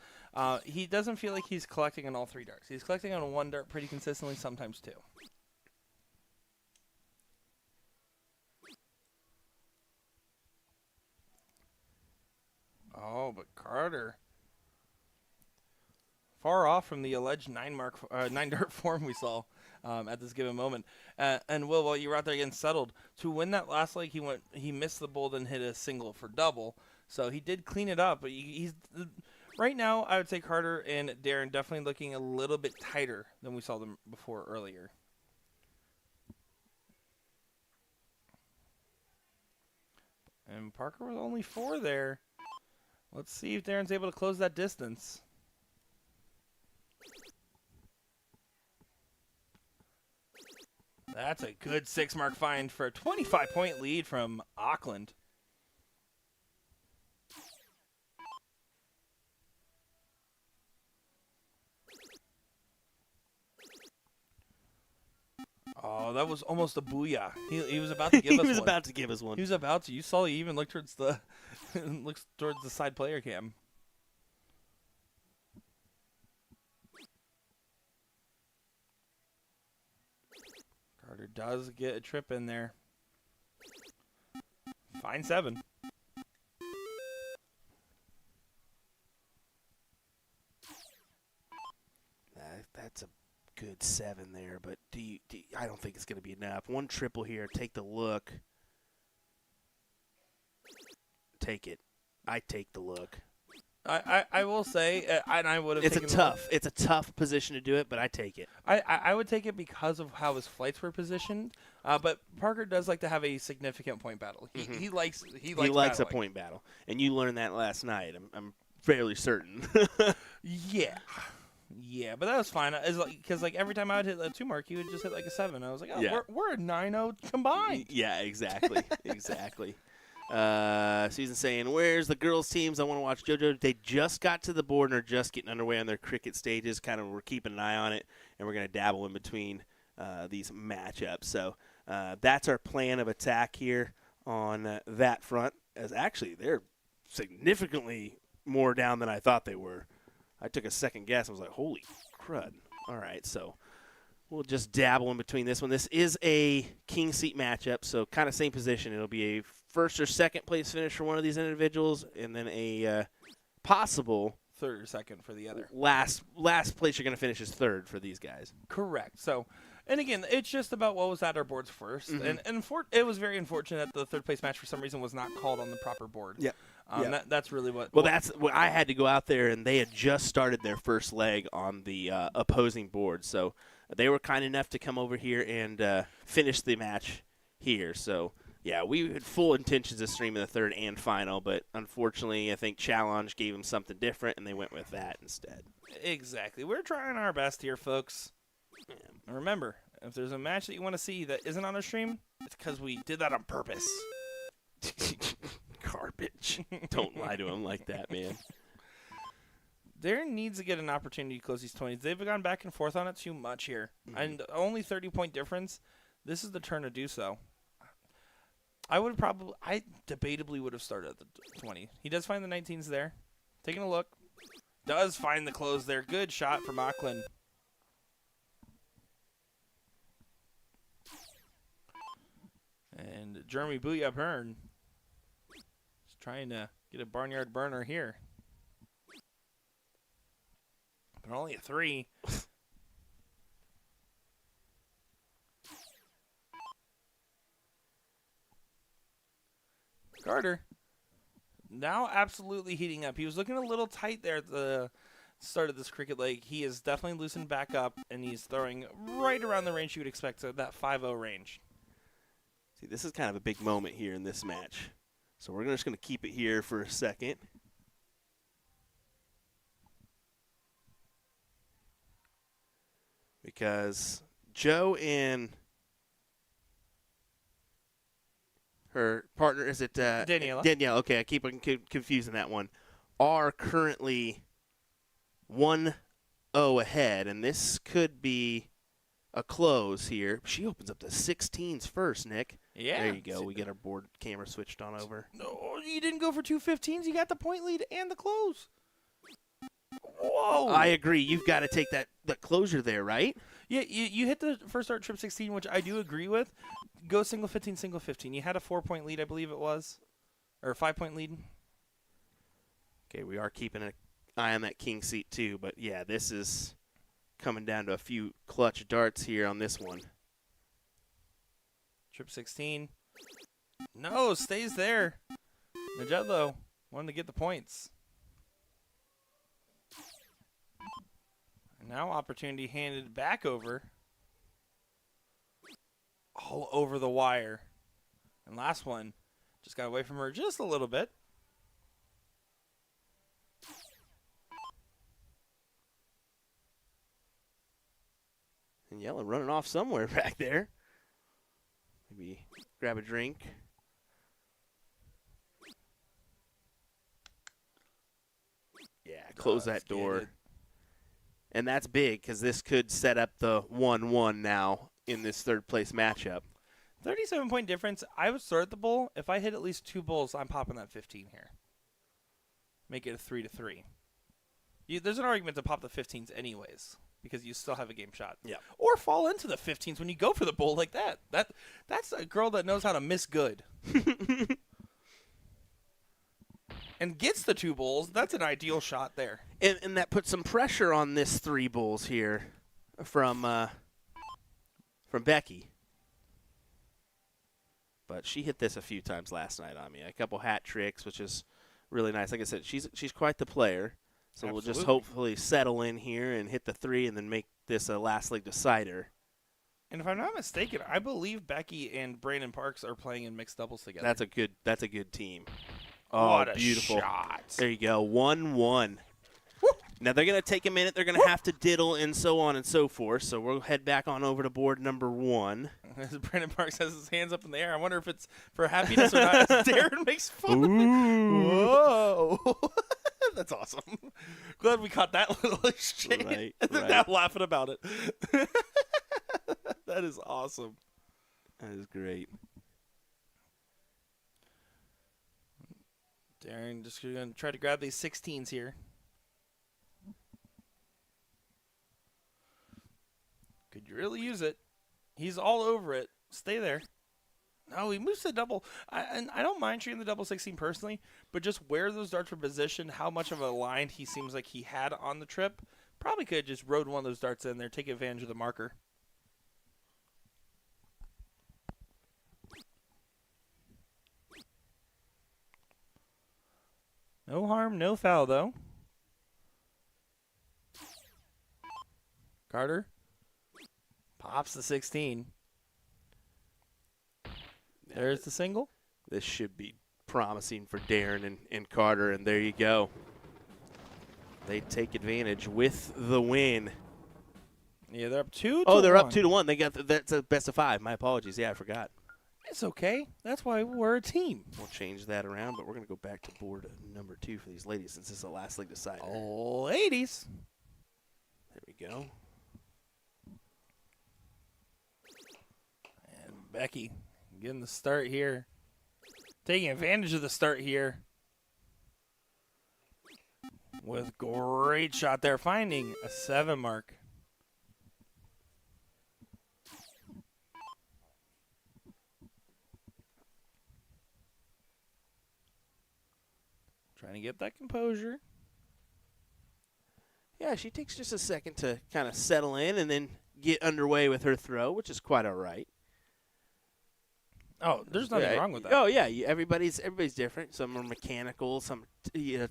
He doesn't feel like he's collecting on all 3 darts. He's collecting on 1 dart pretty consistently, sometimes 2. Oh, but Carter, far off from the alleged 9 dart form we saw at this given moment. And Will, while you were out there getting settled, to win that last leg, he missed the bull and hit a single for double. So he did clean it up, but he's right now. I would say Carter and Darren definitely looking a little bit tighter than we saw them before earlier. And Parker was only 4 there. Let's see if Darren's able to close that distance. That's a good 6-mark find for a 25-point lead from Auckland. Oh, that was almost a booyah. He was about to give us one. He was about to give us one. He was about to. You saw he even looked towards the side player cam. Carter does get a trip in there. Fine 7. That's a good 7 there, but I don't think it's going to be enough. 1 triple here. Take the look. Take it. I take the look. I will say, and I would have. It's a tough position to do it, but I take it. I would take it because of how his flights were positioned. But Parker does like to have a significant point battle. He likes a point battle, and you learned that last night. I'm fairly certain. Yeah, but that was fine. Because every time I would hit a 2 mark, he would just hit like a 7. I was like, oh, yeah. we're a 9-0 combined. Yeah, exactly, exactly. Susan saying, where's the girls' teams? I want to watch JoJo. They just got to the board and are just getting underway on their cricket stages. We're keeping an eye on it, and we're going to dabble in between these matchups. So That's our plan of attack here on that front, as actually they're significantly more down than I thought they were. I took a second guess. I was like, holy crud. All right, so we'll just dabble in between this one. This is a king seat matchup, so kind of same position. It'll be a first or second place finish for one of these individuals, and then a possible third or second for the other. Last place you're going to finish is third for these guys. Correct. So, and again, it's just about what was at our boards first. And it was very unfortunate that the third place match for some reason was not called on the proper board. Yep. That's really what. Well, that's what I had to go out there, and they had just started their first leg on the opposing board. So they were kind enough to come over here and finish the match here. So, yeah, we had full intentions of streaming the third and final, but unfortunately I think Challenge gave them something different, and they went with that instead. Exactly. We're trying our best here, folks. And remember, if there's a match that you want to see that isn't on a stream, it's because we did that on purpose. Garbage. Don't lie to him like that, man. There needs to get an opportunity to close these 20s. They've gone back and forth on it too much here. And only 30-point difference. This is the turn to do so. I debatably would have started at the 20. He does find the 19s there. Taking a look. Does find the close there. Good shot from Auckland. And Jeremy Booyah Byrne is trying to get a barnyard burner here. But only a 3. Carter now absolutely heating up. He was looking a little tight there at the start of this cricket leg. He is definitely loosened back up, and he's throwing right around the range you would expect, so that 5-0 range. See, this is kind of a big moment here in this match. So we're just going to keep it here for a second. Because Joe and her partner, is it Daniela? Danielle, okay, I keep on confusing that one, are currently 1-0 ahead, and this could be a close here. She opens up the 16s first, Nick. Yeah. There you go. We get our board camera switched on over. No, you didn't go for 2 15s. You got the point lead and the close. Whoa. I agree. You've got to take that closure there, right? Yeah, you hit the first start trip 16, which I do agree with. Go single 15, single 15. You had a 4-point lead, I believe it was, or a 5-point lead. Okay, we are keeping an eye on that king seat too, but yeah, this is coming down to a few clutch darts here on this one. Trip 16. No, stays there. Najedlo wanted to get the points. And now opportunity handed back over. All over the wire. And last one just got away from her just a little bit. And Yellen running off somewhere back there. Maybe grab a drink. Yeah, close that door. And that's big because this could set up the 1-1 now in this third place matchup. 37-point difference. I would start the bowl. If I hit at least 2 bowls, I'm popping that 15 here. Make it a 3-3. There's an argument to pop the 15s anyways because you still have a game shot. Yeah. Or fall into the 15s when you go for the bowl like that. That's a girl that knows how to miss good. And gets the 2 bowls. That's an ideal shot there. And that puts some pressure on this 3 bowls here from Becky. But she hit this a few times last night on me. A couple hat tricks, which is really nice. Like I said, she's quite the player. So Absolutely. We'll just hopefully settle in here and hit the 3 and then make this a last leg decider. And if I'm not mistaken, I believe Becky and Brandon Parks are playing in mixed doubles together. That's a good team. Oh, what a beautiful shot. There you go. 1-1. Now they're going to take a minute. They're going to have to diddle and so on and so forth. So we'll head back on over to board number 1. As Brandon Parks has his hands up in the air, I wonder if it's for happiness or not. As Darren makes fun. Ooh. Whoa. That's awesome. Glad we caught that little exchange. Right, and then right. now laughing about it. That is awesome. That is great. Darren just going to try to grab these 16s here. Could you really use it? He's all over it. Stay there. No, he moves to double. And I don't mind treating the double 16 personally, but just where those darts were positioned, how much of a line he seems like he had on the trip, probably could have just rode one of those darts in there, take advantage of the marker. No harm, no foul, though. Carter pops the 16. There's the single. This should be promising for Darren and Carter, and there you go. They take advantage with the win. Yeah, they're up 2-1. Oh, they're up 2-1. They got that's a best of 5. My apologies. Yeah, I forgot. It's okay. That's why we're a team. We'll change that around, but we're going to go back to board number 2 for these ladies since this is the last league decider. Ladies. There we go. And Becky getting the start here. Taking advantage of the start here. With great shot there. Finding a 7 mark. Trying to get that composure. Yeah, she takes just a second to kind of settle in and then get underway with her throw, which is quite all right. Oh, there's nothing wrong with that. Oh yeah, everybody's different. Some are mechanical, some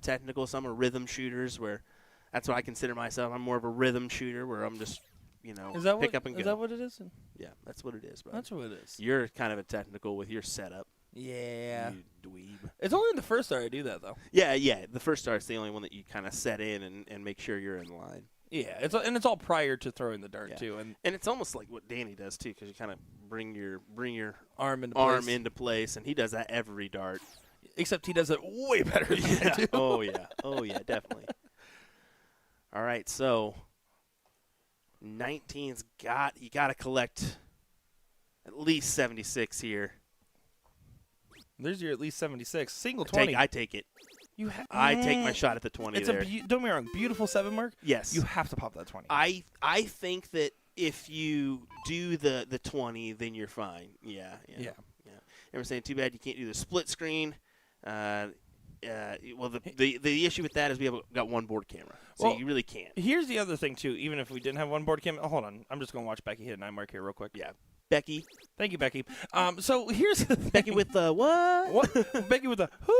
technical, some are rhythm shooters. Where that's what I consider myself. I'm more of a rhythm shooter, where I'm just pick up and go. Is that what it is? Yeah, that's what it is, bro. That's what it is. You're kind of a technical with your setup. Yeah. You dweeb. It's only in the first start I do that, though. Yeah. The first start's the only one that you kind of set in and make sure you're in line. Yeah, it's all prior to throwing the dart, too. And it's almost like what Danny does, too, because you kind of bring your arm into place, and he does that every dart. Except he does it way better than I do. Oh, yeah, definitely. All right, so 19's you got to collect at least 76 here. There's your at least 76. Single 20. I take it. I take my shot at the 20 it's there. Don't get me wrong, beautiful 7 mark. Yes. You have to pop that 20. I think that if you do the 20, then you're fine. Yeah. Ever saying, too bad you can't do the split screen. Well, the issue with that is we have got one board camera, so you really can't. Here's the other thing, too. Even if we didn't have one board camera. Hold on. I'm just going to watch Becky hit a 9 mark here real quick. Yeah. Becky. Thank you, Becky. So here's the thing. Becky with the what? Becky with the who?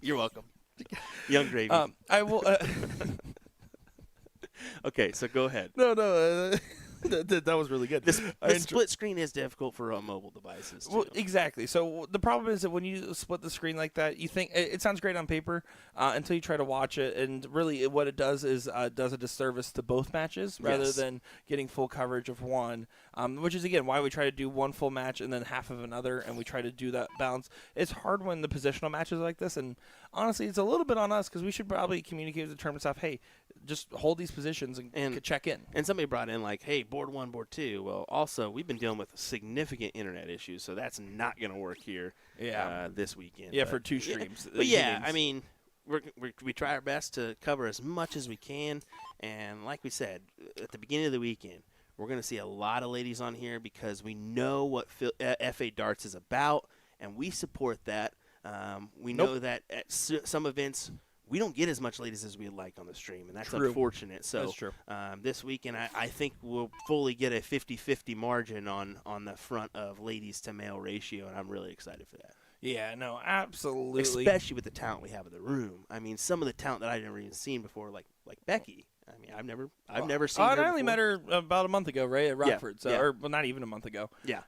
You're welcome. Young gravy. I will. Okay, so go ahead. No. That was really good. The split screen is difficult for mobile devices, too. Well, exactly. So the problem is that when you split the screen like that, you think it sounds great on paper until you try to watch it, and really what it does is does a disservice to both matches rather than getting full coverage of one, which is, again, why we try to do one full match and then half of another, and we try to do that balance. It's hard when the positional matches are like this, and honestly, it's a little bit on us because we should probably communicate with the tournament staff, hey, just hold these positions and check in. And somebody brought in like, hey, board 1, board 2. Well, also, we've been dealing with significant internet issues, so that's not going to work here this weekend. Yeah, for 2 streams. But I mean, we try our best to cover as much as we can. And like we said, at the beginning of the weekend, we're going to see a lot of ladies on here because we know what FA Darts is about, and we support that. We know that at some events – we don't get as much ladies as we'd like on the stream, and that's unfortunate. So that's true. This weekend, I think we'll fully get a 50-50 margin on the front of ladies to male ratio, and I'm really excited for that. Yeah, no, absolutely. Especially with the talent we have in the room. I mean, some of the talent that I've never even seen before, like Becky. I mean, I've never seen her. I only met her about a month ago, right, at Rockford. Or not even a month ago. Yeah.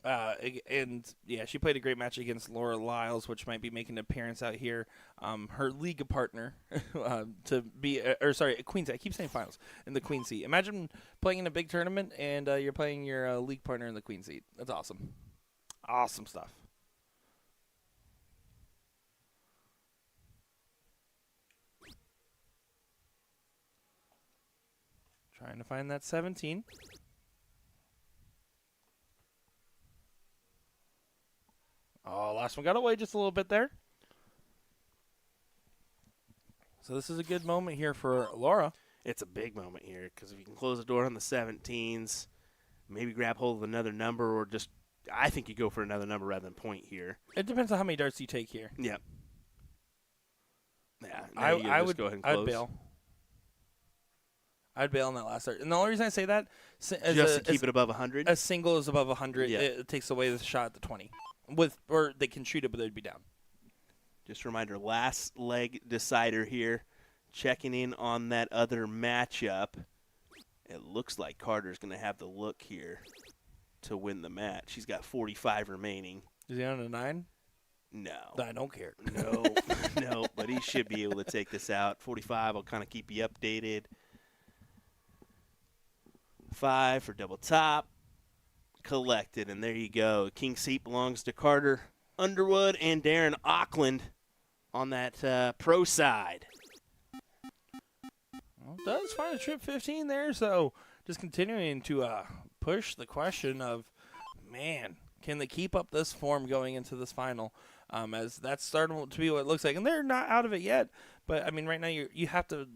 And she played a great match against Laura Lyles, which might be making an appearance out here. Her league partner to be, Queen Seat. I keep saying finals in the Queen Seat. Imagine playing in a big tournament and you're playing your league partner in the Queen Seat. That's awesome. Awesome stuff. Trying to find that 17. Oh, last one got away just a little bit there. So this is a good moment here for Laura. It's a big moment here because if you can close the door on the 17s, maybe grab hold of another number or just I think you go for another number rather than point here. It depends on how many darts you take here. Yep. Yeah, I would go ahead and close. I'd bail. I'd bail on that last dart. And the only reason I say that Just to keep it above 100? A single is above 100. Yeah. It takes away the shot at the 20. Or they can shoot it, but they'd be down. Just a reminder, last leg decider here. Checking in on that other matchup. It looks like Carter's going to have the look here to win the match. He's got 45 remaining. Is he on a 9? No. I don't care. No, no, but he should be able to take this out. 45, I'll kind of keep you updated. 5 for double top. Collected, and there you go. King seat belongs to Carter Underwood and Darren Auckland on that pro side. Well, does find a trip 15 there, so just continuing to push the question of, man, can they keep up this form going into this final? As that's starting to be what it looks like, and they're not out of it yet. But I mean, right now you have to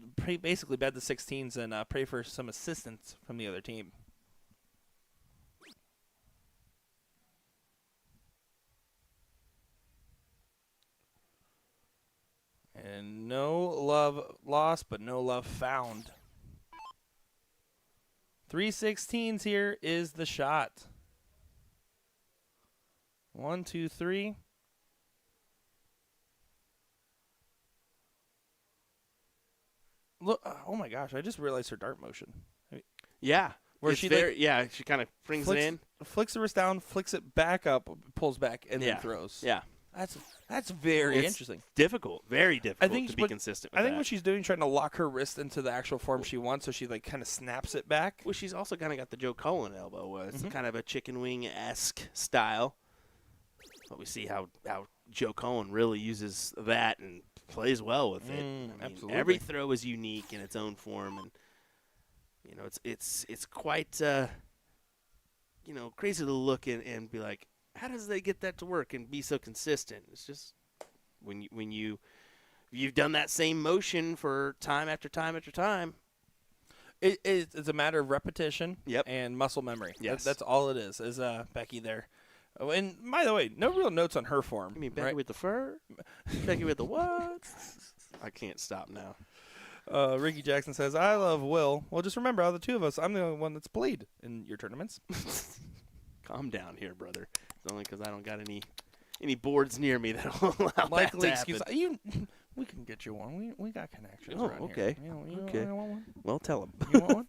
basically bet the 16s and pray for some assistance from the other team. And no love lost, but no love found. 3 16s here is the shot. 1, 2, 3. Look! Oh my gosh! I just realized her dart motion. Yeah, Where it's she, there, like, yeah, she kind of brings it in. Flicks the wrist down, flicks it back up, pulls back, and Yeah. then throws. Yeah, That's very It's interesting. difficult, very difficult think to be consistent with I think that. what she's doing, trying to lock her wrist into the actual form she wants, so she like kind of snaps it back. Well, she's also kind of got the Joe Cullen elbow. It's Mhm. kind of a chicken wing-esque style. But we see how Joe Cullen really uses that and plays well with it. I mean, absolutely. every throw is unique in its own form, and you know it's quite crazy to look and be like, how does they get that to work and be so consistent? It's just when you've done that same motion for time after time after time. It's a matter of repetition Yep. and muscle memory. Yes. That's all it is Becky there. Oh, and by the way, no real notes on her form. You mean Becky right? with the fur? Becky with the what? I can't stop now. Ricky Jackson says, I love Will. Well, just remember, out of the two of us, I'm the only one that's played in your tournaments. Calm down here, brother. It's only because I don't got any boards near me that will allow Likely that to excuse. happen. We can get you one. We got connections Oh, around okay. here. You Okay. want one? Well, tell him. You want one?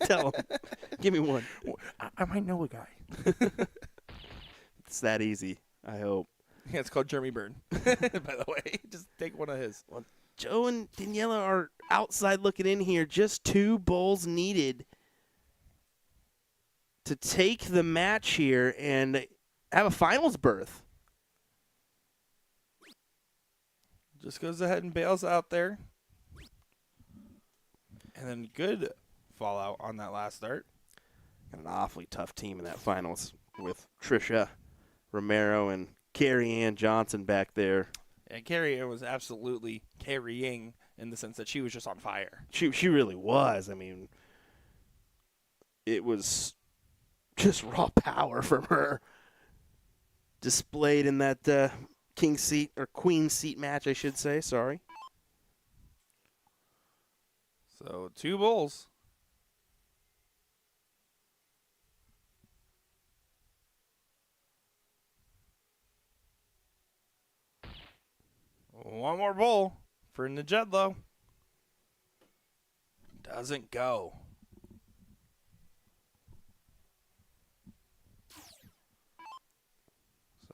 Tell him. Give me one. I might know a guy. It's that easy, I hope. Yeah, it's called Jeremy Byrne, by the way. Just take one of his. Joe and Daniela are outside looking in here. Just 2 bowls needed to take the match here and have a finals berth. Just goes ahead and bails out there. And then good fallout on that last start. Got an awfully tough team in that finals with Trisha Romero and Carrie Ann Johnson back there. And Carrie Ann was absolutely carrying in the sense that she was just on fire. She really was. I mean, it was just raw power from her displayed in that king seat or queen seat match, I should say. Sorry. So 2 bowls. One more bowl for Najedlo. Doesn't go.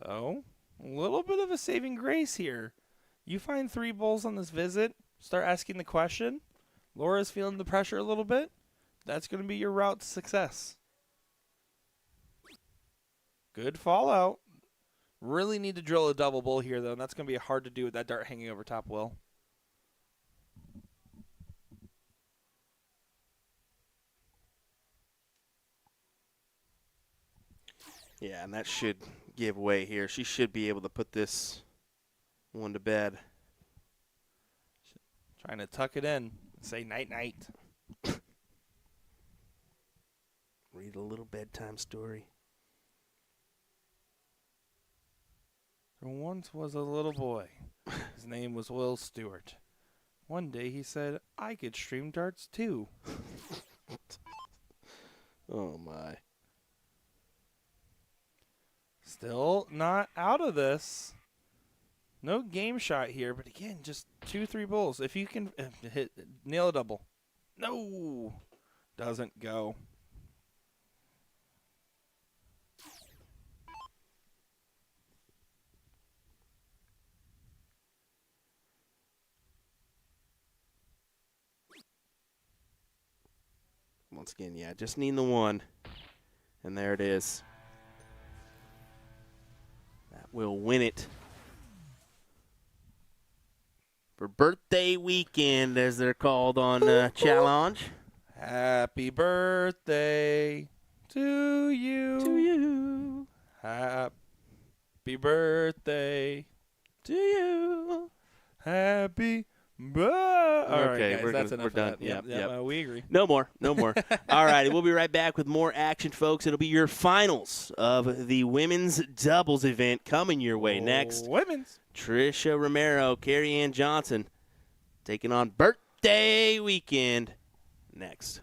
So, a little bit of a saving grace here. You find 3 bowls on this visit, start asking the question. Laura's feeling the pressure a little bit. That's going to be your route to success. Good fallout. Really need to drill a double bowl here, though, and that's going to be hard to do with that dart hanging over top, Will. Yeah, and that should give way here. She should be able to put this one to bed. Trying to tuck it in. Say night-night. Read a little bedtime story. There once was a little boy. His name was Will Stewart. One day he said, I could stream darts too. Oh, my. Still not out of this. No game shot here, but again, just 2-3 bowls. If you can nail a double. No. Doesn't go. Once again, yeah, just need the one. And there it is. That will win it. For birthday weekend, as they're called on Challenge. Happy birthday to you. To you. Happy birthday To you. Happy birthday. All right, Okay, guys, we're that's gonna- enough we're of done. that. Yep. We agree. No more. No more. All right, we'll be right back with more action, folks. It'll be your finals of the women's doubles event coming your way next. Women's. Trisha Romero, Carrie Ann Johnson taking on birthday weekend next.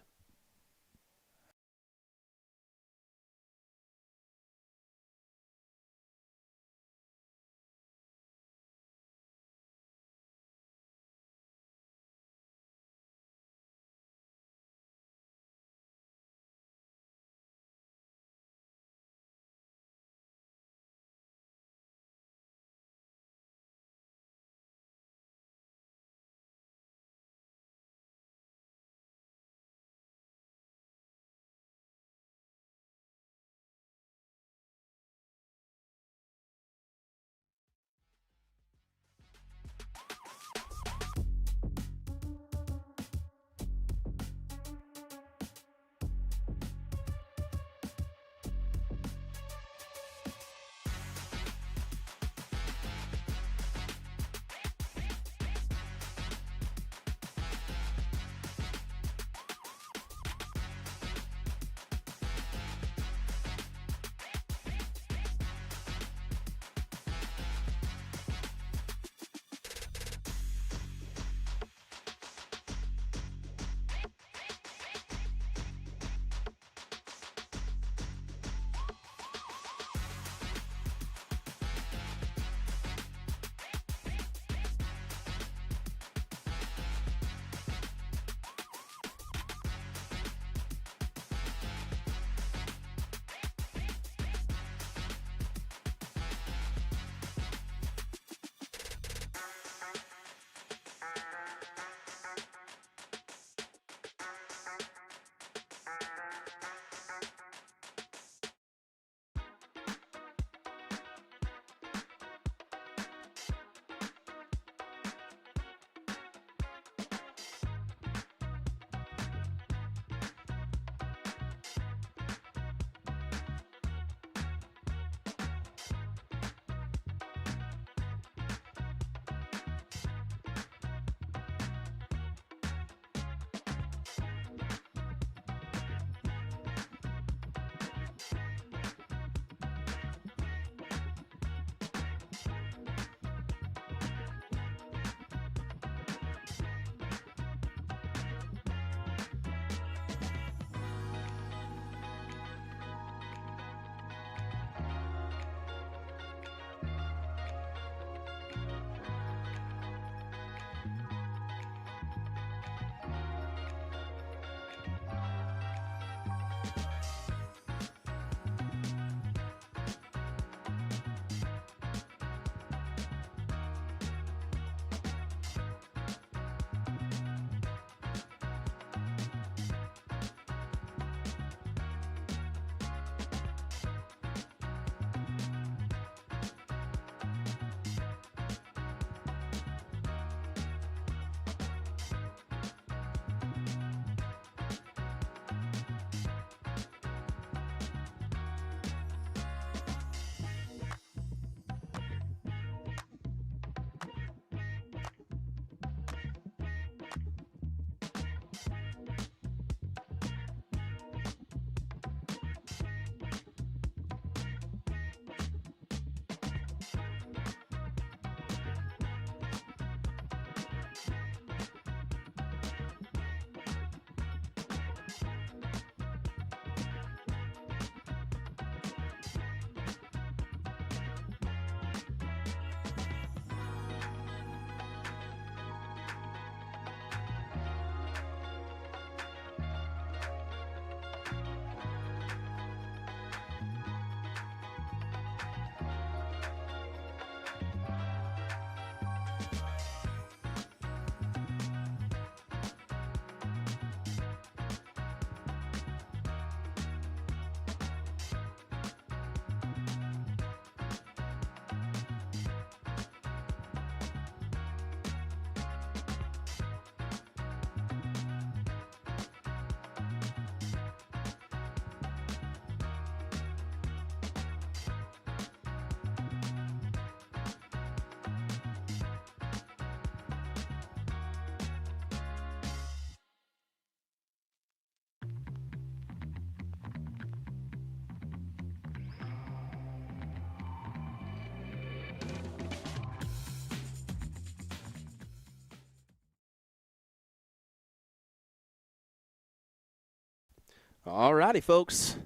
All righty, folks.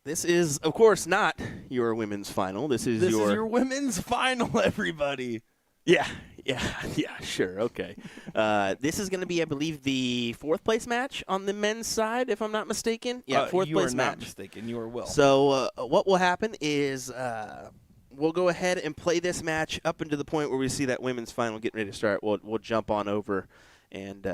This is, of course, not your women's final. This is your women's final, everybody. Yeah, sure, okay. This is going to be, I believe, the fourth place match on the men's side, if I'm not mistaken. Yeah, fourth place match. You are not mistaken. You are Will. So what will happen is we'll go ahead and play this match up into the point where we see that women's final getting ready to start. We'll jump on over and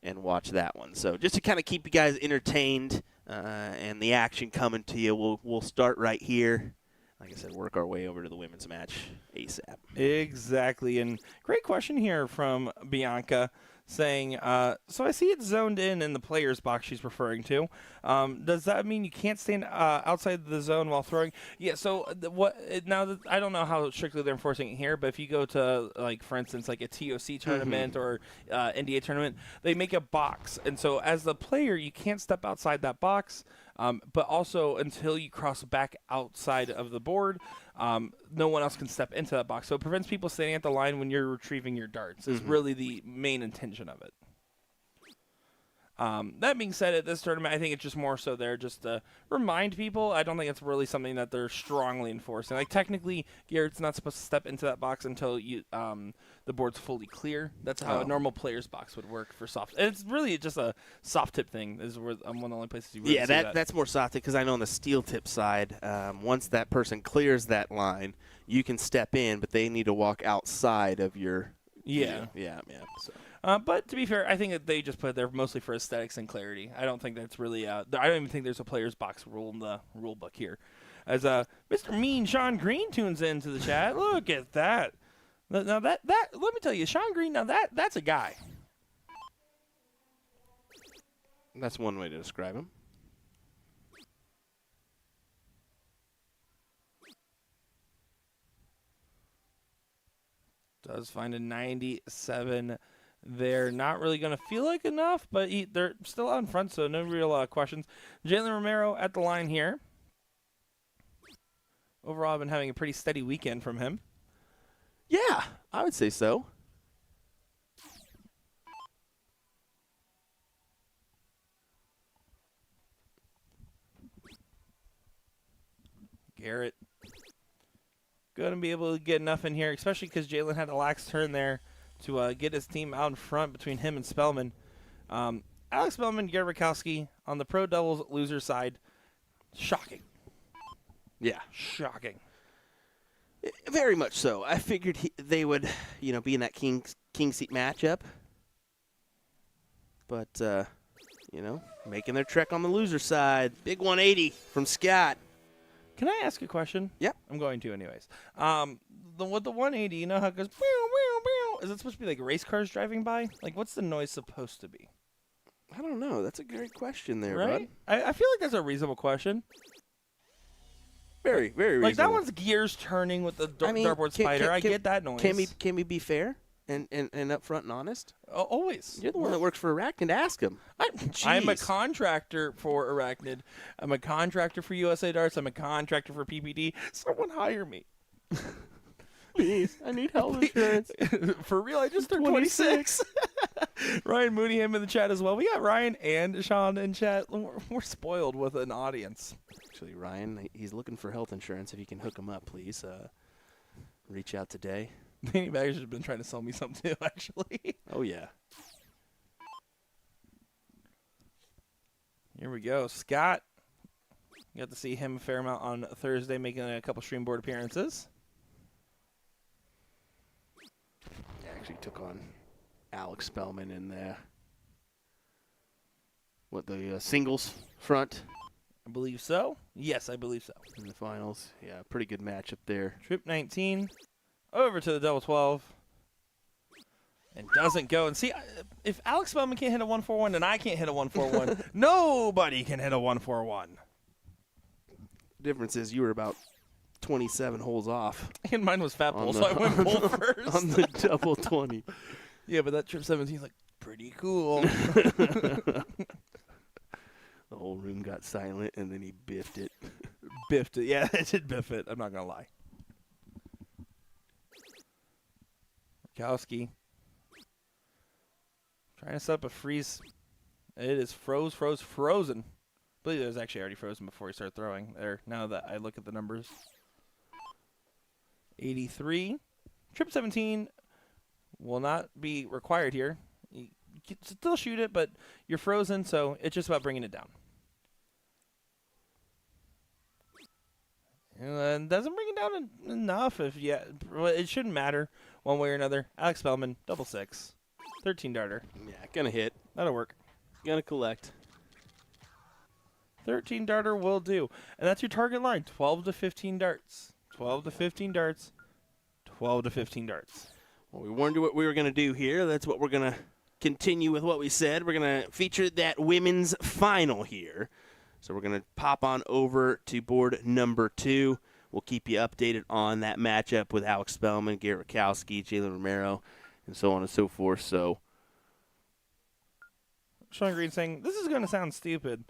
watch that one. So just to kind of keep you guys entertained and the action coming to you, we'll start right here. Like I said, work our way over to the women's match ASAP. Exactly. And great question here from Bianca saying, so I see it's zoned in the player's box she's referring to. Does that mean you can't stand outside the zone while throwing? Yeah, so I don't know how strictly they're enforcing it here, but if you go to, like, for instance, like a TOC tournament or NDA tournament, they make a box. And so as the player, you can't step outside that box. But also until you cross back outside of the board, no one else can step into that box. So it prevents people standing at the line when you're retrieving your darts is really the main intention of it. That being said, at this tournament, I think it's just more so there just to remind people. I don't think it's really something that they're strongly enforcing. Like, technically, Garrett's not supposed to step into that box until the board's fully clear. That's how a normal player's box would work for soft. And it's really just a soft tip thing. Is where one of the only places you really see that. That's more soft tip because I know on the steel tip side, once that person clears that line, you can step in, but they need to walk outside of your. Yeah. So. But to be fair, I think that they just put it there mostly for aesthetics and clarity. I don't think that's really I don't even think there's a player's box rule in the rule book here. As Mr. Mean Sean Green tunes into the chat. Look at that. Now that let me tell you, Sean Green, now that's a guy. That's one way to describe him. Does find a 97 there. Not really going to feel like enough, but they're still out in front, so no real questions. Jalen Romero at the line here. Overall, I've been having a pretty steady weekend from him. Yeah, I would say so. Garrett going to be able to get enough in here, especially because Jalen had a lax turn there to get his team out in front between him and Spellman. Alex Spellman, Garrett Rakowski on the pro doubles loser side. Shocking. Yeah. Shocking. Very much so. I figured they would, be in that king seat matchup. But, making their trek on the loser side. Big 180 from Scott. Can I ask a question? Yep. I'm going to anyways. With the 180, you know how it goes, meow, meow, meow. Is it supposed to be like race cars driving by? Like, what's the noise supposed to be? I don't know. That's a great question there, right? bud. I feel like that's a reasonable question. Very, very reasonable. Like, that one's gears turning with the dartboard spider. I get that noise. Can we be fair and upfront and honest? Always. You're the one that works for Arachnid. Ask him. I'm a contractor for Arachnid. I'm a contractor for USA Darts. I'm a contractor for PPD. Someone hire me. Please, I need health insurance. For real, I just turned 26. Ryan Mooney, him in the chat as well. We got Ryan and Sean in chat. We're spoiled with an audience. Actually, Ryan, he's looking for health insurance. If you can hook him up, please reach out today. Danny Baggers has been trying to sell me something too, actually. Oh, yeah. Here we go. Scott. You got to see him a fair amount on Thursday, making a couple stream board appearances. Actually took on Alex Spellman in the singles front. I believe so. Yes, I believe so. In the finals. Yeah, pretty good matchup there. Trip 19 over to the double 12. And doesn't go. And see, if Alex Spellman can't hit a 141, then I can't hit a 141. Nobody can hit a 141. Difference is you were about 27 holes off. And mine was fat pole, so I went pole first. On the double 20. Yeah, but that trip 17 is like pretty cool. The whole room got silent, and then he biffed it. Biffed it. Yeah, it did biff it. I'm not going to lie. Rakowski. Trying to set up a freeze. It is frozen. believe it was actually already frozen before he started throwing there. Now that I look at the numbers. 83. Trip 17 will not be required here. You can still shoot it, but you're frozen, so it's just about bringing it down. And doesn't bring it down enough. It shouldn't matter one way or another. Alex Spellman, double 6. 13 darter. Yeah, gonna hit. That'll work. Gonna collect. 13 darter will do. And that's your target line. 12 to 15 darts. 12 to 15 darts. 12 to 15 darts. Well, we warned you what we were going to do here. That's what we're going to continue with what we said. We're going to feature that women's final here. So we're going to pop on over to board number 2. We'll keep you updated on that matchup with Alex Spellman, Garrett Rakowski, Jalen Romero, and so on and so forth. So, Sean Green saying, this is going to sound stupid,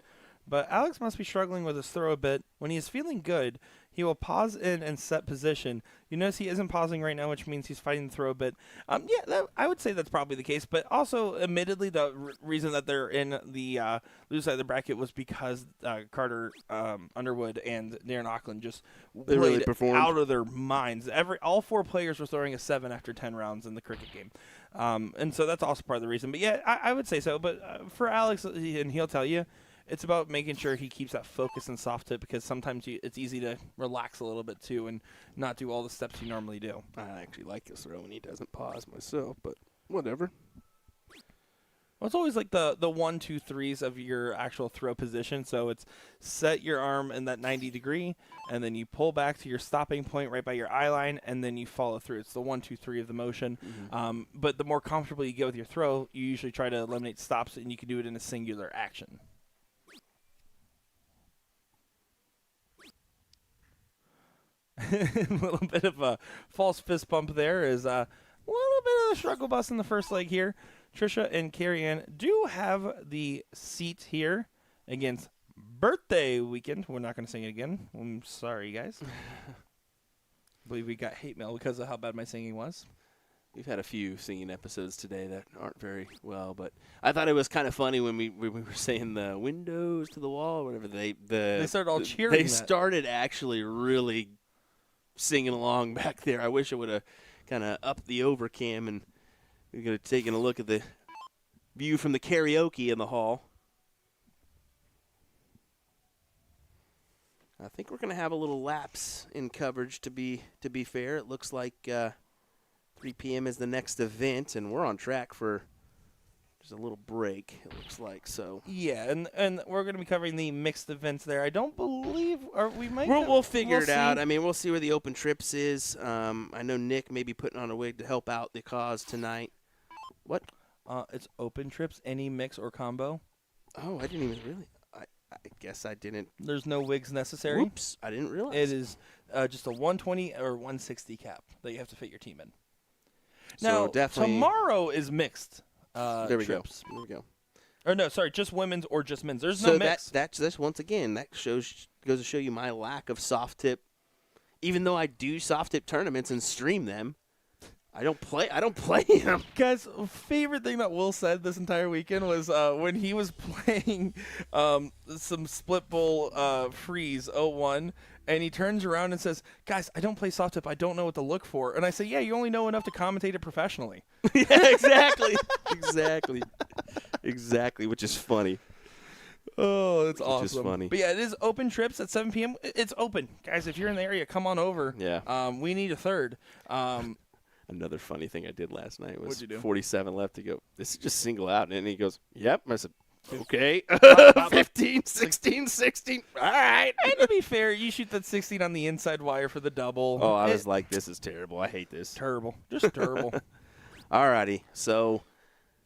but Alex must be struggling with his throw a bit. When he is feeling good, he will pause in and set position. You notice he isn't pausing right now, which means he's fighting the throw a bit. I would say that's probably the case. But also, admittedly, the reason that they're in the loser side of the bracket was because Carter Underwood and Darren Auckland just They really performed out of their minds. All 4 players were throwing a 7 after 10 rounds in the cricket game. And so that's also part of the reason. But, yeah, I would say so. But for Alex, and he'll tell you, it's about making sure he keeps that focus and soft tip because sometimes it's easy to relax a little bit too and not do all the steps you normally do. I actually like this throw when he doesn't pause myself, but whatever. Well, it's always like the 1, 2, 3s of your actual throw position. So it's set your arm in that 90 degree, and then you pull back to your stopping point right by your eye line, and then you follow through. It's the 1, 2, 3 of the motion. Mm-hmm. But the more comfortable you get with your throw, you usually try to eliminate stops, and you can do it in a singular action. A little bit of a false fist pump there is a little bit of a struggle bus in the first leg here. Trisha and Carrie Ann do have the seat here against birthday weekend. We're not going to sing it again. I'm sorry, guys. I believe we got hate mail because of how bad my singing was. We've had a few singing episodes today that aren't very well, but I thought it was kind of funny when we were saying the windows to the wall, or whatever. They started all cheering. They started actually really singing along back there. I wish I would have kind of upped the overcam and we could have taken a look at the view from the karaoke in the hall. I think we're going to have a little lapse in coverage to be fair. It looks like 3 p.m. is the next event, and we're on track for just a little break, it looks like. So yeah, and we're going to be covering the mixed events there. I don't believe, or we might. We'll figure it out. I mean, we'll see where the open trips is. I know Nick may be putting on a wig to help out the cause tonight. What? It's open trips, any mix or combo. Oh, I didn't even really. I guess I didn't. There's no wigs necessary. Oops, I didn't realize. It is just a 120 or 160 cap that you have to fit your team in. So now, definitely, tomorrow is mixed. There we trips. go. There we go. Or no, sorry, just women's or just men's. There's so no mix. That's once again that goes to show you my lack of soft tip. Even though I do soft tip tournaments and stream them, I don't play them. Guys, favorite thing that Will said this entire weekend was when he was playing some split bowl freeze 0-1, and he turns around and says, "Guys, I don't play soft tip. I don't know what to look for." And I say, "Yeah, you only know enough to commentate it professionally." Yeah, exactly. Exactly, which is funny. Oh, that's awesome. Which is funny. But yeah, it is open trips at 7 p.m. It's open. Guys, if you're in the area, come on over. Yeah. We need a third. Another funny thing I did last night was What'd you do? 47 left to go. This is just single out. And he goes, "Yep." I said, "Okay." 15, 16, 16. All right. And to be fair, you shoot that 16 on the inside wire for the double. Oh, I was like, this is terrible. I hate this. Terrible. Just terrible. All righty. So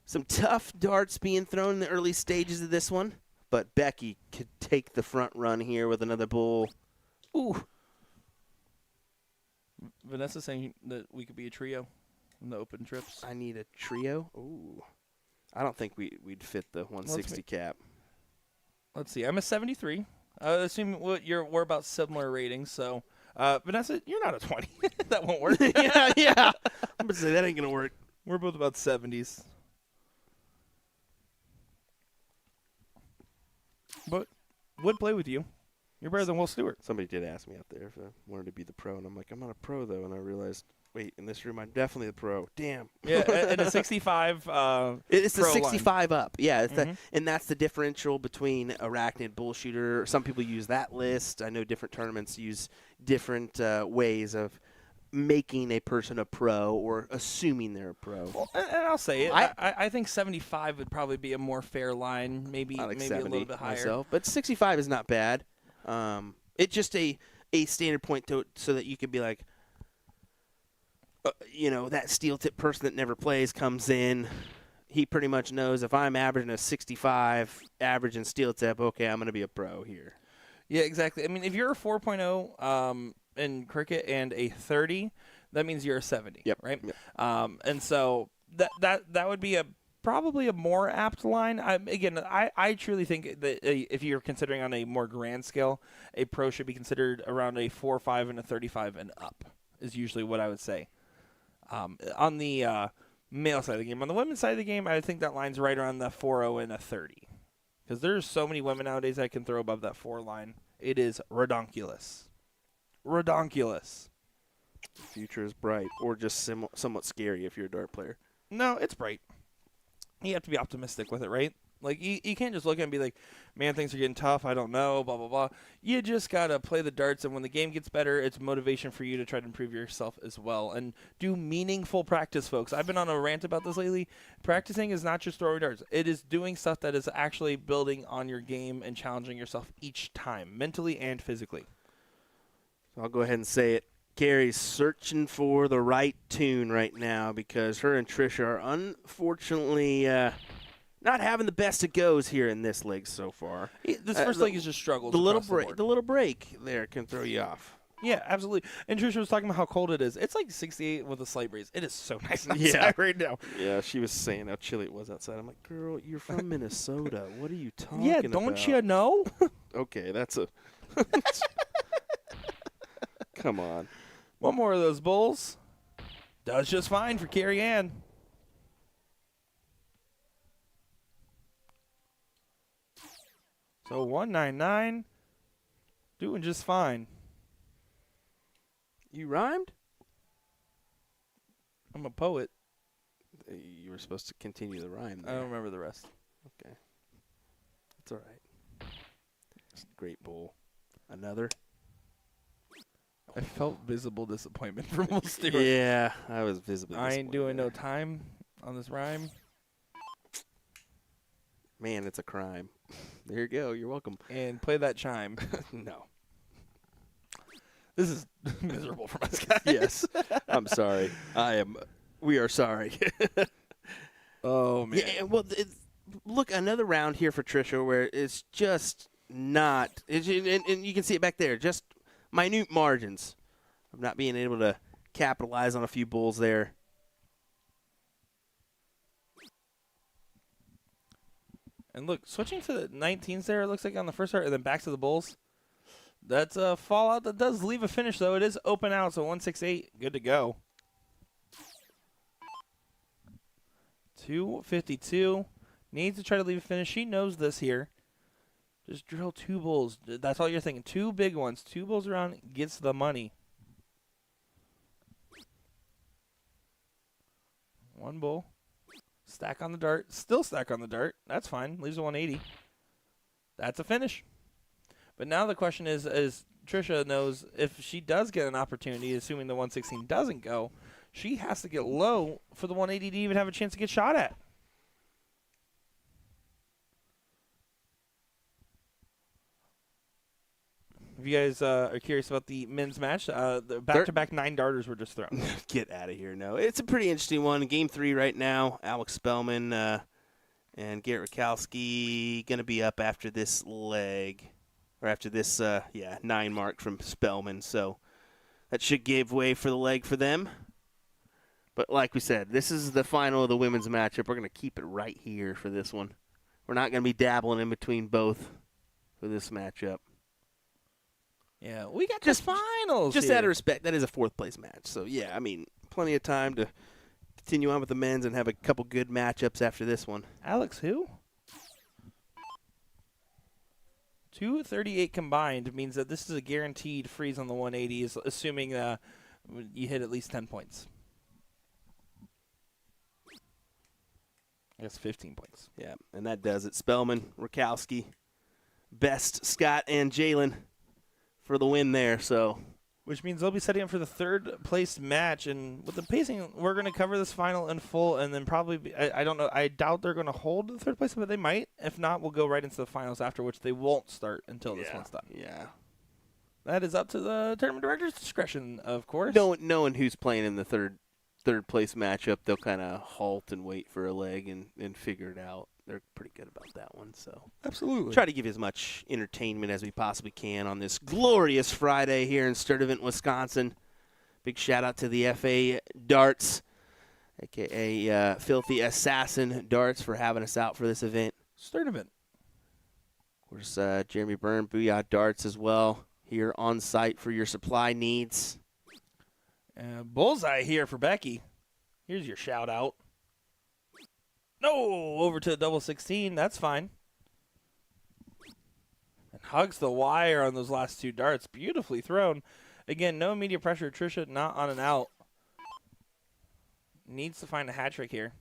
some tough darts being thrown in the early stages of this one. But Becky could take the front run here with another bull. Ooh. Vanessa's saying that we could be a trio in the open trips. I need a trio. Ooh. I don't think we'd fit the 160 cap. Let's see. I'm a 73. Assuming we're about similar ratings. So, Vanessa, you're not a 20. That won't work. yeah. I'm going to say that ain't going to work. We're both about 70s. But would play with you. You're better than Will Stewart. Somebody did ask me out there if I wanted to be the pro, and I'm like, I'm not a pro, though. And I realized, wait, in this room, I'm definitely the pro. Damn. Yeah, and a 65 It's the pro 65 up. Yeah, it's Mm-hmm. and that's the differential between Arachnid, Bullshooter. Some people use that list. I know different tournaments use different ways of making a person a pro or assuming they're a pro. Well, and I'll say it. I- I think 75 would probably be a more fair line, maybe I like maybe 70 a little bit higher. myself, but 65 is not bad. It's just a standard point so that you could be like, that steel tip person that never plays comes in. He pretty much knows if I'm averaging a 65 average in steel tip, okay, I'm going to be a pro here. Yeah, exactly. I mean, if you're a 4.0 in cricket and a 30, that means you're a 70. Yep. Right. Yep. And so that would be probably a more apt line. I truly think that if you're considering on a more grand scale, a pro should be considered around a 4.5 and a 35 and up is usually what I would say. On the male side of the game. On the women's side of the game, I think that line's right around the 4.0 and a 30. Because there's so many women nowadays that can throw above that 4 line. It is redonkulous. Redonkulous. The future is bright, or just somewhat scary if you're a dart player. No, it's bright. You have to be optimistic with it, right? Like, you can't just look at it and be like, man, things are getting tough. I don't know, blah, blah, blah. You just got to play the darts, and when the game gets better, it's motivation for you to try to improve yourself as well. And do meaningful practice, folks. I've been on a rant about this lately. Practicing is not just throwing darts. It is doing stuff that is actually building on your game and challenging yourself each time, mentally and physically. So I'll go ahead and say it. Carrie's searching for the right tune right now because her and Trisha are unfortunately not having the best of goes here in this leg so far. This first leg is just struggles. The little across break, board. the little break there can throw you off. Yeah, absolutely. And Trisha was talking about how cold it is. It's like 68 with a slight breeze. It is so nice outside Yeah. right now. Yeah, she was saying how chilly it was outside. I'm like, girl, you're from Minnesota. What are you talking Yeah, about? don't you know? Okay, that's a. Come on. One more of those bulls. Does just fine for Carrie Ann. So 199, doing just fine. You rhymed? I'm a poet. You were supposed to continue the rhyme I there. don't remember the rest. Okay. That's all right. Great bull. Another? I felt visible disappointment from Will Stewart. Yeah, I was visibly I ain't doing disappointed no time on this rhyme. there. Man, it's a crime. There you go. You're welcome. And play that chime. No. This is miserable for us guys. Yes. I'm sorry. We are sorry. Oh, man. Yeah, well, look, another round here for Trisha where it's just not, and you can see it back there, just minute margins of not being able to capitalize on a few bulls there. And look, switching to the 19s there, it looks like on the first start, and then back to the bulls. That's a fallout that does leave a finish, though. It is open out, so 168, good to go. 252, needs to try to leave a finish. She knows this here. Just drill 2 bulls. That's all you're thinking. 2 big ones. 2 bulls around gets the money. 1 bull. Stack on the dart. Still stack on the dart. That's fine. Leaves a 180. That's a finish. But now the question is Trisha knows if she does get an opportunity, assuming the 116 doesn't go, she has to get low for the 180 to even have a chance to get shot at. If you guys are curious about the men's match, the back-to-back 9 darters were just thrown. Get out of here. No, it's a pretty interesting one. Game 3 right now. Alex Spellman and Garrett Rakowski going to be up after this leg, or after this 9 mark from Spellman. So that should give way for the leg for them. But like we said, this is the final of the women's matchup. We're going to keep it right here for this one. We're not going to be dabbling in between both for this matchup. Yeah, we got Just the finals. Just here. out of respect, that is a 4th place match. So, yeah, I mean, plenty of time to continue on with the men's and have a couple good matchups after this one. Alex who? 238 combined means that this is a guaranteed freeze on the 180s, assuming you hit at least 10 points. I guess 15 points. Yeah, and that does it. Spellman, Rakowski, Best, Scott, and Jalen for the win there. So, which means they'll be setting up for the third place match. And with the pacing, we're going to cover this final in full, and then probably I don't know. I doubt they're going to hold the third place, but they might. If not, we'll go right into the finals after, which they won't start until this one's done. Yeah. That is up to the tournament director's discretion, of course. Knowing who's playing in the third place matchup, they'll kind of halt and wait for a leg and figure it out. They're pretty good about that one. So absolutely try to give you as much entertainment as we possibly can on this glorious Friday here in Sturtevant, Wisconsin. Big shout out to the FA Darts, a.k.a. Filthy Assassin Darts, for having us out for this event. Sturtevant. Of course, Jeremy Byrne, Booyah Darts as well, here on site for your supply needs. Bullseye here for Becky. Here's your shout out. No, over to the double 16. That's fine. And hugs the wire on those last two darts. Beautifully thrown. Again, no immediate pressure. Trisha not on and out. Needs to find a hat trick here.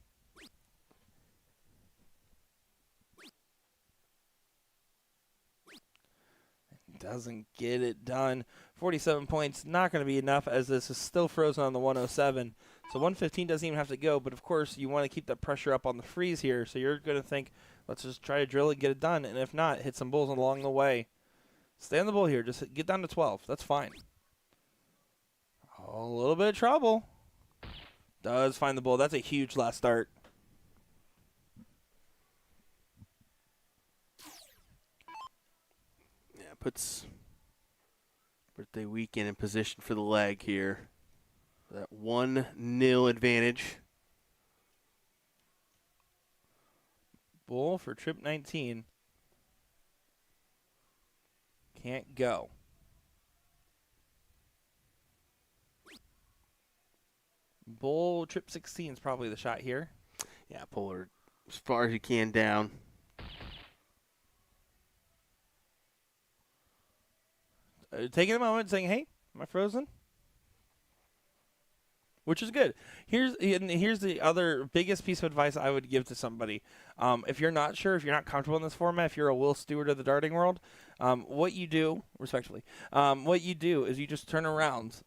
Doesn't get it done. 47 points, not going to be enough, as this is still frozen on the 107. So 115 doesn't even have to go, but of course you want to keep that pressure up on the freeze here. So you're going to think, let's just try to drill it and get it done. And if not, hit some bulls along the way. Stay on the bull here. Just get down to 12. That's fine. Oh, a little bit of trouble. Does find the bull. That's a huge last start. Yeah, puts birthday weekend in position for the leg here. That 1-0 advantage. Bull for trip 19. Can't go. Bull trip 16 is probably the shot here. Yeah, pull her as far as you can down. Taking a moment, saying, "Hey, am I frozen?" Which is good. Here's the other biggest piece of advice I would give to somebody. If you're not sure, if you're not comfortable in this format, if you're a Will Stewart of the darting world, what you do, respectfully, what you do is you just turn around.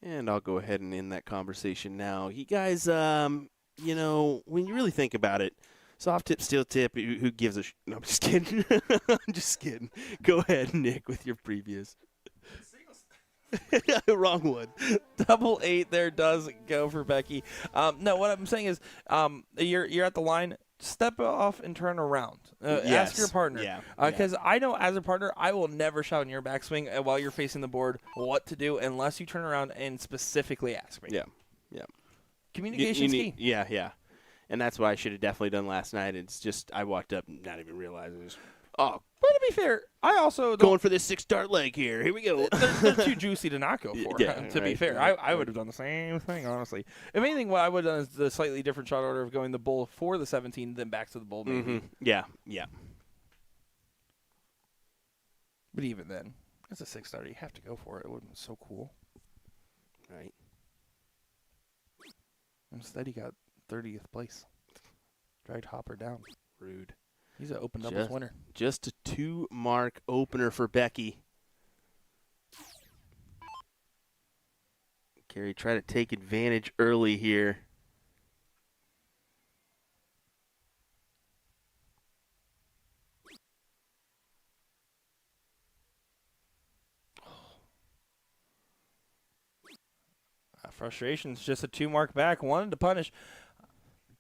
And I'll go ahead and end that conversation now. You guys, when you really think about it, soft tip, steel tip, who gives a no, I'm just kidding. I'm just kidding. Go ahead, Nick, with your previous. Wrong one. Double 8 there does go for Becky. No, what I'm saying is you're at the line. Step off and turn around. Yes. Ask your partner. Yeah. Because I know as a partner, I will never shout in your backswing while you're facing the board what to do unless you turn around and specifically ask me. Yeah. Yeah. Communication's key. Yeah. And that's what I should have definitely done last night. It's just I walked up not even realizing. But to be fair, I also going for this 6-dart leg here. Here we go. They're too juicy to not go for. Yeah, to be fair, I would have done the same thing, honestly. If anything, what I would have done is the slightly different shot order of going the bull for the 17, then back to the bull, maybe. Mm-hmm. Yeah. But even then, it's a 6-star. You have to go for it. It would have been so cool. Right. Instead, he got 30th place. Dragged Hopper down. Rude. He's an open doubles winner. Just a 2-mark opener for Becky. Carey try to take advantage early here. Frustration's just a 2-mark back. Wanted to punish.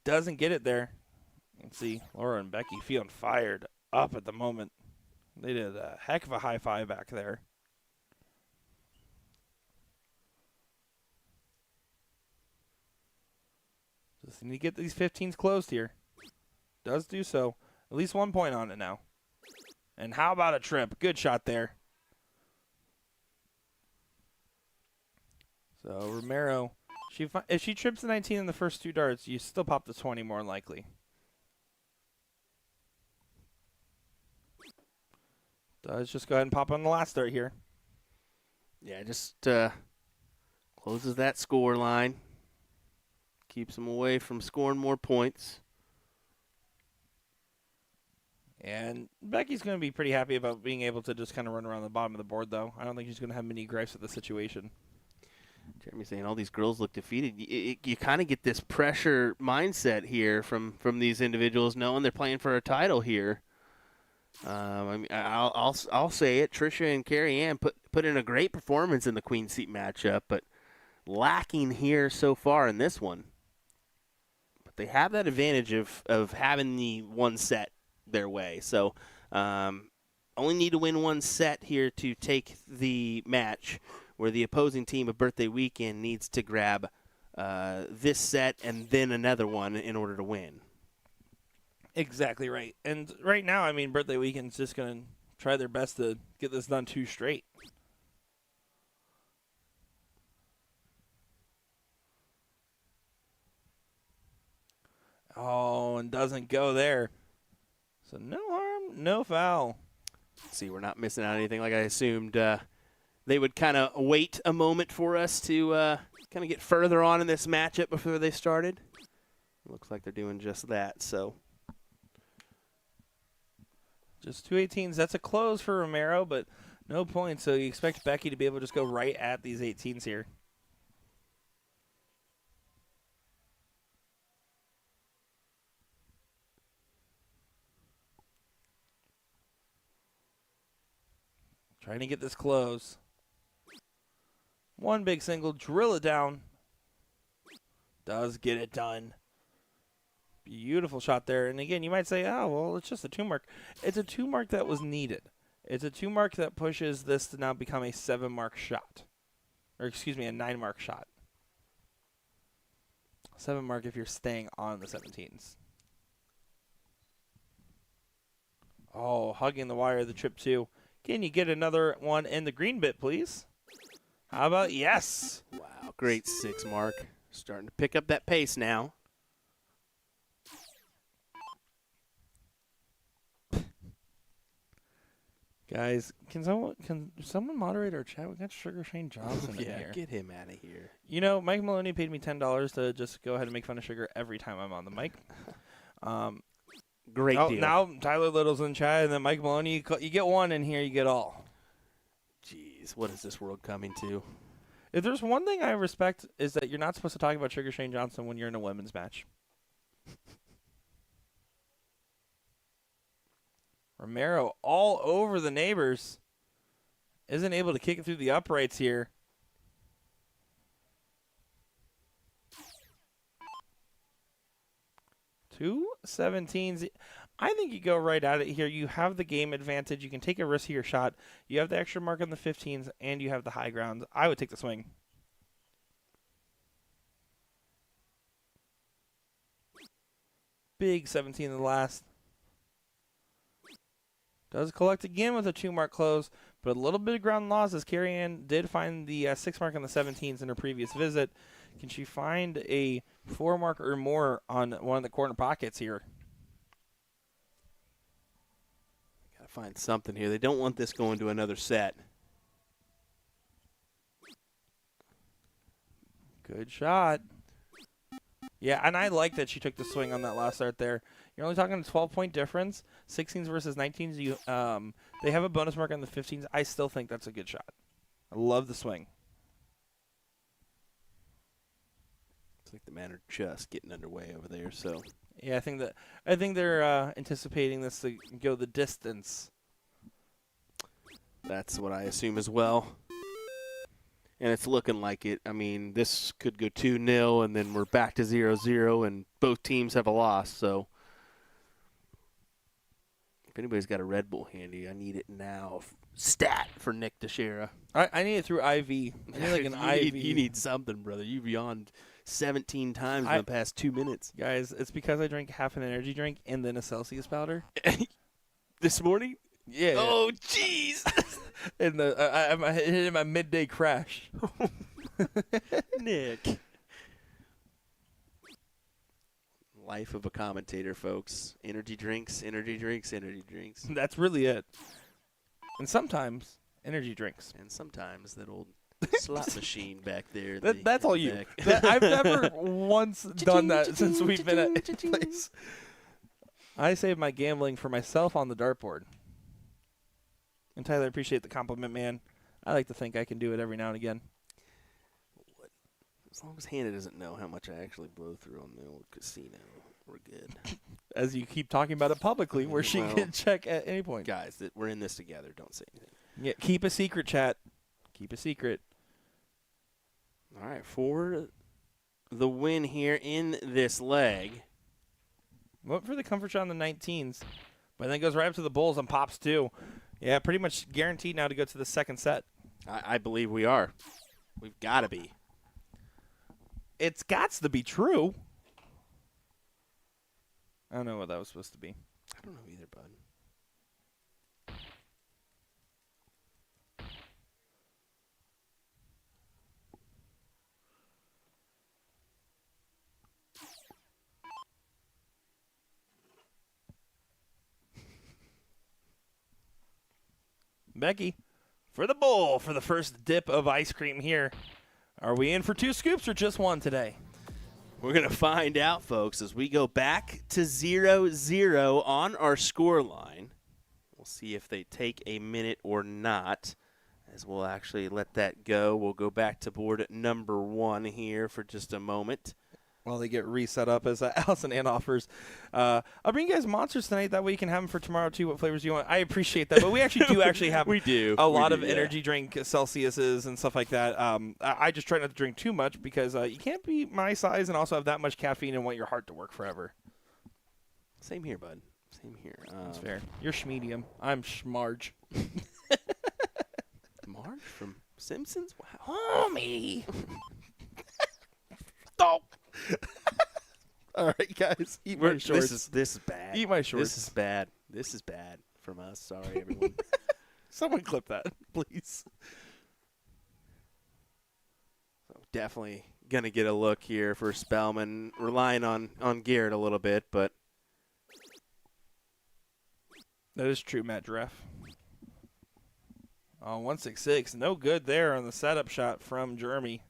Doesn't get it there. Let's see. Laura and Becky feeling fired up at the moment. They did a heck of a high five back there. Just need to get these 15s closed here. Does do so. At least 1 point on it now. And how about a trip? Good shot there. So Romero, if she trips the 19 in the first 2 darts, you still pop the 20 more than likely. Let's just go ahead and pop on the last start here. Yeah, just closes that score line. Keeps them away from scoring more points. And Becky's going to be pretty happy about being able to just kind of run around the bottom of the board, though. I don't think she's going to have many gripes with the situation. Jeremy's saying all these girls look defeated. You kind of get this pressure mindset here from these individuals, knowing they're playing for a title here. I mean, I'll say it. Trisha and Carrie Ann put in a great performance in the Queen Seat matchup, but lacking here so far in this one. But they have that advantage of having the one set their way. So only need to win one set here to take the match, where the opposing team of Birthday Weekend needs to grab this set and then another one in order to win. Exactly right. And right now, I mean, Birthday Weekend's just going to try their best to get this done 2 straight. Oh, and doesn't go there. So no harm, no foul. See, we're not missing out anything like I assumed. They would kind of wait a moment for us to kind of get further on in this matchup before they started. Looks like they're doing just that, so. Just 2 18s. That's a close for Romero, but no points. So you expect Becky to be able to just go right at these 18s here. Trying to get this close. One big single, drill it down. Does get it done. Beautiful shot there. And again, you might say, oh, well, it's just a 2 mark. It's a 2 mark that was needed. It's a 2 mark that pushes this to now become a 7 mark shot. Or excuse me, a 9 mark shot. 7 mark if you're staying on the 17s. Oh, hugging the wire, the trip 2. Can you get another one in the green bit, please? How about yes? Wow, great 6 mark. Starting to pick up that pace now. Guys, can someone moderate our chat? We got Sugar Shane Johnson in here. Get him out of here. You know, Mike Maloney paid me $10 to just go ahead and make fun of Sugar every time I'm on the mic. Great deal. Now Tyler Little's in chat, and then Mike Maloney, you get one in here, you get all. Jeez, what is this world coming to? If there's one thing I respect is that you're not supposed to talk about Sugar Shane Johnson when you're in a women's match. Romero all over the neighbors. Isn't able to kick it through the uprights here. Two 17s. I think you go right at it here. You have the game advantage. You can take a riskier shot. You have the extra mark on the 15s, and you have the high ground. I would take the swing. Big 17 in the last. Does collect again with a 2 mark close, but a little bit of ground loss as Carrie Ann did find the 6 mark on the 17s in her previous visit. Can she find a 4 mark or more on one of the corner pockets here? Gotta find something here. They don't want this going to another set. Good shot. Yeah, and I like that she took the swing on that last start there. You're only talking a 12-point difference. 16s versus 19s. They have a bonus mark on the 15s. I still think that's a good shot. I love the swing. It's like the men are just getting underway over there. So yeah, I think they're anticipating this to go the distance. That's what I assume as well. And it's looking like it. I mean, this could go 2-0, and then we're back to 0-0, and both teams have a loss. So if anybody's got a Red Bull handy, I need it now. Stat for Nick Teixeira. I need it through IV. I need like an IV. You need something, brother. You've yawned 17 times in the past 2 minutes. Guys, it's because I drank half an energy drink and then a Celsius powder. This morning? Yeah. Oh, jeez. I'm hitting my midday crash. Nick. Life of a commentator, folks. Energy drinks, energy drinks, energy drinks. That's really it. And sometimes energy drinks. And sometimes that old slot machine back there. That's all you. I've never once done that since we've been at this place. I save my gambling for myself on the dartboard. And Tyler, appreciate the compliment, man. I like to think I can do it every now and again. As long as Hannah doesn't know how much I actually blow through on the old casino, we're good. As you keep talking about it publicly, where she can check at any point. Guys, we're in this together. Don't say anything. Yeah, keep a secret, chat. Keep a secret. All right, for the win here in this leg. Went for the comfort shot on the 19s, but then goes right up to the Bulls and pops too. Yeah, pretty much guaranteed now to go to the second set. I believe we are. We've got to be. It's got to be true. I don't know what that was supposed to be. I don't know either, bud. Becky, for the bowl for the first dip of ice cream here. Are we in for 2 scoops or just 1 today? We're going to find out, folks, as we go back to 0-0 on our score line. We'll see if they take a minute or not, as we'll actually let that go. We'll go back to board number 1 here for just a moment. While they get reset up, as Allison Ann offers. I'll bring you guys monsters tonight. That way you can have them for tomorrow, too. What flavors you want? I appreciate that. But we actually do have a lot of energy drink Celsiuses and stuff like that. I just try not to drink too much because you can't be my size and also have that much caffeine and want your heart to work forever. Same here, bud. Same here. That's fair. You're schmedium. I'm schmarge. Marge from Simpsons? Wow. Homie. Oh. All right, guys. Eat my shorts. This is bad. Eat my shorts. This is bad. This is bad from us. Sorry, everyone. Someone clip that, please. So definitely going to get a look here for Spellman, relying on Garrett a little bit, but. That is true, Matt Dreff. Oh, 166. No good there on the setup shot from Jeremy.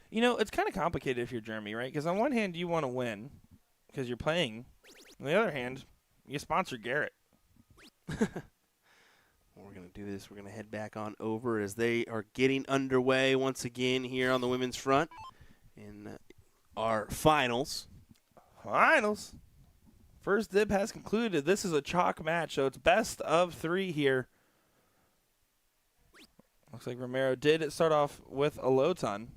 You know, it's kind of complicated if you're Jeremy, right? Because on one hand, you want to win because you're playing. On the other hand, you sponsor Garrett. We're going to do this. We're going to head back on over as they are getting underway once again here on the women's front in our finals. Finals. First dip has concluded. This is a chalk match, so it's best of 3 here. Looks like Romero did start off with a low ton.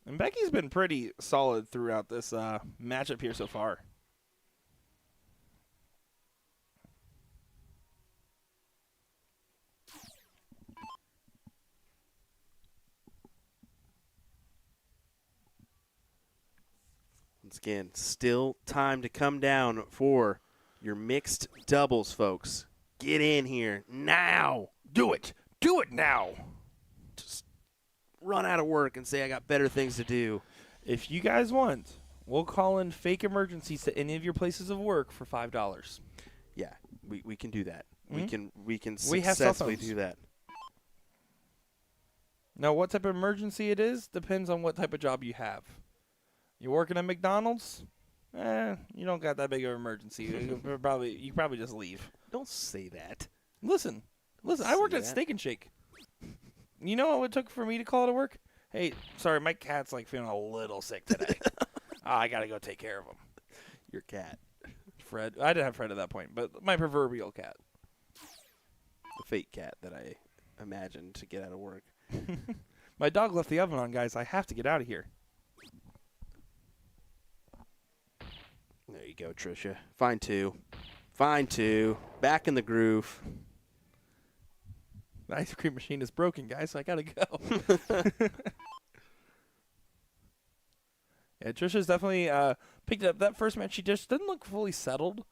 And Becky's been pretty solid throughout this matchup here so far. Once again, still time to come down for your mixed doubles, folks. Get in here now. Do it. Do it now. Just run out of work and say I got better things to do. If you guys want, we'll call in fake emergencies to any of your places of work for $5. Yeah, we can do that. Mm-hmm. We can We have cell successfully phones. do that. Now, what type of emergency it is depends on what type of job you have. You working at McDonald's? You don't got that big of an emergency. you probably just leave. Don't say that. Listen. I worked at Steak and Shake. You know what it took for me to call it to work? Hey, sorry, my cat's like feeling a little sick today. I got to go take care of him. Your cat. Fred. I didn't have Fred at that point, but my proverbial cat. The fake cat that I imagined to get out of work. My dog left the oven on, guys. I have to get out of here. There you go, Tricia. Fine two. Back in the groove. The ice cream machine is broken, guys, so I got to go. Yeah, Trisha's definitely picked it up. That first match, she just didn't look fully settled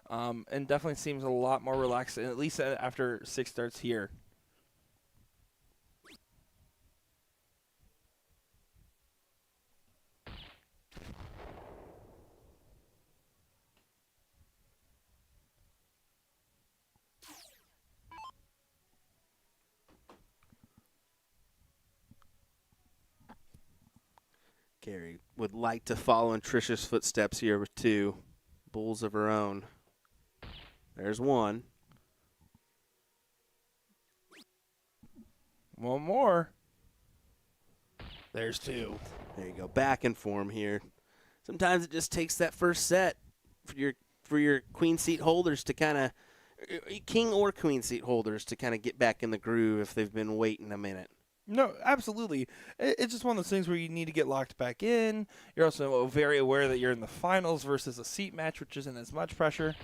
and definitely seems a lot more relaxed, at least after 6 starts here. Carrie would like to follow in Trisha's footsteps here with 2 bulls of her own. There's 1. One more. There's 2. There you go. Back in form here. Sometimes it just takes that first set for your queen seat holders to kind of king or queen seat holders to kind of get back in the groove if they've been waiting a minute. No, absolutely. It's just one of those things where you need to get locked back in. You're also very aware that you're in the finals versus a seat match, which isn't as much pressure.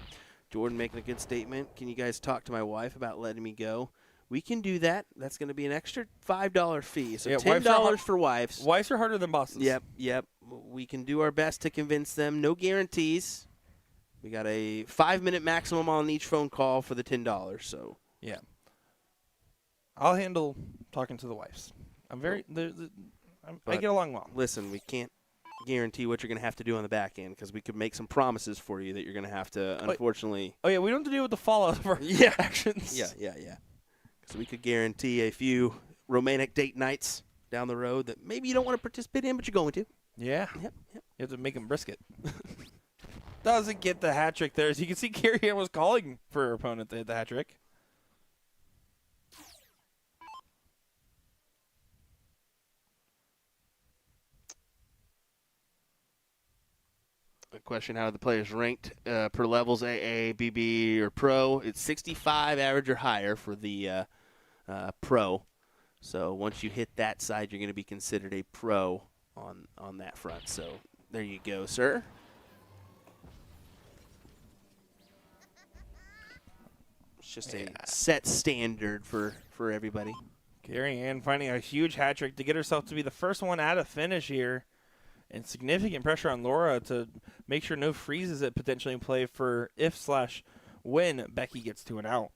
Jordan making a good statement. Can you guys talk to my wife about letting me go? We can do that. That's going to be an extra $5 fee. So Yeah, $10 for wives. Wives are harder than bosses. Yep. We can do our best to convince them. No guarantees. We got a 5-minute maximum on each phone call for the $10. So yeah, I'll handle talking to the wives. I get along well. Listen, we can't guarantee what you're going to have to do on the back end because we could make some promises for you that you're going to have to, unfortunately. Oh yeah, we don't have to deal with the fallout of our actions. Yeah. So we could guarantee a few romantic date nights down the road that maybe you don't want to participate in, but you're going to. Yeah. Yep. You have to make them brisket. Doesn't get the hat trick there. As you can see, Carrie Ann was calling for her opponent to hit the hat trick. A question, how are the players ranked per levels, AA, BB, or Pro? It's 65 average or higher for the Pro. So once you hit that side, you're going to be considered a Pro on that front. So there you go, sir. It's just a set standard for everybody. Carrie Ann finding a huge hat trick to get herself to be the first one out of finish here. And significant pressure on Laura to make sure no freezes it potentially in play for if/when Becky gets to an out.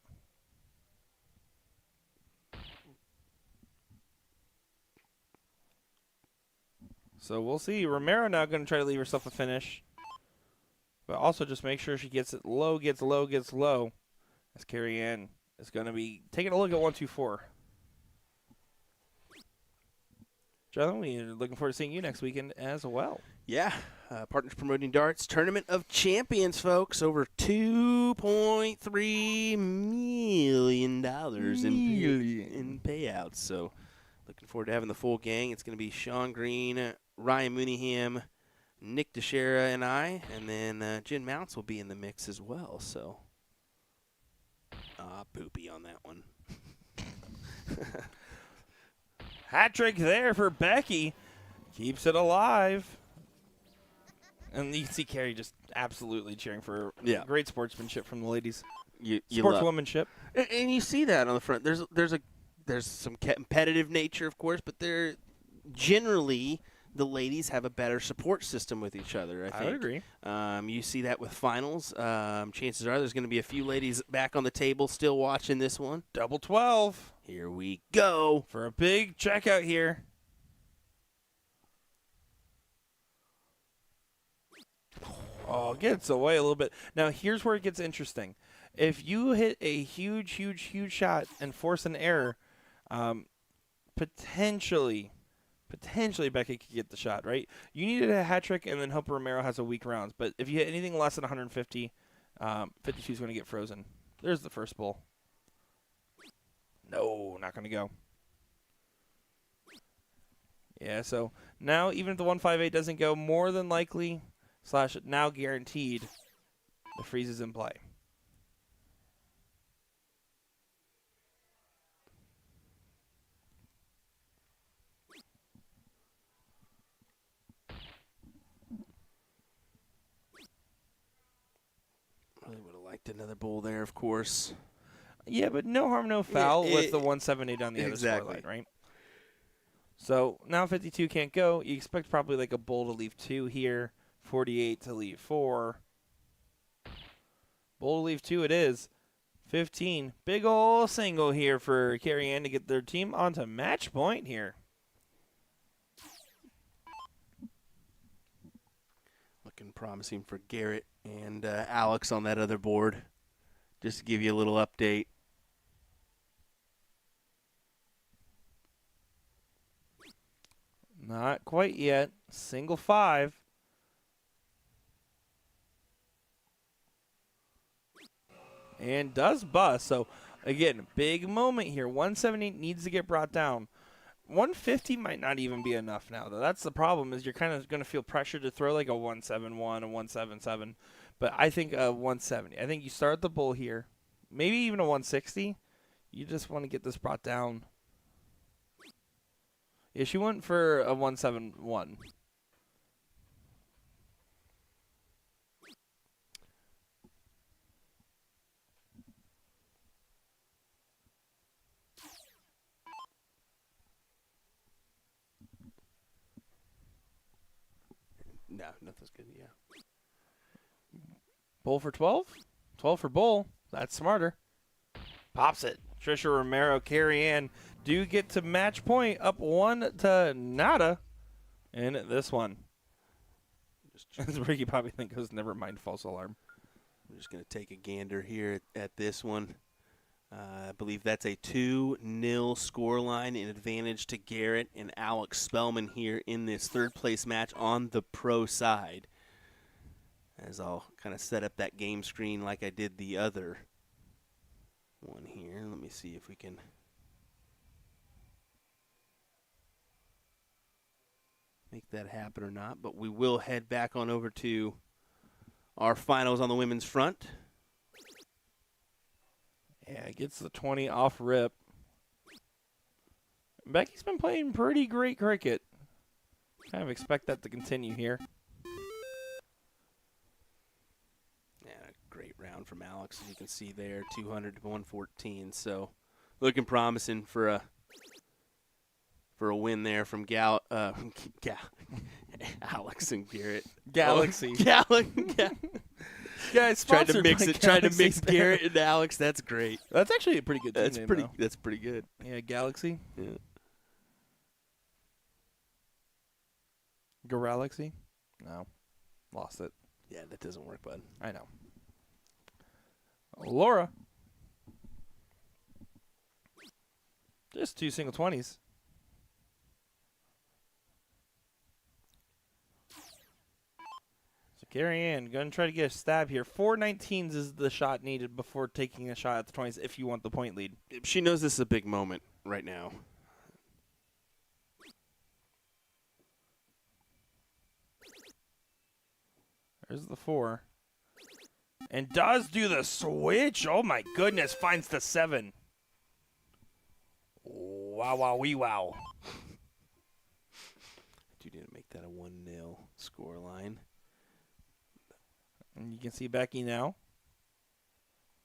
So we'll see. Romero now going to try to leave herself a finish. But also just make sure she gets it low, gets low, gets low. As Carrie Ann is going to be taking a look at 1-2-4. Jonathan, we're looking forward to seeing you next weekend as well. Yeah, Partners Promoting Darts Tournament of Champions, folks. Over $2.3 million in payouts. So looking forward to having the full gang. It's going to be Sean Green, Ryan Mooneyham, Nick Teixeira, and I. And then Jen Mounts will be in the mix as well. So, poopy on that one. Hat trick there for Becky. Keeps it alive. And you can see Carrie just absolutely cheering for great sportsmanship from the ladies. Sportswomanship. And you see that on the front. There's some competitive nature, of course, but they're generally the ladies have a better support system with each other, I think. I would agree. You see that with finals. Chances are there's going to be a few ladies back on the table still watching this one. Double 12. Here we go. For a big checkout here. Oh, gets away a little bit. Now, here's where it gets interesting. If you hit a huge, huge, huge shot and force an error, potentially Becky could get the shot, right? You needed a hat trick and then hope Romero has a weak rounds. But if you hit anything less than 150, 52 is going to get frozen. There's the first bull. No, not going to go. Yeah, so now even if the 158 doesn't go, more than likely / now guaranteed, the freeze is in play. Really would have liked another bull there, of course. Yeah, but no harm, no foul with the 178 on the other scoreline, right? So now 52 can't go. You expect probably like a bull to leave 2 here, 48 to leave 4. Bull to leave 2 it is. 15. Big ol' single here for Carrie Ann to get their team onto match point here. Looking promising for Garrett and Alex on that other board. Just to give you a little update. Not quite yet. Single 5. And does bust. So, again, big moment here. 170 needs to get brought down. 150 might not even be enough now, though. That's the problem, is you're kind of going to feel pressure to throw like a 171, a 177. But I think a 170. I think you start the bull here. Maybe even a 160. You just want to get this brought down. Yeah, she went for a 171. No, nothing's good. Yeah. Bull for 12? 12 for bull. That's smarter. Pops it. Trisha Romero, Carrie Ann do get to match point, up 1-0 in this one. As Ricky Bobby think goes, never mind, false alarm. We're just going to take a gander here at this one. I believe that's a 2-0 scoreline in advantage to Garrett and Alex Spellman here in this third-place match on the pro side. As I'll kind of set up that game screen like I did the other one here. Let me see if we can make that happen or not. But we will head back on over to our finals on the women's front. Yeah, gets the 20 off rip. Becky's been playing pretty great cricket. Kind of expect that to continue here. Yeah, great round from Alex, as you can see there, 200 to 114. So looking promising for a win there from Alex and Garrett. Galaxy. Yeah, it's tried to sponsored mix by it. Tried to Galaxy mix there. Garrett and Alex. That's great. That's actually a pretty good team name, though. That's pretty good. Yeah, Galaxy. Yeah. Galaxy? No. Lost it. Yeah, that doesn't work, bud. I know. Laura. Just 2 single 20s. So Carrie Ann going to try to get a stab here. 4 19s is the shot needed before taking a shot at the 20s if you want the point lead. She knows this is a big moment right now. There's the 4. And does do the switch. Oh, my goodness. Finds the 7. Wow, wow, wee, wow. Do need to make that a 1-0 score line. And you can see Becky now.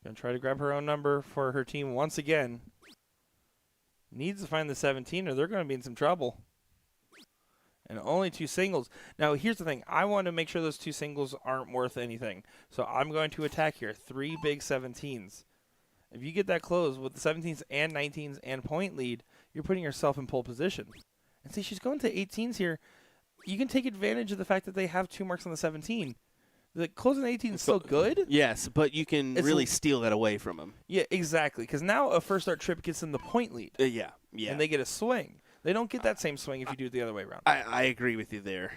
Going to try to grab her own number for her team once again. Needs to find the 17 or they're going to be in some trouble. And only 2 singles. Now, here's the thing. I want to make sure those 2 singles aren't worth anything. So I'm going to attack here. 3 big 17s. If you get that close with the 17s and 19s and point lead, you're putting yourself in pole position. And see, she's going to 18s here. You can take advantage of the fact that they have 2 marks on the 17. The closing 18 is still good. Yes, but you can really steal that away from them. Yeah, exactly. Because now a first start trip gets them the point lead. Yeah. And they get a swing. They don't get that same swing if you do it the other way around. I agree with you there.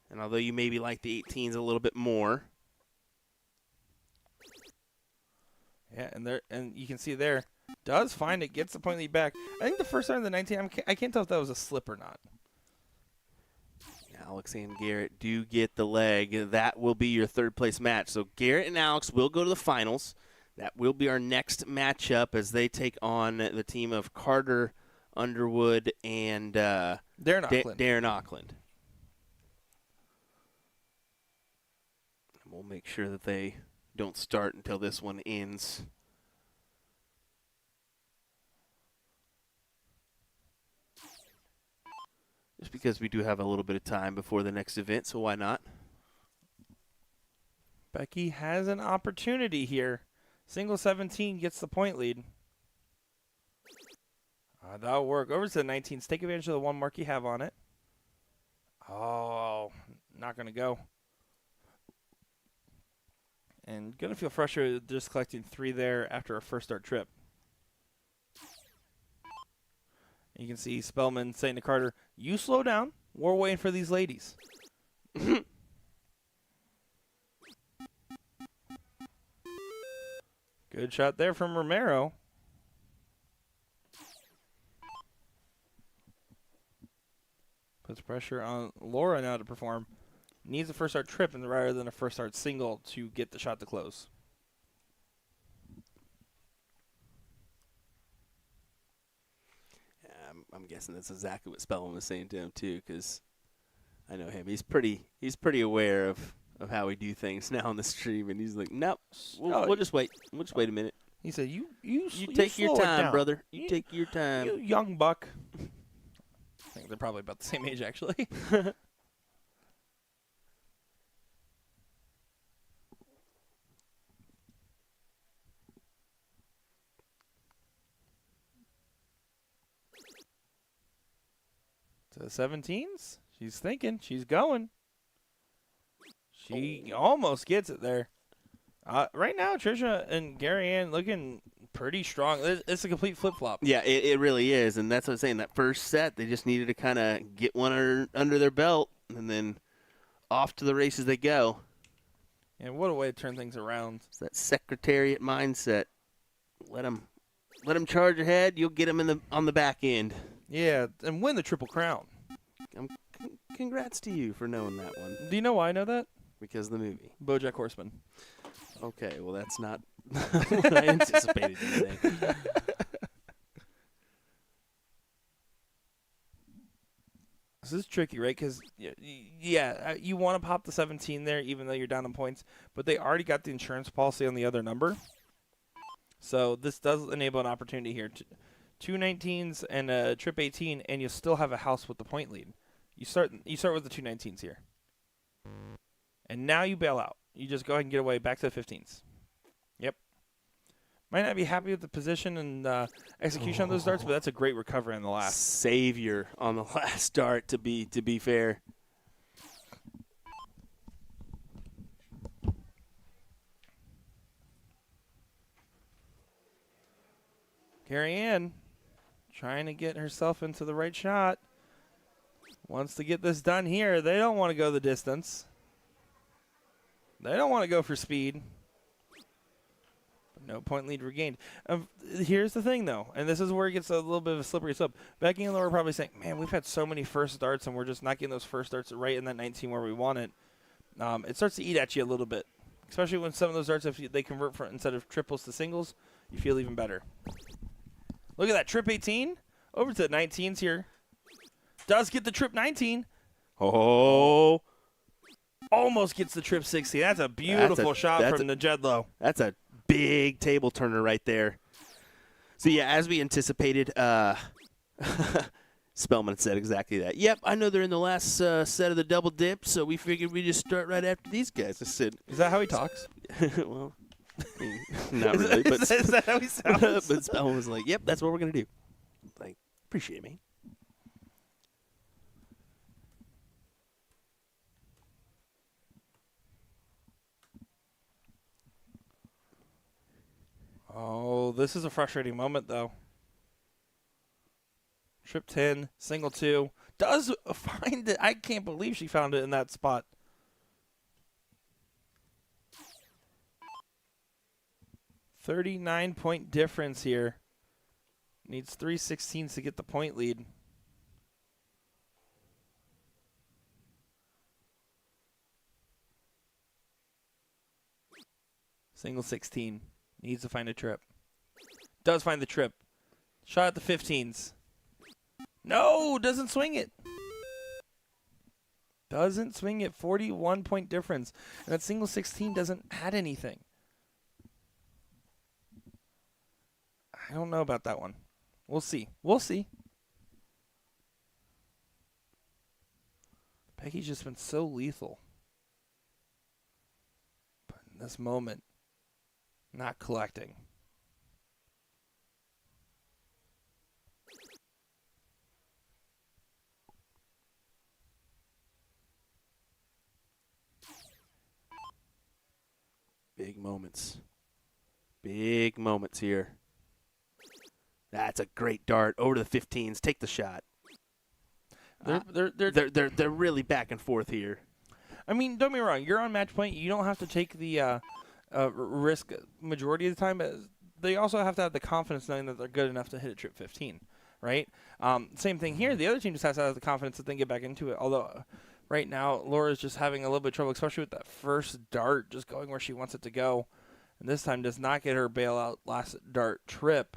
And although you maybe like the 18s a little bit more. Yeah, and you can see there, does find it, gets the point lead back. I think the first time the 19, I can't tell if that was a slip or not. Alex and Garrett do get the leg. That will be your third place match. So Garrett and Alex will go to the finals. That will be our next matchup as they take on the team of Carter Underwood and Darren Auckland. And we'll make sure that they don't start until this one ends. Just because we do have a little bit of time before the next event, so why not? Becky has an opportunity here. Single 17 gets the point lead. That'll work. Over to the 19s. Take advantage of the 1 mark you have on it. Oh, not going to go. And going to feel frustrated just collecting 3 there after a first start trip. You can see Spellman saying to Carter, "You slow down. We're waiting for these ladies." Good shot there from Romero. Puts pressure on Laura now to perform. Needs a first start trip rather than a first start single to get the shot to close. I'm guessing that's exactly what Spellman was saying to him too, because I know him. He's pretty aware of how we do things now on the stream, and he's like, "Nope, we'll just wait. We'll just wait a minute." He said, "You take your slow it time, down. brother. You take your time." You young buck." I think they're probably about the same age, actually. To the 17s. She's thinking. She's going. She almost gets it there. Right now, Trisha and Gary Ann looking pretty strong. It's a complete flip-flop. Yeah, it really is, and that's what I'm saying. That first set, they just needed to kind of get one under their belt, and then off to the races they go. And what a way to turn things around. It's that secretariat mindset. Let them charge ahead. You'll get them on the back end. Yeah, and win the Triple Crown. Congrats to you for knowing that one. Do you know why I know that? Because of the movie. BoJack Horseman. Okay, well, that's not what I anticipated you to say. This is tricky, right? Because, you want to pop the 17 there even though you're down on points, but they already got the insurance policy on the other number. So this does enable an opportunity here. Two 19s and a trip 18, and you still have a house with the point lead. You start with the two 19s here. And now you bail out. You just go ahead and get away back to the 15s. Yep. Might not be happy with the position and execution on those darts, but that's a great recovery on the last. Savior on the last dart, to be fair. Carrie Ann trying to get herself into the right shot. Wants to get this done here. They don't want to go the distance. They don't want to go for speed. But no point lead regained. Here's the thing, though, and this is where it gets a little bit of a slippery slope. Becky and Laura are probably saying, man, we've had so many first darts, and we're just not getting those first darts right in that 19 where we want it. It starts to eat at you a little bit, especially when some of those darts, if they convert from instead of triples to singles, you feel even better. Look at that, trip 18 over to the 19s here. Does get the trip 19. Oh. Almost gets the trip 60. That's a beautiful shot from the Jedlow. That's a big table turner right there. So, yeah, as we anticipated, Spellman said exactly that. Yep, I know they're in the last set of the double dip, so we figured we'd just start right after these guys. I said, is that how he talks? Well, not really. But is that how he sounds? But Spellman was like, yep, that's what we're going to do. Like, appreciate it, man. Oh, this is a frustrating moment, though. Trip 10, single 2. Does find it. I can't believe she found it in that spot. $39-point difference here. Needs 3/16 to get the point lead. Single 16. Needs to find a trip. Does find the trip. Shot at the 15s. No, doesn't swing it. Doesn't swing it. 41-point difference. And that single 16 doesn't add anything. I don't know about that one. We'll see. We'll see. Peggy's just been so lethal. But in this moment, not collecting. Big moments. Big moments here. That's a great dart over to the 15s. Take the shot. They're They're really back and forth here. I mean, don't be wrong. You're on match point. You don't have to take the risk majority of the time. But they also have to have the confidence knowing that they're good enough to hit a trip 15, right? Same thing here. The other team just has to have the confidence that they can get back into it. Although right now, Laura's just having a little bit of trouble, especially with that first dart just going where she wants it to go. And this time does not get her bailout last dart trip.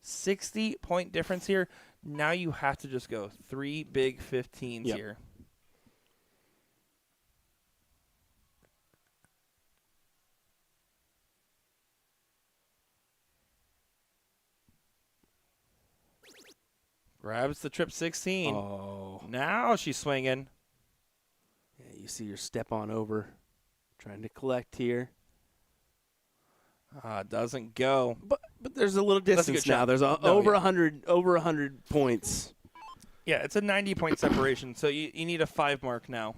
60-point difference here. Now you have to just go 3 big 15s here. Grabs the trip 16. Oh. Now she's swinging. Yeah, you see her step on over. Trying to collect here. Doesn't go. But there's a little distance now. shot. There's over 100 points. Yeah, it's a 90-point separation, so you need a 5 mark now.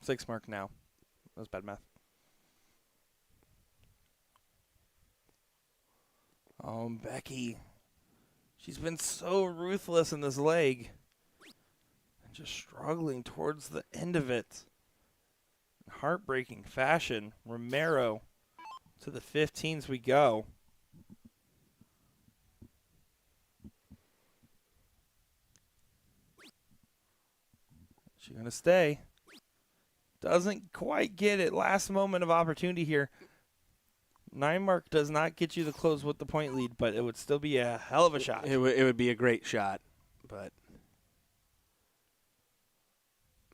Six mark now. That was bad math. Oh, Becky. She's been so ruthless in this leg. And just struggling towards the end of it. In heartbreaking fashion. Romero to the 15s we go. She's going to stay. Doesn't quite get it. Last moment of opportunity here. 9 mark does not get you the close with the point lead, but it would still be a hell of a shot. It would be a great shot, but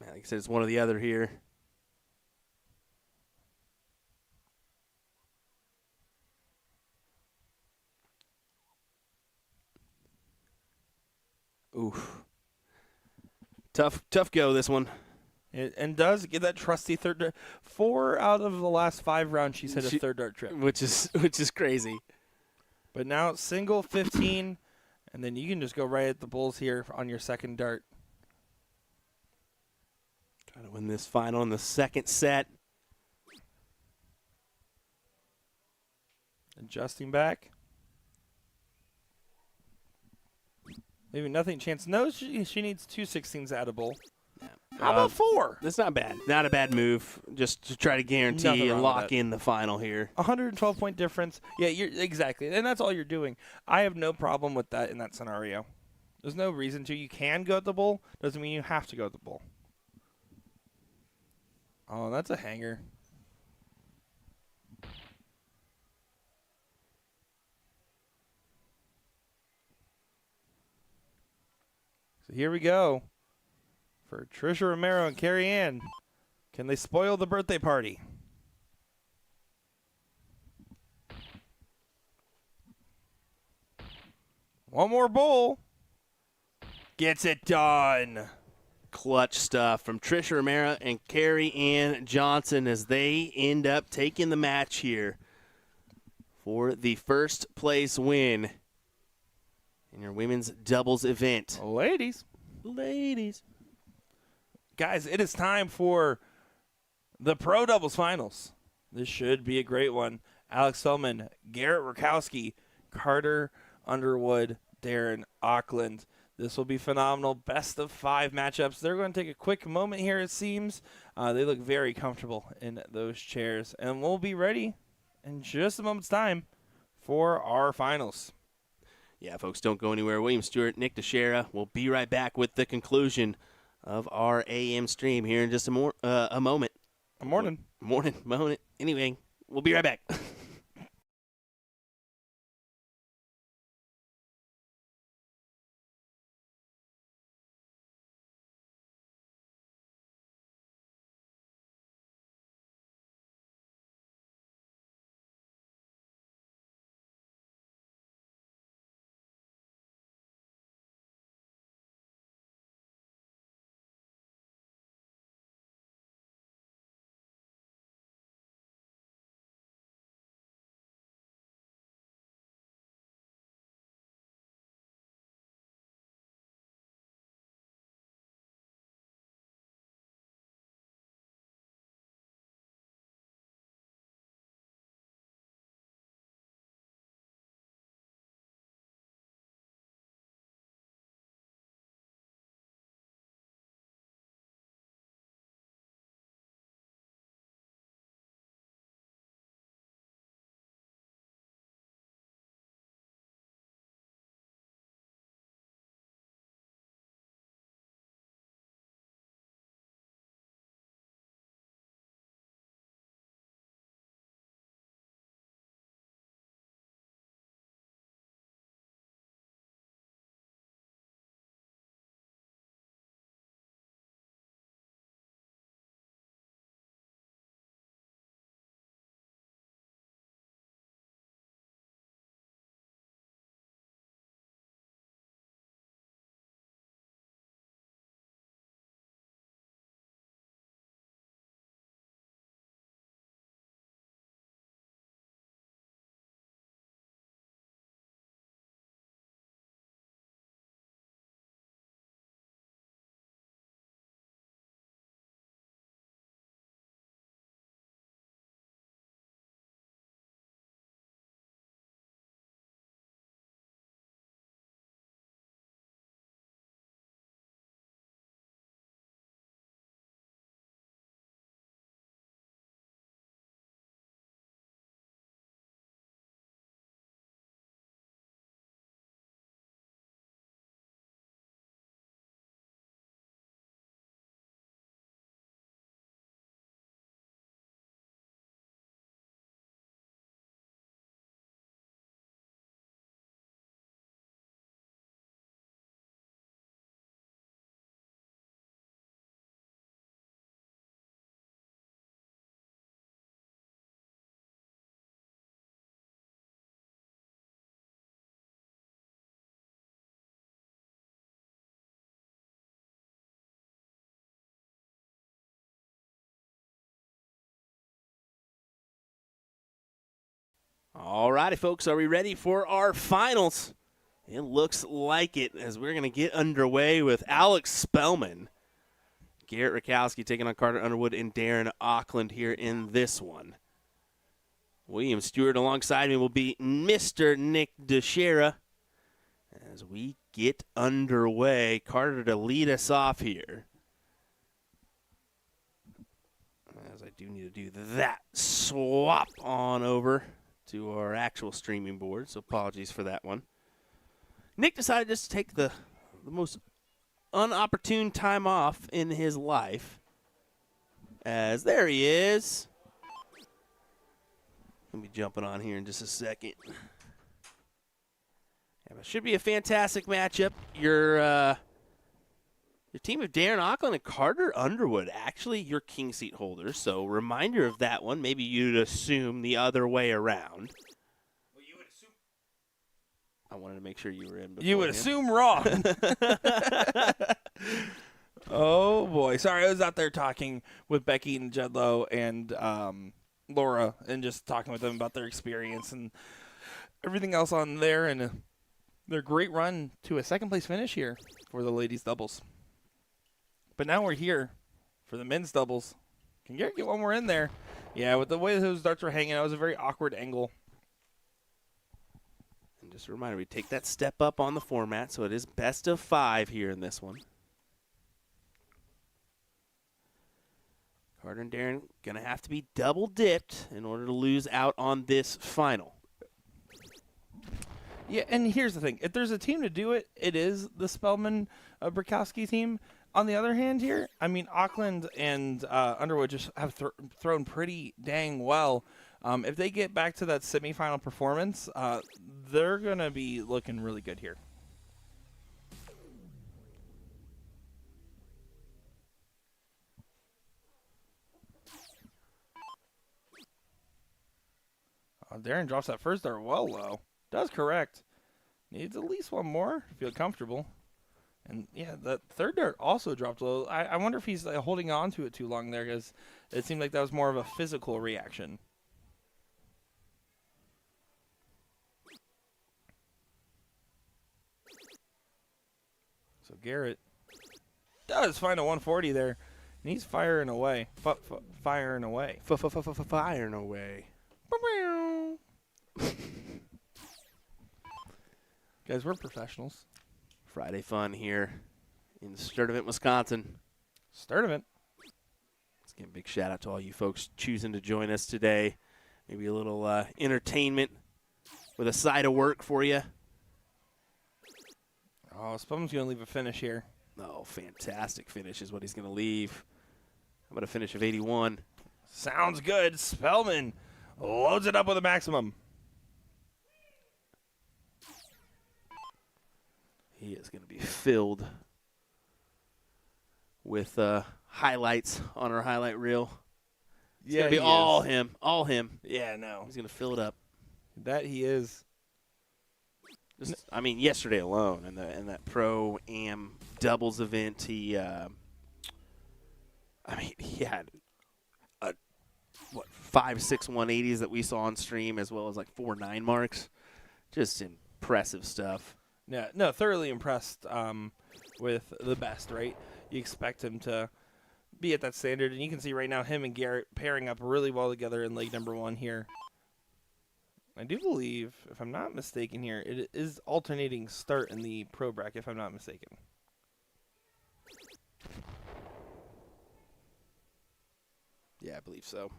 like I said, it's one or the other here. Oof. Tough go, this one. And does get that trusty third dart. 4 out of the last 5 rounds she's hit a third dart trip. Which is crazy. But now it's single 15, and then you can just go right at the bulls here on your second dart. Trying to win this final in the second set. Adjusting back. Maybe nothing chance. No, she needs 2 16s at a bowl. How about 4? That's not bad. Not a bad move. Just to try to guarantee Nothing and wrong lock with that. in the final here. 112-point difference. Yeah, exactly. And that's all you're doing. I have no problem with that in that scenario. There's no reason to. You can go at the bull. Doesn't mean you have to go at the bull. Oh, that's a hanger. So here we go. For Trisha Romero and Carrie Ann. Can they spoil the birthday party? One more bowl. Gets it done. Clutch stuff from Trisha Romero and Carrie Ann Johnson as they end up taking the match here for the first place win in your women's doubles event. Ladies. Guys, it is time for the Pro Doubles Finals. This should be a great one. Alex Feldman, Garrett Rakowski, Carter Underwood, Darren Auckland. This will be phenomenal. Best of 5 matchups. They're going to take a quick moment here, it seems. They look very comfortable in those chairs. And we'll be ready in just a moment's time for our finals. Yeah, folks, don't go anywhere. William Stewart, Nick Teixeira. We'll be right back with the conclusion of our AM stream here in just a moment. Morning. Anyway, we'll be right back. All righty, folks. Are we ready for our finals? It looks like it, as we're going to get underway with Alex Spellman, Garrett Rakowski taking on Carter Underwood, and Darren Auckland here in this one. William Stewart alongside me will be Mr. Nick DeShera as we get underway. Carter to lead us off here. As I do need to do that swap on over to our actual streaming board, so apologies for that one. Nick decided just to take the most unopportune time off in his life, as there he is. Let me jumping on here in just a second. Yeah, it should be a fantastic matchup. Your team of Darren Auckland and Carter Underwood, actually your king seat holders. So reminder of that one. Maybe you'd assume the other way around. Well, you would assume. I wanted to make sure you were in. You would assume wrong. Oh, boy. Sorry, I was out there talking with Becky and Jedlow and Laura and just talking with them about their experience and everything else on there and their great run to a second-place finish here for the ladies' doubles. But now we're here for the men's doubles. Can Garrett get one more in there? Yeah, with the way those darts were hanging, that was a very awkward angle. And just a reminder, we take that step up on the format, so it is best of 5 here in this one. Carter and Darren going to have to be double dipped in order to lose out on this final. Yeah, and here's the thing. If there's a team to do it, it is the Spellman Brakowski team. On the other hand here, I mean, Auckland and Underwood just have thrown pretty dang well. If they get back to that semifinal performance, they're going to be looking really good here. Darren drops that first dart well low. Does correct. Needs at least one more to feel comfortable. And, yeah, that third dart also dropped low. I wonder if he's holding on to it too long there because it seemed like that was more of a physical reaction. So Garrett does find a 140 there. And he's firing away. Firing away. Firing away. Guys, we're professionals. Friday fun here in Sturdivant, Wisconsin. Sturdivant. Let's give a big shout out to all you folks choosing to join us today. Maybe a little entertainment with a side of work for you. Oh, Spum's going to leave a finish here. Oh, fantastic finish is what he's going to leave. How about a finish of 81? Sounds good. Spellman loads it up with a maximum. He is going to be filled with highlights on our highlight reel. It's going to be all him. All him. Yeah, no. He's going to fill it up. That he is. Just, I mean, yesterday alone in that Pro-Am doubles event, he had 5.6 180s that we saw on stream, as well as like 4 9 marks. Just impressive stuff. Yeah, no, thoroughly impressed with the best, right? You expect him to be at that standard, and you can see right now him and Garrett pairing up really well together in leg number 1 here. I do believe, if I'm not mistaken here, it is alternating start in the pro bracket, if I'm not mistaken. Yeah, I believe so.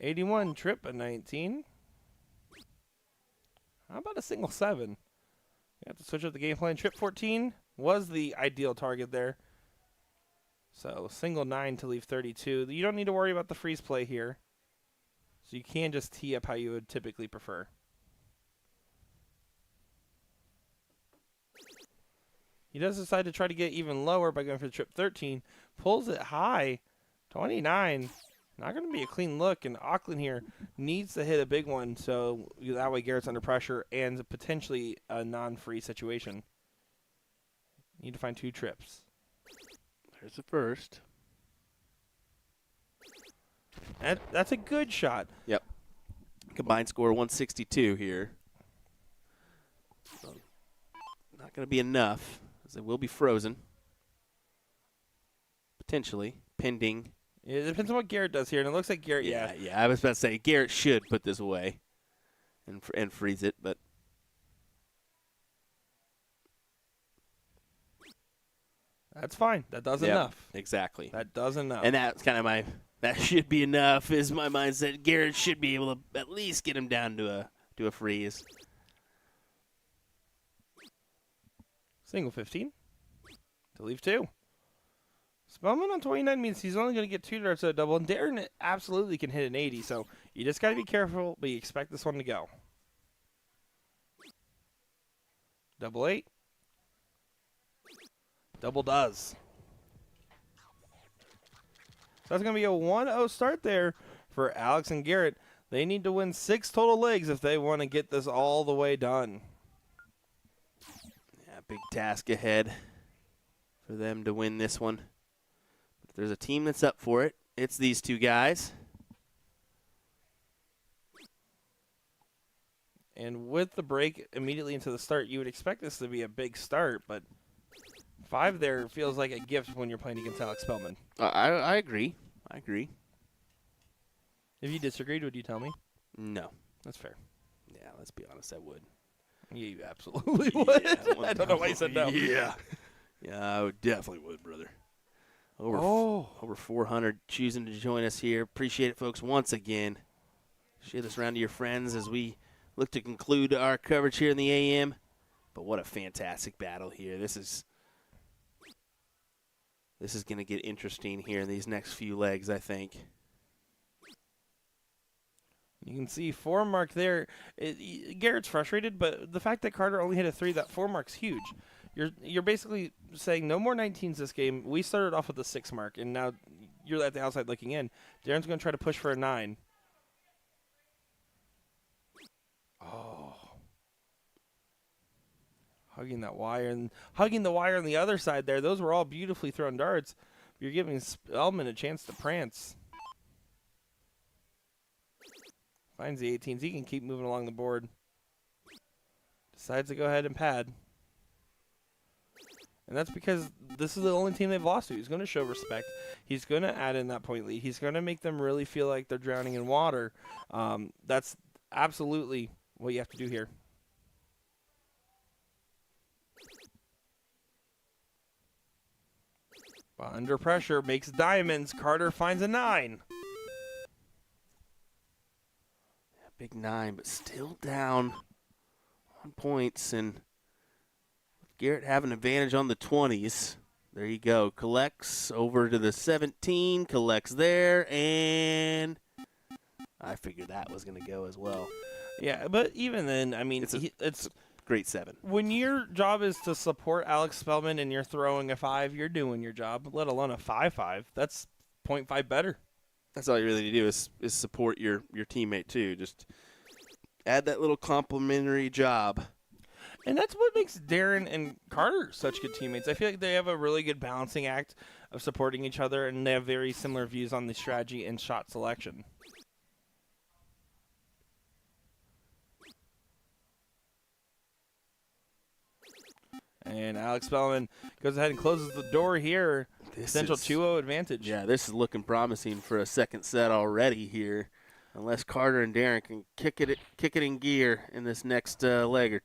81 trip at 19. How about a single 7? You have to switch up the game plan. Trip 14 was the ideal target there. So single 9 to leave 32. You don't need to worry about the freeze play here. So you can just tee up how you would typically prefer. He does decide to try to get even lower by going for the trip 13. Pulls it high. 29. Not going to be a clean look, and Auckland here needs to hit a big one so that way Garrett's under pressure and potentially a non-free situation. Need to find 2 trips. There's the first. That's a good shot. Yep. Combined score 162 here. So not going to be enough, as it will be frozen. Potentially, pending. It depends on what Garrett does here, and it looks like Garrett, Yeah. I was about to say, Garrett should put this away and freeze it, but that's fine. That does yep, enough. Exactly. That does enough. And that's kind of that should be enough is my mindset. Garrett should be able to at least get him down to a freeze. Single 15 to leave 2. Spellman on 29 means he's only going to get 2 darts at a double, and Darren absolutely can hit an 80, so you just got to be careful, but you expect this one to go. Double 8. Double does. So that's going to be a 1-0 start there for Alex and Garrett. They need to win 6 total legs if they want to get this all the way done. Yeah, big task ahead for them to win this one. But if there's a team that's up for it, it's these two guys. And with the break immediately into the start, you would expect this to be a big start, but 5 there feels like a gift when you're playing against Alex Spellman. I agree. If you disagreed, would you tell me? No. That's fair. Yeah, let's be honest, I would. You absolutely would. Yeah, I don't know why you said no. Yeah. Yeah, I would definitely would, brother. Over 400 choosing to join us here. Appreciate it, folks, once again. Share this around to your friends as we look to conclude our coverage here in the AM. But what a fantastic battle here. This is going to get interesting here in these next few legs, I think. You can see 4 mark there. Garrett's frustrated, but the fact that Carter only hit a 3, that 4 mark's huge. You're basically saying no more 19s this game. We started off with a 6 mark, and now you're at the outside looking in. Darren's going to try to push for a 9. Oh. Hugging that wire and hugging the wire on the other side there. Those were all beautifully thrown darts. You're giving Spellman a chance to prance. Finds the 18s. He can keep moving along the board. Decides to go ahead and pad. And that's because this is the only team they've lost to. He's going to show respect. He's going to add in that point lead. He's going to make them really feel like they're drowning in water. That's absolutely what you have to do here. But under pressure, makes diamonds. Carter finds a 9. Big 9, but still down on points. And Garrett having an advantage on the 20s. There you go. Collects over to the 17. Collects there. And I figured that was going to go as well. Yeah, but even then, I mean, it's great 7. When your job is to support Alex Spellman and you're throwing a 5, you're doing your job, let alone a 5-5. That's 0.5 better. That's all you really need to do is support your teammate, too. Just add that little complimentary job. And that's what makes Darren and Carter such good teammates. I feel like they have a really good balancing act of supporting each other, and they have very similar views on the strategy and shot selection. And Alex Spellman goes ahead and closes the door here. Potential 2-0 advantage. Yeah, this is looking promising for a second set already here, unless Carter and Darren can kick it in gear in this next leg.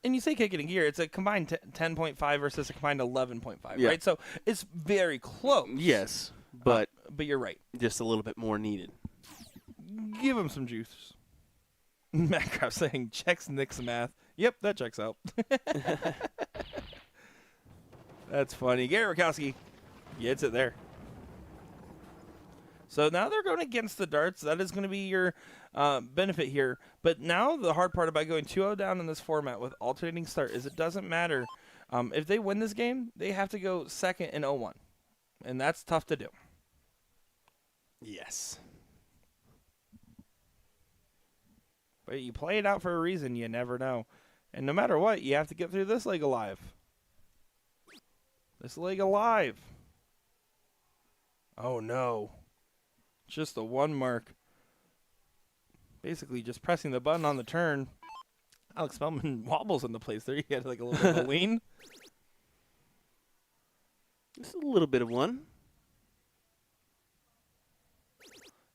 And you say kick it in gear, it's a combined 10.5 versus a combined 11.5, yeah. right? So it's very close. Yes, but you're right. Just a little bit more needed. Give him some juice. Matt Kraft saying, checks Nick's math. Yep, that checks out. That's funny. Garrett Rakowski gets it there. So now they're going against the darts. That is going to be your benefit here. But now the hard part about going 2-0 down in this format with alternating start is it doesn't matter. If they win this game, they have to go second in 0-1. And that's tough to do. Yes. But you play it out for a reason. You never know. And no matter what, you have to get through this leg alive. This leg alive. Oh, no. Just the 1 mark. basically just pressing the button on the turn. Alex Spellman wobbles in the place there. He had like a little bit of a lean. Just a little bit of one.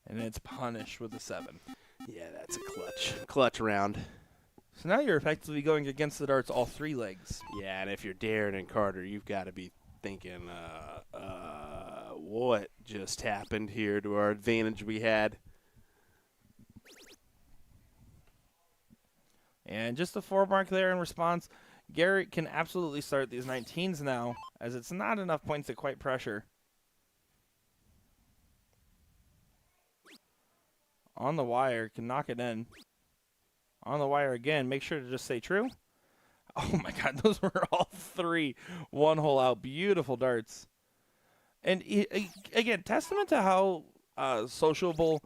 And it's punished with a 7. Yeah, that's a clutch round. So now you're effectively going against the darts all 3 legs. Yeah, and if you're Darren and Carter, you've got to be thinking, what just happened here to our advantage we had? And just the 4 mark there in response. Garrett can absolutely start these 19s now, as it's not enough points to quite pressure. On the wire, can knock it in. On the wire again, make sure to just stay true. Oh my God, those were all 3 one-hole out. Beautiful darts. And again, testament to how sociable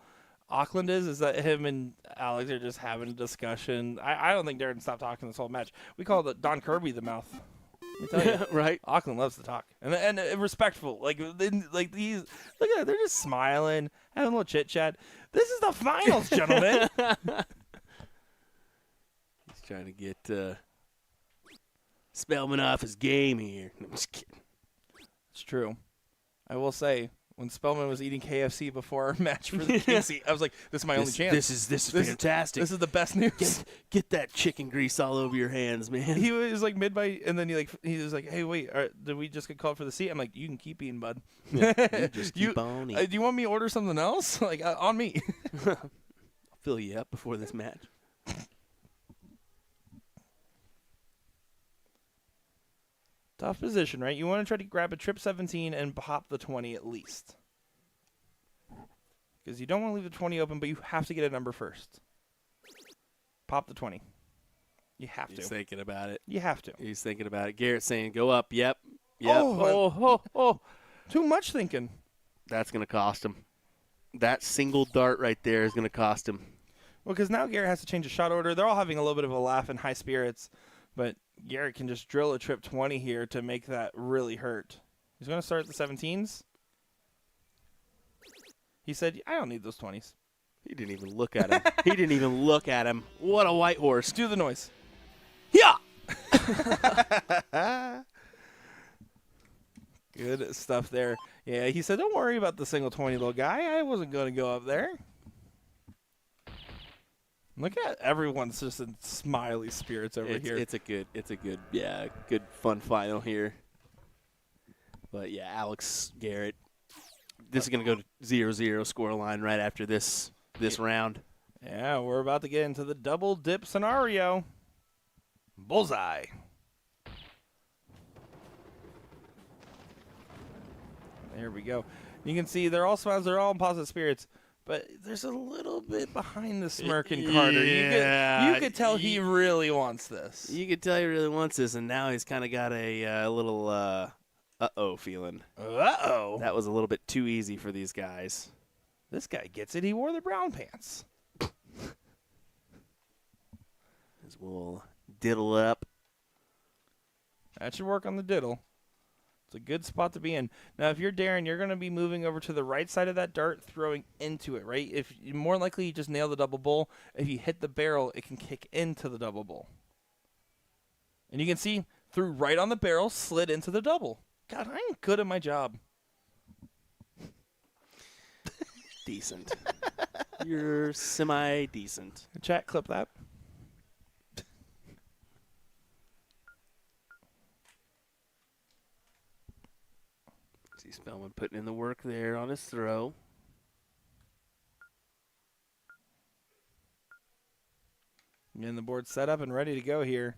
Auckland is that him and Alex are just having a discussion. I don't think Darren stopped talking this whole match. We call it Don Kirby the mouth. Let me tell you, Right. Auckland loves to talk and respectful. Like these, look at it, they're just smiling, having a little chit chat. This is the finals, gentlemen. He's trying to get Spellman off his game here. I'm just kidding. It's true. I will say, when Spellman was eating KFC before our match for the King seat, I was like, "This is my only chance. This is fantastic. This is the best news." Get that chicken grease all over your hands, man. He was like mid-bite, and then he was like, "Hey, wait, did we just get called for the seat?" I'm like, "You can keep eating, bud. You just keep on eating. Do you want me to order something else? Like on me." I'll fill you up before this match. Tough position, right? You want to try to grab a trip 17 and pop the 20 at least. Because you don't want to leave the 20 open, but you have to get a number first. Pop the 20. You have to. He's thinking about it. You have to. He's thinking about it. Garrett's saying, go up. Yep. Oh. Too much thinking. That's going to cost him. That single dart right there is going to cost him. Well, because now Garrett has to change a shot order. They're all having a little bit of a laugh and high spirits, but Garrett can just drill a trip 20 here to make that really hurt. He's going to start the 17s. He said, "I don't need those 20s." He didn't even look at him. He didn't even look at him. What a white horse. Do the noise. Yeah. Good stuff there. Yeah, he said, "Don't worry about the single 20, little guy. I wasn't going to go up there." Look at everyone's just in smiley spirits over here. It's a good, good fun final here. But yeah, Alex, Garrett. This is going to go to 0-0 scoreline right after this round. Yeah, we're about to get into the double dip scenario. Bullseye. There we go. You can see they're all smiles. They're all in positive spirits. But there's a little bit behind the smirk in Carter. Yeah. You could tell he really wants this. You could tell he really wants this, and now he's kind of got a little uh-oh feeling. Uh-oh. That was a little bit too easy for these guys. This guy gets it. He wore the brown pants. As we'll diddle up. That should work on the diddle. It's a good spot to be in. Now, if you're Darren, you're going to be moving over to the right side of that dart, throwing into it, right? If you more likely you just nail the double bull. If you hit the barrel, it can kick into the double bull. And you can see threw right on the barrel, slid into the double. God, I'm good at my job. Decent. You're semi-decent. Chat, clip that. See Spellman putting in the work there on his throw. Getting the board set up and ready to go here.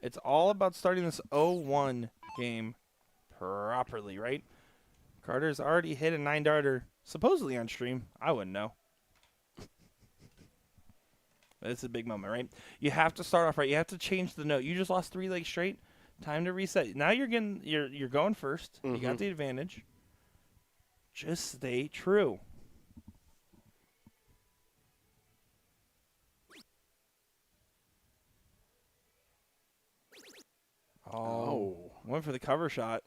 It's all about starting this 0-1 game properly, right? Carter's already hit a 9-darter, supposedly on stream. I wouldn't know. But it's a big moment, right? You have to start off right. You have to change the note. You just lost 3 legs straight. Time to reset. Now you're going first. You got the advantage. Just stay true. Oh, went for the cover shot,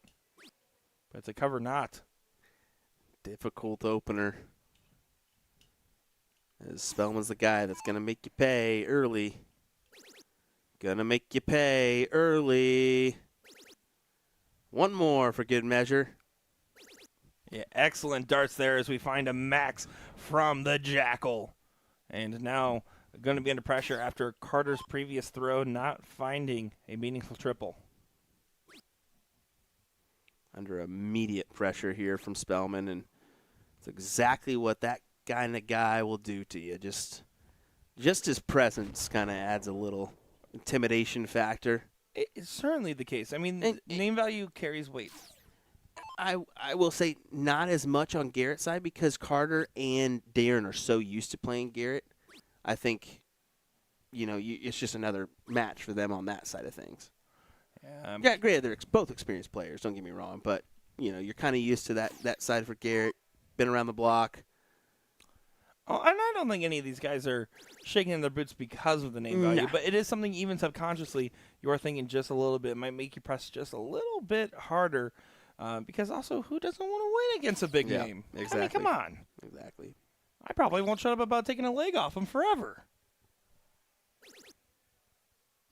but it's a cover not. Difficult opener. As Spellman's the guy that's going to make you pay early. Gonna make you pay early. One more for good measure. Yeah, excellent darts there as we find a max from the Jackal. And now going to be under pressure after Carter's previous throw not finding a meaningful triple. Under immediate pressure here from Spellman, and it's exactly what that kind of guy will do to you. Just his presence kind of adds a little intimidation factor. It's certainly the case. I mean, name value carries weight. I will say not as much on Garrett's side because Carter and Darren are so used to playing Garrett. I think, it's just another match for them on that side of things. Yeah, great. They're both experienced players. Don't get me wrong, but you're kind of used to that side for Garrett. Been around the block. Oh, and I don't think any of these guys are shaking in their boots because of the name value, but it is something even subconsciously you're thinking just a little bit. It might make you press just a little bit harder because also who doesn't want to win against a big name? Exactly. I mean, come on. Exactly. I probably won't shut up about taking a leg off him forever.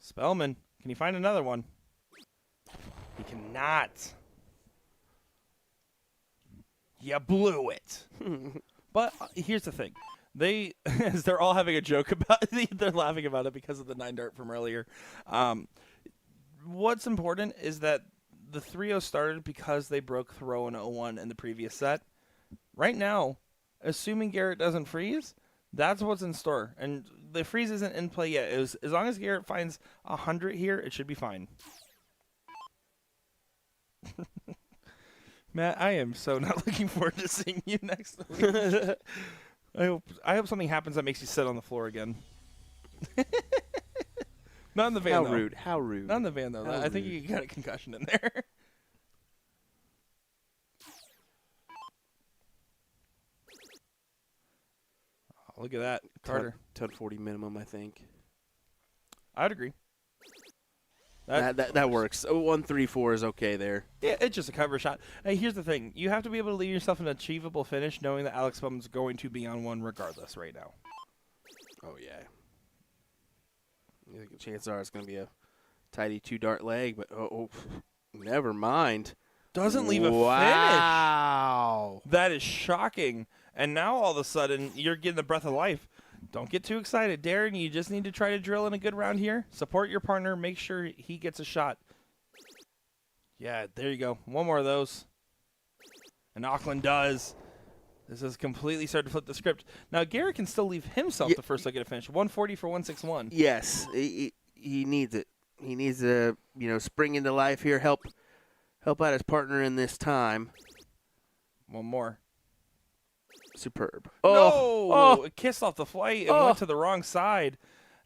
Spellman, can you find another one? He cannot. You blew it. But here's the thing. As they're all having a joke about it, they're laughing about it because of the 9-dart from earlier. What's important is that the 3-0 started because they broke throw in 0-1 in the previous set. Right now, assuming Garrett doesn't freeze, that's what's in store. And the freeze isn't in play yet. As long as Garrett finds 100 here, it should be fine. Matt, I am so not looking forward to seeing you next week. I hope something happens that makes you sit on the floor again. Not in the van, How though. rude. How rude. Not in the van, though. How I think rude. you got a concussion in there. Oh, look at that. Carter. 1040 minimum, I think. I'd agree. That works. 1-3-4 is okay there. Yeah, it's just a cover shot. Hey, here's the thing. You have to be able to leave yourself an achievable finish knowing that Alex Spellman's going to be on one regardless right now. Oh, yeah. Chances are it's going to be a tidy 2-dart leg, but never mind. Doesn't leave a finish. Wow. That is shocking. And now all of a sudden, you're getting the breath of life. Don't get too excited, Darren. You just need to try to drill in a good round here. Support your partner. Make sure he gets a shot. Yeah, there you go. One more of those. And Auckland does. This has completely started to flip the script. Now, Garrett can still leave himself the first look at a finish. 140 for 161. Yes, he needs it. He needs to, spring into life here, help out his partner in this time. One more. Superb. No! It kissed off the flight and went to the wrong side.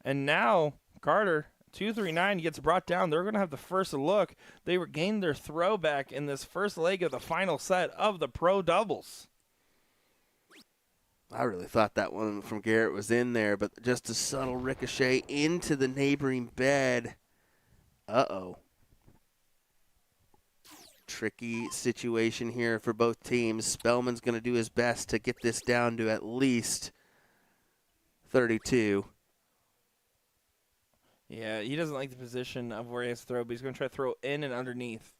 And now Carter, 239, gets brought down. They're going to have the first look. They regained their throwback in this first leg of the final set of the pro doubles. I really thought that one from Garrett was in there, but just a subtle ricochet into the neighboring bed. Uh-oh. Tricky situation here for both teams. Spellman's going to do his best to get this down to at least 32. Yeah, he doesn't like the position of where he has to throw, but he's going to try to throw in and underneath.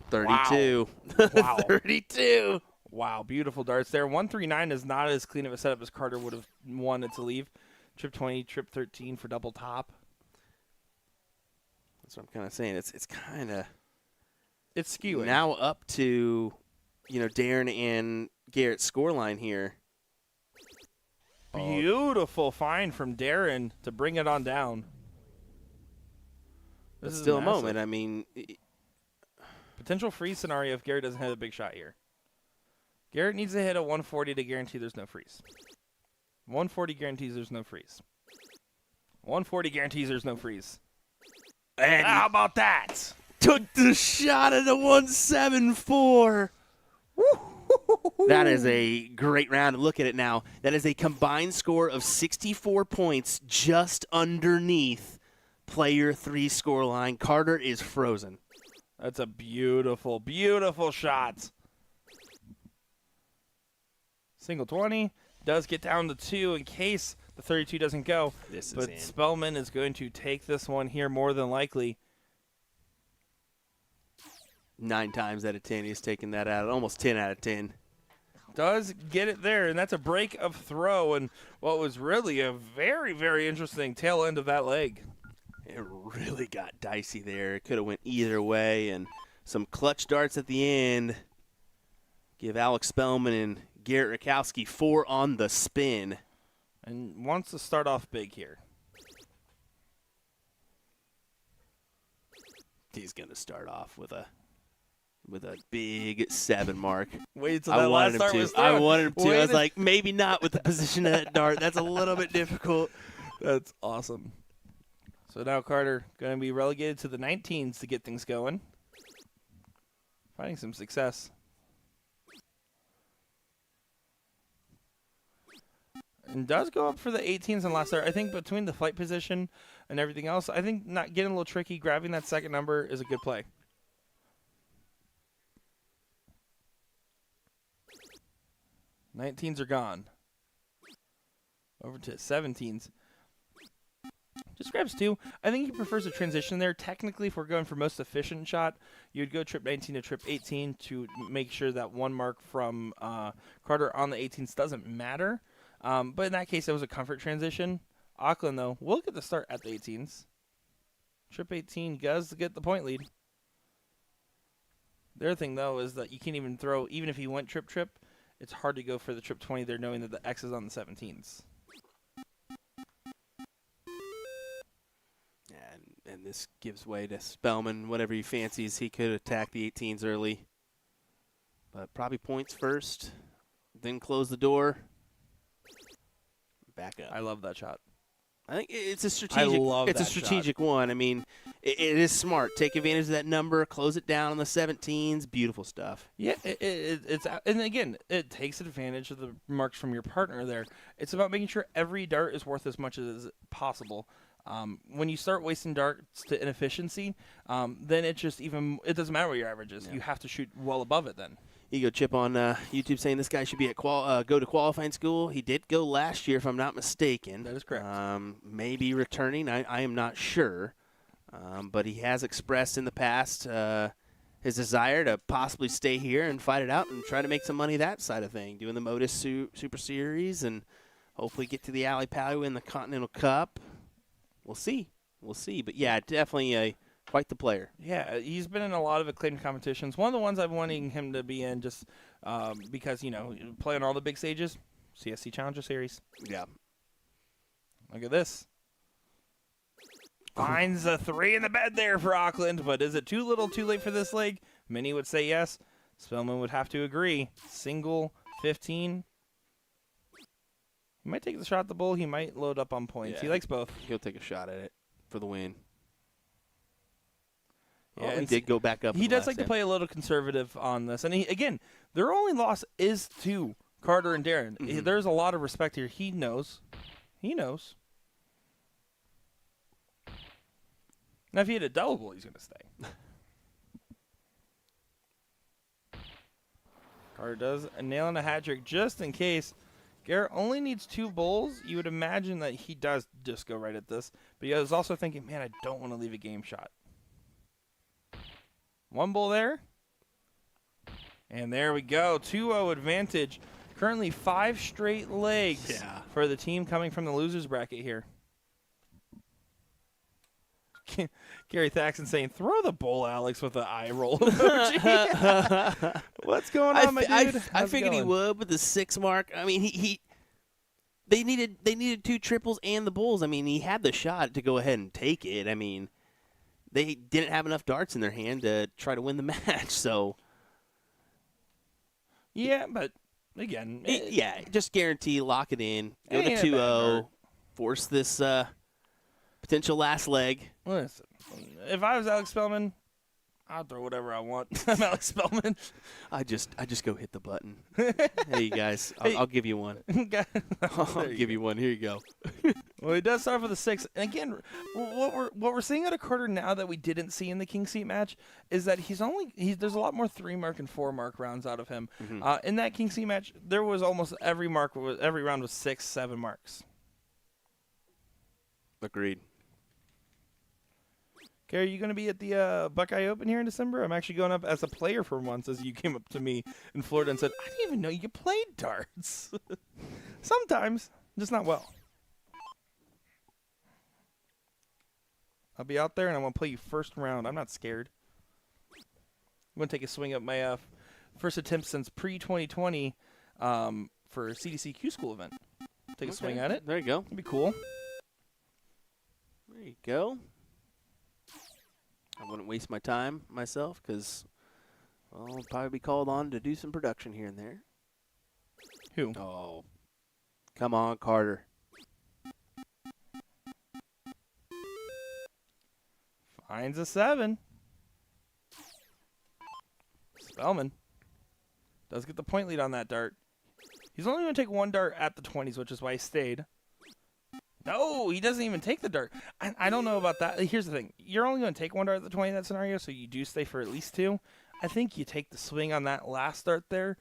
32. Wow. 32. Wow, beautiful darts there. 139 is not as clean of a setup as Carter would have wanted to leave. Trip 20, trip 13 for double top. That's what I'm kind of saying. It's kind of... It's skewing. Now up to, Darren and Garrett's scoreline here. Beautiful find from Darren to bring it on down. It's still a moment. I mean, potential freeze scenario if Garrett doesn't hit a big shot here. Garrett needs to hit a 140 to guarantee there's no freeze. 140 guarantees there's no freeze. 140 guarantees there's no freeze. And how about that? Took the shot at a 174. That is a great round. Look at it now. That is a combined score of 64 points just underneath player 3 scoreline. Carter is frozen. That's a beautiful, beautiful shot. Single 20. Does get down to 2 in case the 32 doesn't go. This is But in. Spellman is going to take this one here more than likely. 9 times out of 10, he's taking that out. Almost 10 out of 10. Does get it there, and that's a break of throw, and what was really a very, very interesting tail end of that leg. It really got dicey there. It could have went either way, and some clutch darts at the end. Give Alex Spellman and Garrett Rakowski 4 on the spin. And wants to start off big here. He's going to start off with a big 7 mark. Wait until I that last wanted start him was to. I thrown. wanted him to. I was Waited- like, maybe not with the position of that dart. That's a little bit difficult. That's awesome. So now Carter going to be relegated to the 19s to get things going. Finding some success. And does go up for the 18s and last start. I think between the flight position and everything else, I think not getting a little tricky, grabbing that second number is a good play. '19s are gone. Over to 17s. Just grabs 2. I think he prefers a transition there. Technically, if we're going for most efficient shot, you'd go trip 19 to trip 18 to make sure that 1 mark from Carter on the 18s doesn't matter. But in that case, it was a comfort transition. Auckland, though, will get the start at the 18s. Trip 18 does get the point lead. The other thing, though, is that you can't even throw, even if he went trip, it's hard to go for the trip 20 there knowing that the X is on the 17s. And this gives way to Spellman. Whatever he fancies, he could attack the 18s early. But probably points first, then close the door. Back up. I love that shot. I think it's a strategic. love it's a that strategic one. I mean, it is smart. Take advantage of that number. Close it down on the 17s. Beautiful stuff. Yeah, it's and again, it takes advantage of the marks from your partner there. It's about making sure every dart is worth as much as possible. When you start wasting darts to inefficiency, then it doesn't matter what your average is. Yeah. You have to shoot well above it then. You go Chip on YouTube saying this guy should be at go to qualifying school. He did go last year, if I'm not mistaken. That is correct. Maybe returning. I am not sure. But he has expressed in the past his desire to possibly stay here and fight it out and try to make some money that side of thing, doing the Modus Super Series and hopefully get to the Alley Pally, win the Continental Cup. We'll see. But, yeah, definitely quite the player. Yeah, he's been in a lot of acclaimed competitions. One of the ones I've wanting him to be in just because, playing all the big stages, CSC Challenger Series. Yeah. Look at this. Finds a 3 in the bed there for Auckland, but is it too little too late for this leg? Many would say yes. Spellman would have to agree. Single 15. He might take the shot at the bull. He might load up on points. He Yeah. likes both. He'll take a shot at it for the win. Yeah, He and did go back up. He in the does last like to end. play a little conservative on this. And again, their only loss is to Carter and Darren. Mhm. There's a lot of respect here. He knows. Now, if he had a double bull, he's going to stay. Carter does a nail and a hat trick just in case. Garrett only needs 2 bulls. You would imagine that he does just go right at this. But he was also thinking, man, I don't want to leave a game shot. 1 bull there. And there we go. 2-0 advantage. Currently 5 straight legs for the team coming from the losers bracket here. Gary Thaxton saying, throw the bull, Alex, with an eye roll emoji. What's going on, my dude? I How's it figured he going? would with the 6 mark. I mean, they needed 2 triples and the bulls. I mean, he had the shot to go ahead and take it. I mean, they didn't have enough darts in their hand to try to win the match. So Yeah, but again, just guarantee, lock it in, go It to ain't a bad 2-0, dart. force this potential last leg. listen, if I was Alex Spellman, I'll throw whatever I want. I'm Alex Spellman. I just go hit the button. Hey, you guys, I'll give you one. I'll There give you one. Here you go. Well, he does start off with a 6. And again, what we're seeing out of Carter now that we didn't see in the King Seat match is that there's a lot more 3-mark and 4-mark rounds out of him. In that King Seat match, there was almost every round was 6, 7 marks. Agreed. Gary, are you going to be at the Buckeye Open here in December? I'm actually going up as a player for once, as you came up to me in Florida and said, I didn't even know you played darts. Sometimes, just not well. I'll be out there, and I want to play you first round. I'm not scared. I'm going to take a swing at my first attempt since pre-2020 for a CDC Q School event. Take a swing at it. There you go. It'd be cool. There you go. I wouldn't waste my time myself because I'll probably be called on to do some production here and there. Who? Oh, come on, Carter. Finds a 7. Spellman does get the point lead on that dart. He's only going to take 1 dart at the 20s, which is why he stayed. No, he doesn't even take the dart. I don't know about that. Here's the thing. You're only going to take 1 dart at the 20 in that scenario, so you do stay for at least 2. I think you take the swing on that last dart there.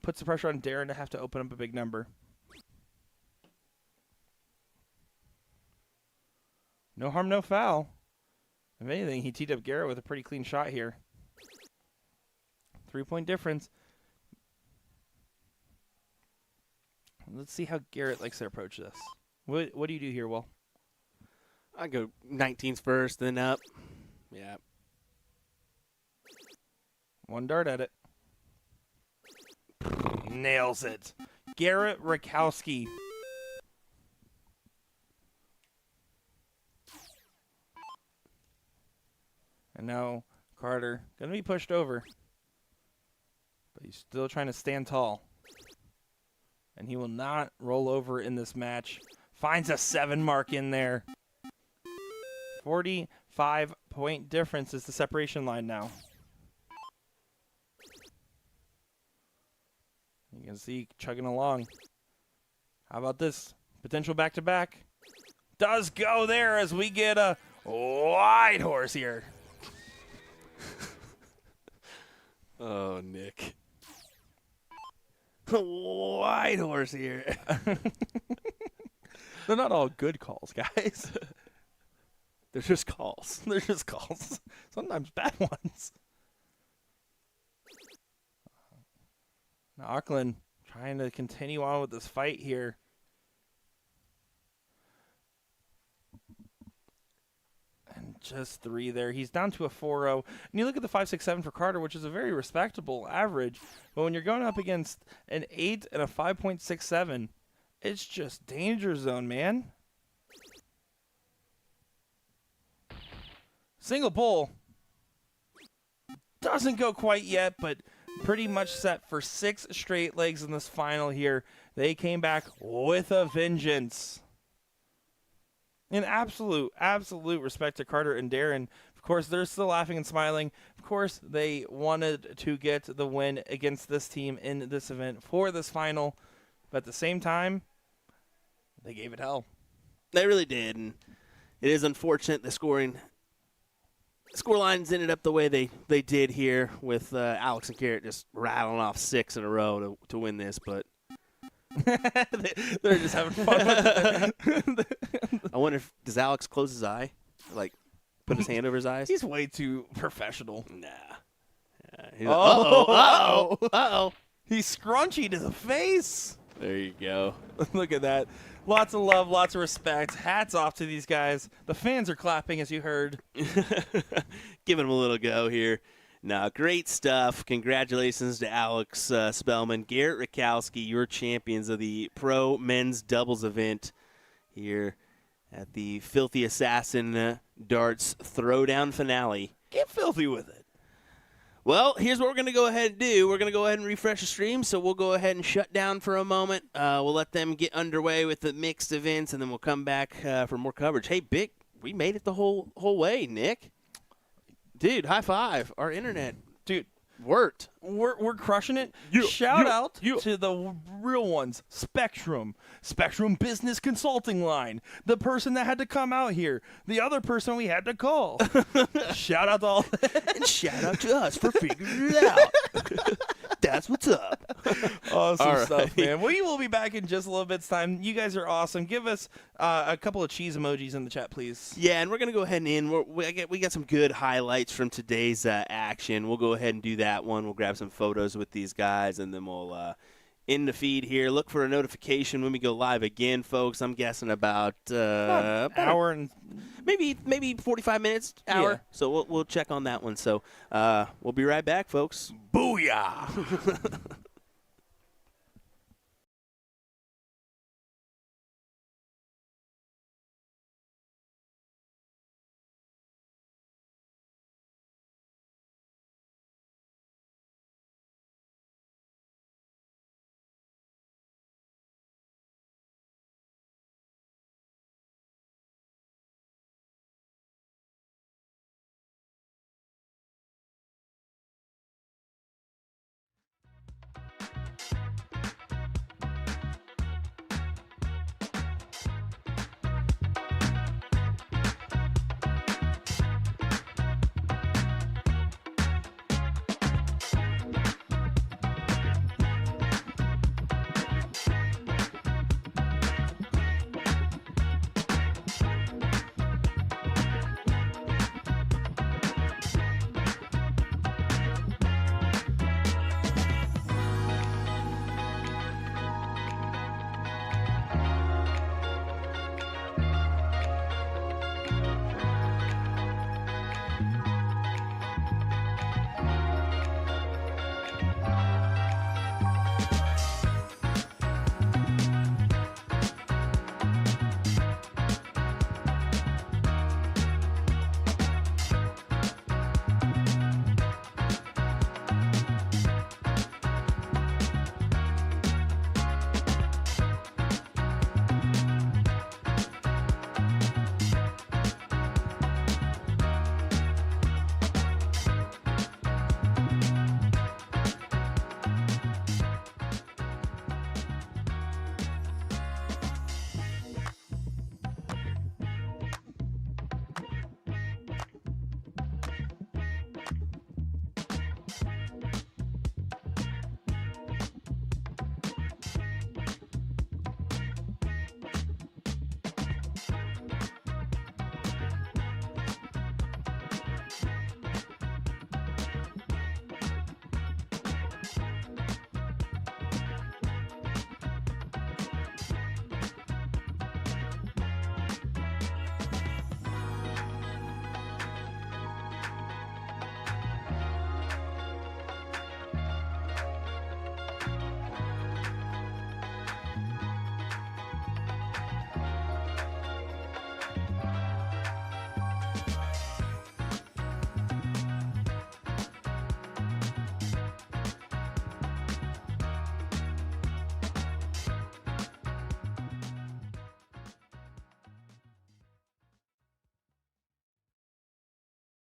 Puts the pressure on Darren to have to open up a big number. No harm, no foul. If anything, he teed up Garrett with a pretty clean shot here. 3-point difference. Let's see how Garrett likes to approach this. What do you do here, Will? I go 19s first, then up. Yeah. 1 dart at it. Nails it. Garrett Rakowski. And now Carter going to be pushed over. But he's still trying to stand tall. And he will not roll over in this match. Finds a 7 mark in there. 45-point difference is the separation line now. You can see chugging along. How about this? Potential back-to-back. Does go there as we get a wide horse here. Oh, Nick. White horse here. They're not all good calls, guys. They're just calls. They're just calls. Sometimes bad ones. Now Auckland trying to continue on with this fight here. And just 3 there. He's down to a 4-0. And you look at the 5.67 for Carter, which is a very respectable average. But when you're going up against an 8 and a 5.67, it's just danger zone, man. Single pull. Doesn't go quite yet, but pretty much set for 6 straight legs in this final here. They came back with a vengeance. In absolute respect to Carter and Darren. Of course, they're still laughing and smiling. Of course, they wanted to get the win against this team in this event for this final. But at the same time, they gave it hell. They really did, and it is unfortunate the score lines ended up the way they did here with Alex and Garrett just rattling off 6 in a row to win this, but they're just having fun with it. I wonder does Alex close his eye? Like, put his hand over his eyes? He's way too professional. Nah. Uh-oh. He's scrunchy to the face. There you go. Look at that. Lots of love, lots of respect. Hats off to these guys. The fans are clapping, as you heard. Giving them a little go here. No, great stuff. Congratulations to Alex Spellman, Garrett Rakowski, your champions of the Pro Men's Doubles event here at the Filthy Assassin Darts Throwdown finale. Get filthy with it. Well, here's what we're going to go ahead and do. We're going to go ahead and refresh the stream, so we'll go ahead and shut down for a moment. We'll let them get underway with the mixed events, and then we'll come back for more coverage. Hey, Bick, we made it the whole way, Nick. Dude, high five. Our internet. Dude, Word. We're crushing it. Yeah, Shout yeah, out yeah. to the real ones. Spectrum Business Consulting Line. The person that had to come out here. The other person we had to call. Shout out to all. And shout out to us for figuring it out. That's what's up. Awesome All stuff, right. man. We will be back in just a little bit's time. You guys are awesome. Give us a couple of cheese emojis in the chat, please. Yeah, and we're going to go ahead and end. We got some good highlights from today's action. We'll go ahead and do that one. We'll grab some photos with these guys, and then we'll end the feed here. Look for a notification when we go live again, folks. I'm guessing about About an hour and maybe 45 minutes, hour. Yeah. So we'll check on that one. So we'll be right back, folks. booyah.